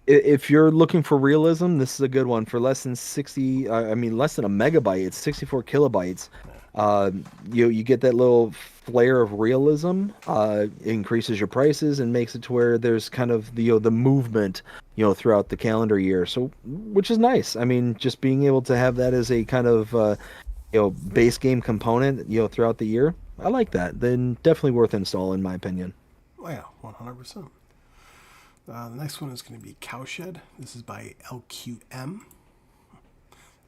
If you're looking for realism, this is a good one. For less than 60, I mean less than a megabyte, it's 64 kilobytes. Uh, you get that little flare of realism, increases your prices and makes it to where there's kind of the movement, throughout the calendar year. So, which is nice. I mean, just being able to have that as a kind of base game component, throughout the year. I like that. Then definitely worth install in my opinion. Oh yeah, 100%. The next one is going to be Cowshed. This is by LQM.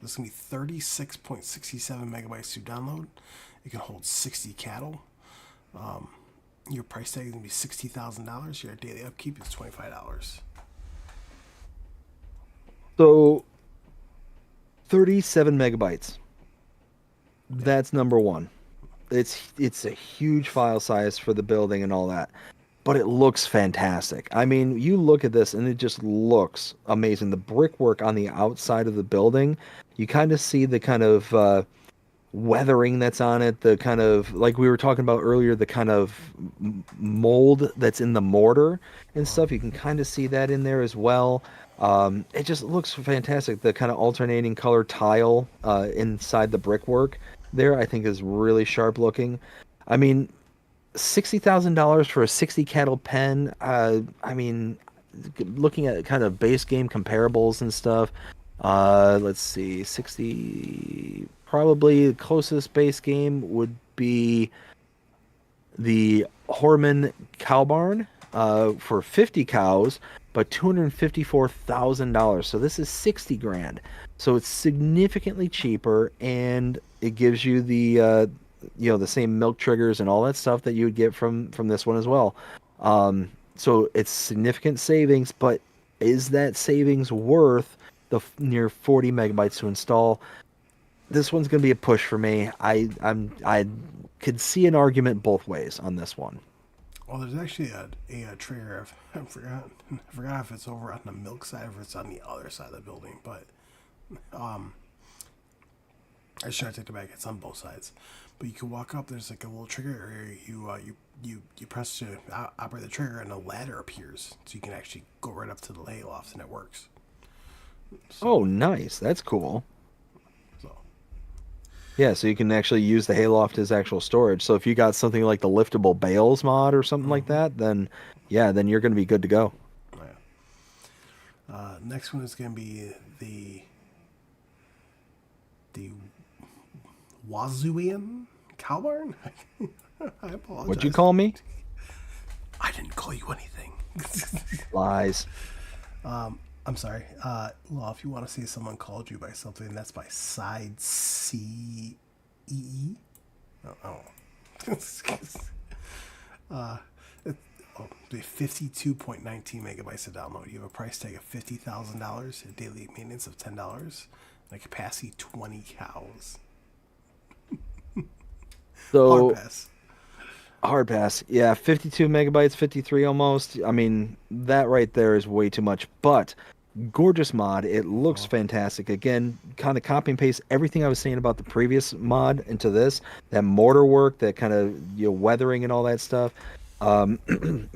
This is going to be 36.67 megabytes to download. It can hold 60 cattle. Your price tag is going to be $60,000. Your daily upkeep is $25. So 37 megabytes. That's number one. It's a huge file size for the building and all that, but it looks fantastic. I mean, you look at this and it just looks amazing. The brickwork on the outside of the building, you kind of see the kind of weathering that's on it, the kind of like we were talking about earlier, the kind of mold that's in the mortar and stuff. You can kind of see that in there as well. It just looks fantastic. The kind of alternating color tile inside the brickwork there, I think, is really sharp looking. I mean, $60,000 for a 60 cattle pen. I mean, looking at kind of base game comparables and stuff. Let's see, 60. probably the closest base game would be the Horman Cow Barn for 50 cows, but $254,000. So this is 60 grand. So it's significantly cheaper, and it gives you the same milk triggers and all that stuff that you would get from this one as well. So it's significant savings, but is that savings worth the near 40 megabytes to install? This one's going to be a push for me. I could see an argument both ways on this one. Well, there's actually a trigger. I forgot if it's over on the milk side or if it's on the other side of the building. But I should take it back. It's on both sides. But you can walk up. There's like a little trigger area. You press to operate the trigger, and a ladder appears, so you can actually go right up to the hayloft, and it works. Oh, So nice. That's cool. so Yeah, so you can actually use the hayloft as actual storage. So if you got something like the liftable bales mod or something like that, then yeah, then you're going to be good to go. yeah. Next one is going to be the Wazooian cow barn. I What'd you apologize. call me? I didn't call you anything. Lies. I'm sorry. Well, if you want to see someone called you by something, that's by side C E E. Oh, uh, it, oh, the 52.19 megabytes to download. You have a price tag of $50,000, a daily maintenance of $10, and a capacity 20 cows. Hard So pass. hard pass. Yeah, 52 megabytes, 53 almost. I mean, that right there is way too much, but gorgeous mod. It looks Oh, fantastic. Again, kind of copy and paste everything I was saying about the previous mod into this. That mortar work, that kind of weathering and all that stuff. Um,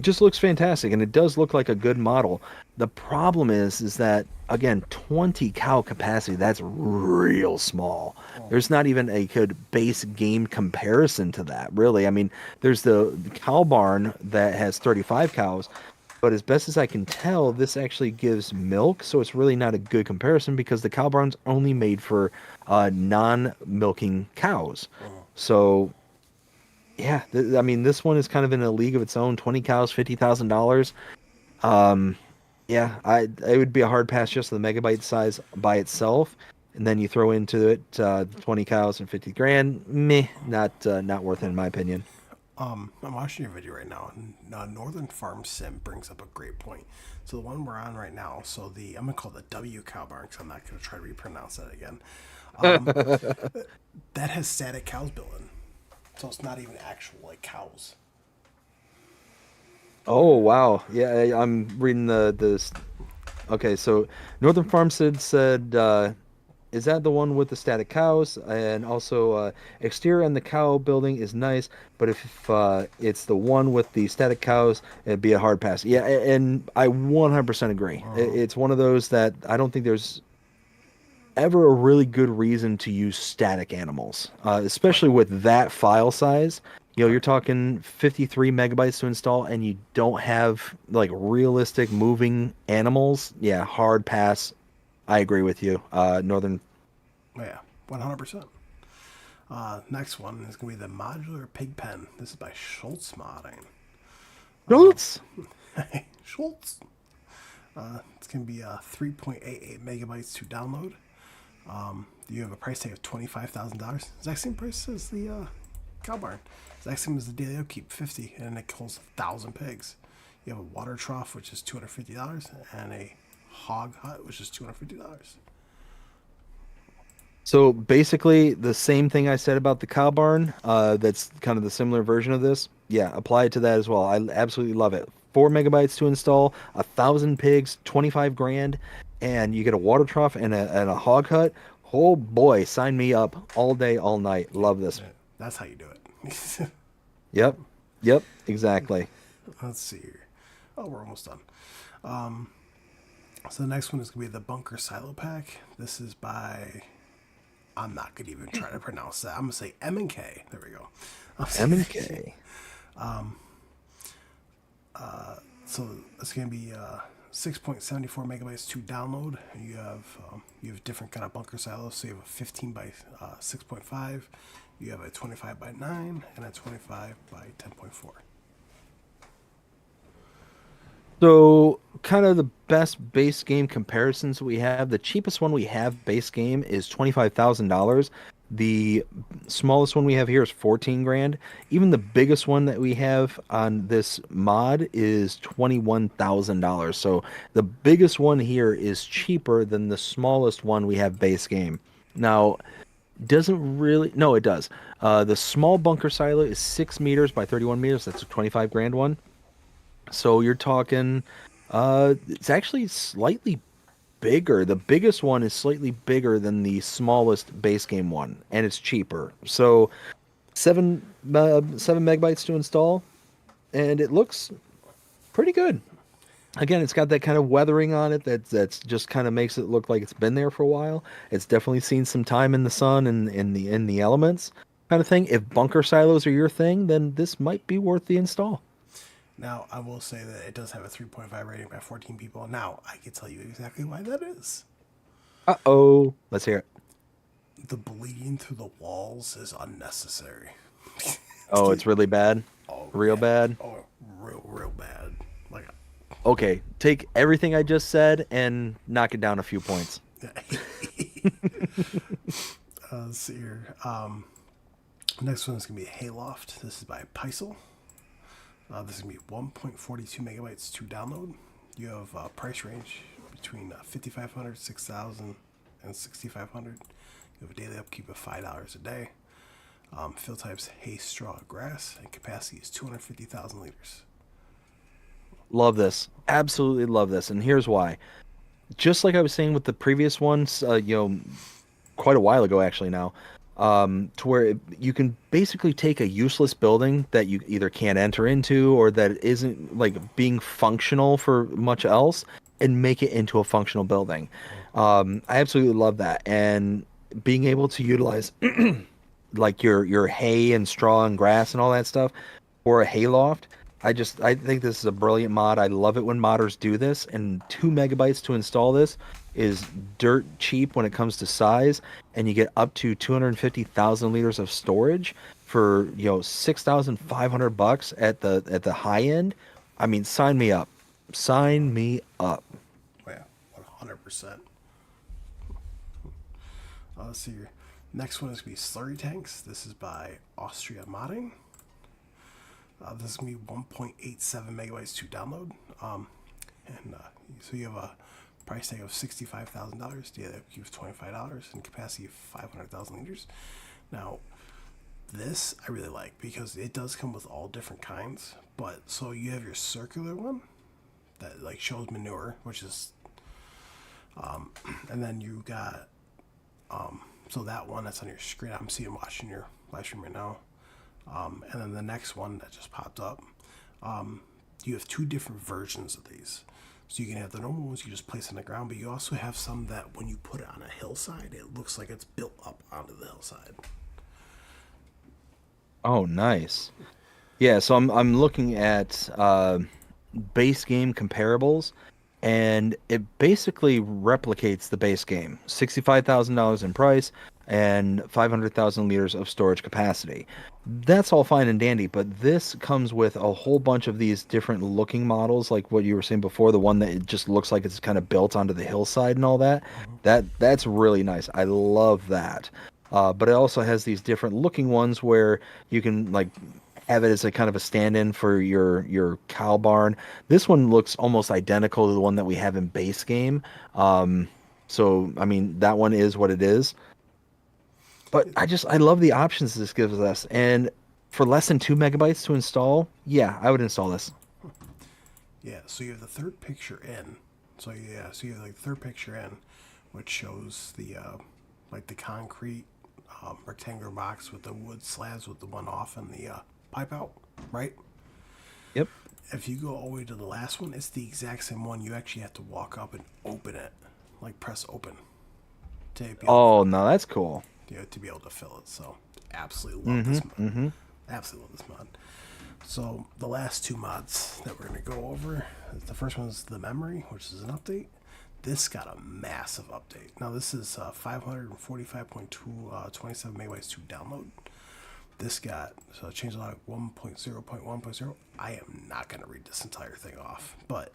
just looks fantastic, and it does look like a good model. The problem is that again, 20 cow capacity. That's real small. oh, There's not even a good base game comparison to that, really. I mean, there's the cow barn that has 35 cows, but as best as I can tell, this actually gives milk, so it's really not a good comparison because the cow barn's only made for non-milking cows. oh. So yeah, I mean, this one is kind of in a league of its own. 20 cows, $50,000. Um, yeah, it would be a hard pass just the megabyte size by itself, and then you throw into it 20 cows and 50 grand. Meh, not worth it in my opinion. I'm watching your video right now, and Northern Farm Sim brings up a great point. So the one we're on right now, so I'm gonna call it the W cow barn because I'm not gonna try to repronounce that again. Um, that has static cows built in, so it's not even actual like cows. Oh wow, yeah, I'm reading this. Okay, so Northern Farmstead said, is that the one with the static cows? And also, exterior on the cow building is nice, but if it's the one with the static cows, it'd be a hard pass. Yeah, and I 100% agree. It's one of those that I don't think there's ever a really good reason to use static animals, Right, especially with that file size. You're right. talking 53 megabytes to install, and you don't have like realistic moving animals. Yeah, hard pass. I agree with you. Northern. Yeah, 100%. Next one is gonna be the modular pig pen. This is by Schultz Modding. Schultz. Schultz. It's gonna be 3.88 megabytes to download. You have a price tag of $25,000. Exact same price as the cow barn. Exact same as the daily upkeep, 50, and it holds 1,000 pigs. You have a water trough, which is $250, and a hog hut, which is $250. So basically, the same thing I said about the cow barn. That's kind of the similar version of this. Yeah, apply it to that as well. I absolutely love it. 4 megabytes to install, 1,000 pigs, 25 grand, and you get a water trough and a hog hut. Oh boy, sign me up all day, all night. Yeah, Love this. that's how you do it. Yep, yep, exactly. Let's see here. Oh, we're almost done. So the next one is gonna be the Bunker Silo Pack. This is by. I'm not gonna even try to pronounce that. I'm gonna say M and K. There we go. M and K. So it's gonna be 6.74 megabytes to download. You have different kind of bunker silos. So you have a 15 by 6.5. You have a 25 by 9 and a 25 by 10.4. So, kind of the best base game comparisons we have. The cheapest one we have base game is $25,000. The smallest one we have here is 14 grand. Even the biggest one that we have on this mod is $21,000. So, the biggest one here is cheaper than the smallest one we have base game. Now, doesn't really, no, it does. The small bunker silo is 6 meters by 31 meters. That's a 25 grand one. So you're talking, it's actually slightly bigger. The biggest one is slightly bigger than the smallest base game one, and it's cheaper. So 7 megabytes to install, and it looks pretty good. Again, it's got that kind of weathering on it that's just kind of makes it look like it's been there for a while. It's definitely seen some time in the sun and in the elements kind of thing. If bunker silos are your thing, then this might be worth the install. Now, I will say that it does have a 3.5 rating by 14 people. Now, I can tell you exactly why that is. Uh-oh. Let's hear it. The bleeding through the walls is unnecessary. Oh, it's really bad. Oh, Real yeah. bad. Oh, real bad. Like, Okay, take everything I just said and knock it down a few points. let's see here. Next one is going to be Hayloft. This is by Peisel. This is going to be 1.42 megabytes to download. You have a price range between 5,500, 6,000, and 6,500. You have a daily upkeep of $5 a day. Fill types hay, straw, grass, and capacity is 250,000 liters. Love this. Absolutely love this. And here's why. Just like I was saying with the previous ones, quite a while ago actually now, to where you can basically take a useless building that you either can't enter into or that isn't like being functional for much else and make it into a functional building. I absolutely love that. And being able to utilize like your hay and straw and grass and all that stuff or a hayloft. I think this is a brilliant mod. I love it when modders do this, and 2 megabytes to install this is dirt cheap when it comes to size, and you get up to 250,000 liters of storage for 6,500 bucks at the high end. I mean, sign me up. Sign me up. Oh, yeah, 100%. Let's see here. Next one is going to be Slurry Tanks. This is by Austria Modding. This is going to be 1.87 megabytes to download. So you have a price tag of $65,000, daily upkeep of $25, and capacity of 500,000 liters. Now, this I really like because it does come with all different kinds. But so you have your circular one that like shows manure, which is, and then you got, so that one that's on your screen. I'm seeing watching your live stream right now. And then the next one that just popped up, you have two different versions of these. So you can have the normal ones you just place on the ground, but you also have some that when you put it on a hillside, it looks like it's built up onto the hillside. Oh, nice. Yeah, so I'm looking at base game comparables, and it basically replicates the base game. $65,000 in price and 500,000 liters of storage capacity. That's all fine and dandy, but this comes with a whole bunch of these different looking models, like what you were saying before, the one that it just looks like it's kind of built onto the hillside and all that. That's really nice. I love that. But it also has these different looking ones where you can like have it as a kind of a stand-in for your cow barn. This one looks almost identical to the one that we have in base game. So I mean that one is what it is. But I love the options this gives us. And for less than 2 megabytes to install, yeah, I would install this. Yeah, so you have the third picture in. So you have like the third picture in, which shows the like the concrete rectangular box with the wood slabs with the one off and the pipe out, right? Yep. If you go all the way to the last one, it's the exact same one. You actually have to walk up and open it, like press open to be able Oh, no, that's cool. to be able to fill it. So absolutely love this mod. Absolutely love this mod. So the last two mods that we're going to go over, the first one is the memory, which is an update. This got a massive update. Now this is 545.227 megabytes to download. This got so changelog 1.0.1.0. I am not going to read this entire thing off, but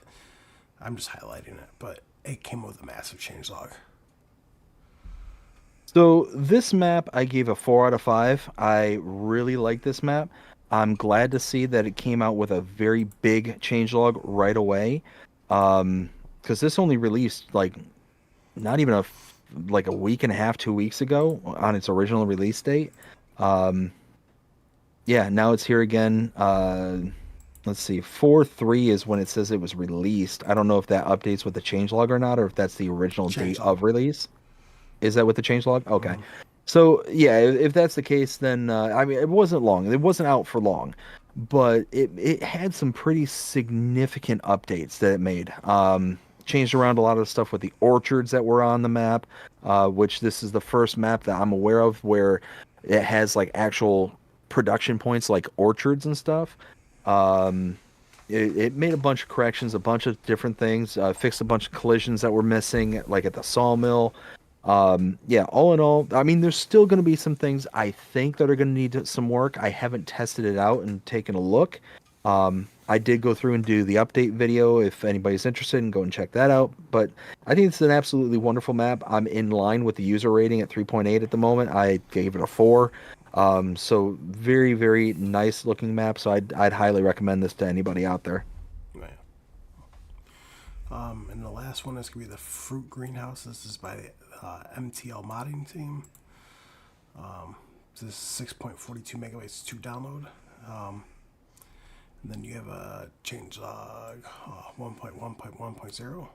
I'm just highlighting it. But it came with a massive changelog. So this map I gave a 4 out of 5. I really like this map. I'm glad to see that it came out with a very big changelog right away. Because this only released like not even like a week and a half, 2 weeks ago on its original release date. Um, yeah, now it's here again. Let's see, 4.3 is when it says it was released. I don't know if that updates with the changelog or not, or if that's the original date Changelog. of release. Is that with the changelog? Okay. So yeah, if that's the case, then I mean it wasn't long. It wasn't out for long, but it had some pretty significant updates that it made. Changed around a lot of stuff with the orchards that were on the map, which this is the first map that I'm aware of where it has like actual production points like orchards and stuff. Um, it made a bunch of corrections, a bunch of different things, fixed a bunch of collisions that were missing, like at the sawmill. Yeah, all in all, I mean, there's still going to be some things I think that are going to need some work. I haven't tested it out and taken a look. I did go through and do the update video. If anybody's interested, and go and check that out. But I think it's an absolutely wonderful map. I'm in line with the user rating at 3.8 at the moment. I gave it a 4. So very, very nice looking map. So I'd highly recommend this to anybody out there. Right. And the last one is going to be the fruit greenhouse. This is by the MTL modding team. This is 6.42 megabytes to download. And then you have a changelog 1.1.1.0.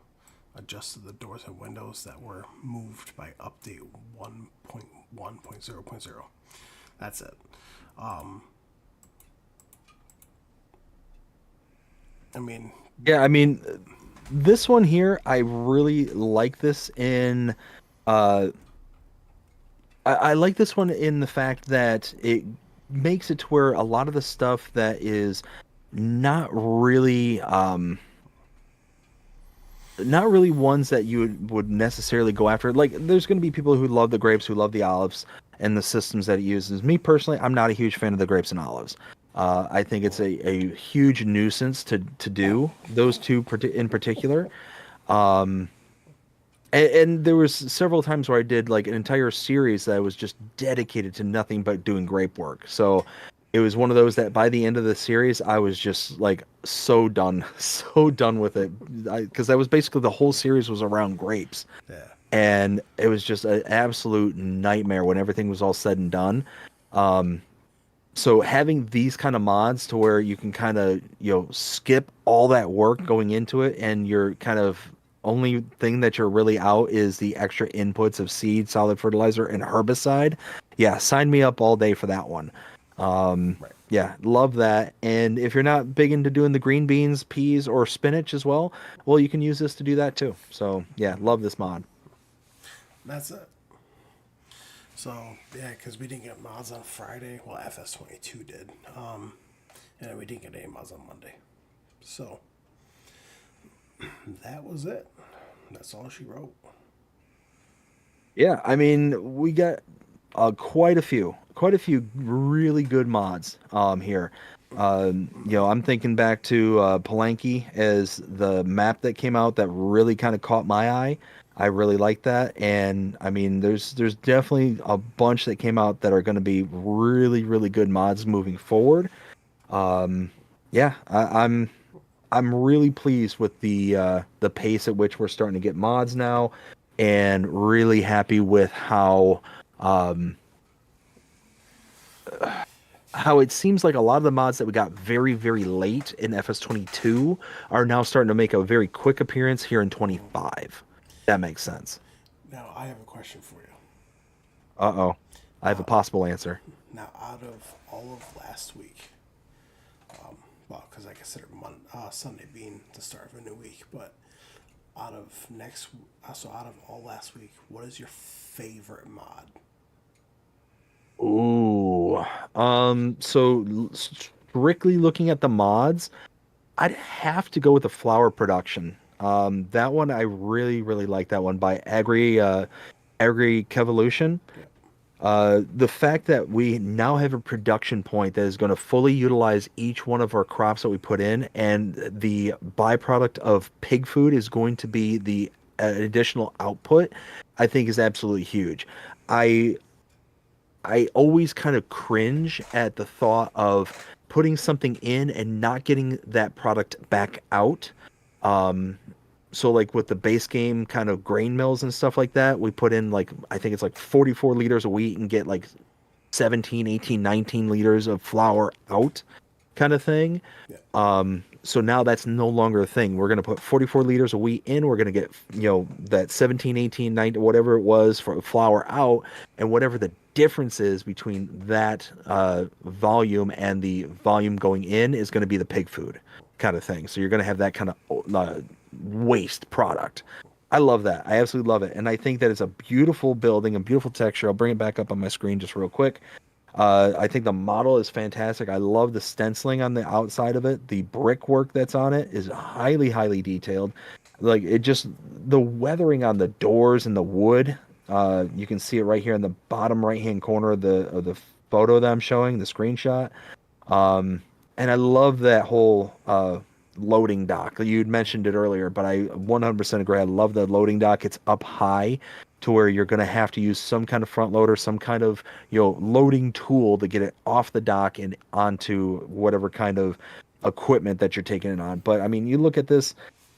Adjusted the doors and windows that were moved by update 1.1.0.0. That's it. Um, I mean, Yeah, I mean, this one here, I really like this in uh I like this one in the fact that it makes it to where a lot of the stuff that is not really not really ones that you would necessarily go after. Like there's going to be people who love the grapes, who love the olives and the systems that it uses. Me personally, I'm not a huge fan of the grapes and olives. I think it's a huge nuisance to do those two in particular. Um, and there was several times where I did like an entire series that was just dedicated to nothing but doing grape work. So it was one of those that by the end of the series, I was just like so done, so done with it. Because that was basically the whole series was around grapes. yeah. And it was just an absolute nightmare when everything was all said and done. Um, so having these kind of mods to where you can kind of skip all that work going into it and you're kind of only thing that you're really out is the extra inputs of seed, solid fertilizer, and herbicide. Yeah, sign me up all day for that one. Right. Yeah, love that. And if you're not big into doing the green beans, peas, or spinach as well, you can use this to do that too. So yeah, love this mod. That's it. So yeah, because we didn't get mods on Friday. Well, FS22 did. And we didn't get any mods on Monday. So that was it. That's all she wrote. Yeah, I mean, we got quite a few really good mods here. I'm thinking back to Palanque as the map that came out that really kind of caught my eye. I really like that, and I mean, there's definitely a bunch that came out that are going to be really really good mods moving forward. Yeah, I'm really pleased with the pace at which we're starting to get mods now, and really happy with um, how it seems like a lot of the mods that we got very very late in FS22 are now starting to make a very quick appearance here in 25. That makes sense. Now I have a question for you. Uh-oh. I have a Now, possible answer. now out of all of last week, well, because I consider Sunday being the start of a new week, but out of out of all last week, what is your favorite mod? Ooh. So strictly looking at the mods, I'd have to go with the flower production. That one I really, really like that one by Agri-Kevolution. Yeah. The fact that we now have a production point that is going to fully utilize each one of our crops that we put in, and the byproduct of pig food is going to be the additional output, I think is absolutely huge. I I always kind of cringe at the thought of putting something in and not getting that product back out. Um, so like with the base game kind of grain mills and stuff like that, we put in like I think it's like 44 liters of wheat and get like 17, 18, 19 liters of flour out kind of thing. Yeah. So now that's no longer a thing. We're going to put 44 liters of wheat in. We're going to get, that 17, 18, 19, whatever it was for flour out. And whatever the difference is between that volume and the volume going in is going to be the pig food kind of thing. So you're going to have that kind of waste product. I love that. I absolutely love it. And I think that it's a beautiful building, a beautiful texture. I'll bring it back up on my screen just real quick. I think the model is fantastic. I love the stenciling on the outside of it. The brickwork that's on it is highly, highly detailed. Like it just the weathering on the doors and the wood. You can see it right here in the bottom right hand corner of the photo that I'm showing, the screenshot. And I love that whole loading dock. You'd mentioned it earlier, but I 100% agree. I love the loading dock. It's up high to where you're going to have to use some kind of front loader, some kind of, loading tool to get it off the dock and onto whatever kind of equipment that you're taking it on. But I mean, you look at this,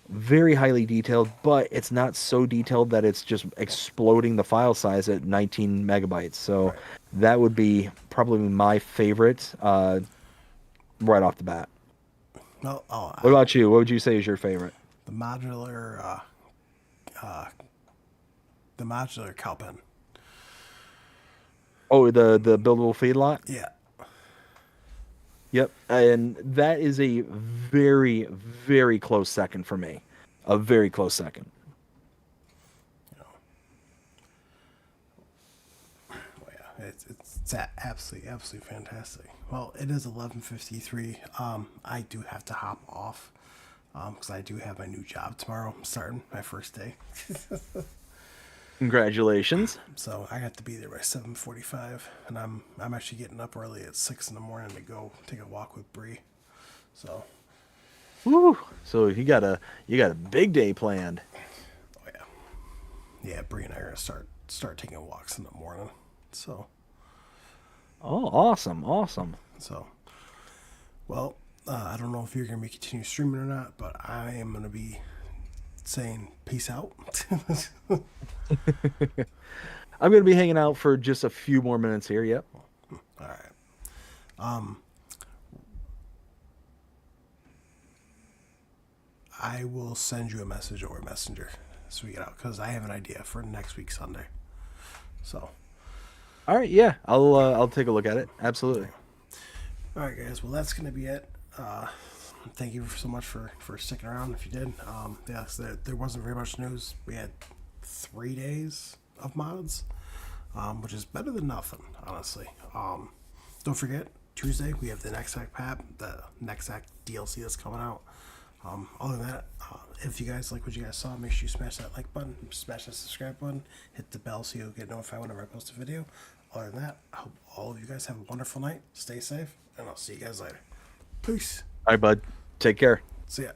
very highly detailed, but it's not so detailed that it's just exploding the file size at 19 megabytes. So Right. that would be probably my favorite right off the bat. Well, What about you? What would you say is your favorite? the modular, the modular cow pen. Oh, the buildable feedlot? Yeah. Yep. And that is a very, very close second for me. A very close second. Oh yeah, it's absolutely absolutely fantastic. Well, it is 11:53. I do have to hop off because I do have my new job tomorrow. I'm starting my first day, Congratulations. so I have to be there by 7:45, and I'm actually getting up early at 6 in the morning to go take a walk with Bree. So, Woo. So you got a big day planned. oh yeah, yeah, Bree and I are gonna start taking walks in the morning. So, Oh, awesome, awesome. so well, I don't know if you're gonna be continue streaming or not, but I am gonna be saying peace out. I'm gonna be hanging out for just a few more minutes here. Yep. All right. I will send you a message over Messenger so we get out because I have an idea for next week Sunday. So, All right. Yeah. I'll take a look at it. Absolutely. all right, guys. Well, that's gonna be it. Thank you so much for sticking around. If you did, yeah, there wasn't very much news. We had 3 days of mods, which is better than nothing, honestly. Don't forget Tuesday we have the next act pap, the next act DLC that's coming out. Other than that, if you guys like what you guys saw, make sure you smash that like button, smash that subscribe button, hit the bell so you'll get notified whenever I post a video. Other than that, I hope all of you guys have a wonderful night. Stay safe, and I'll see you guys later. Peace. All right, bud. Take care. See ya.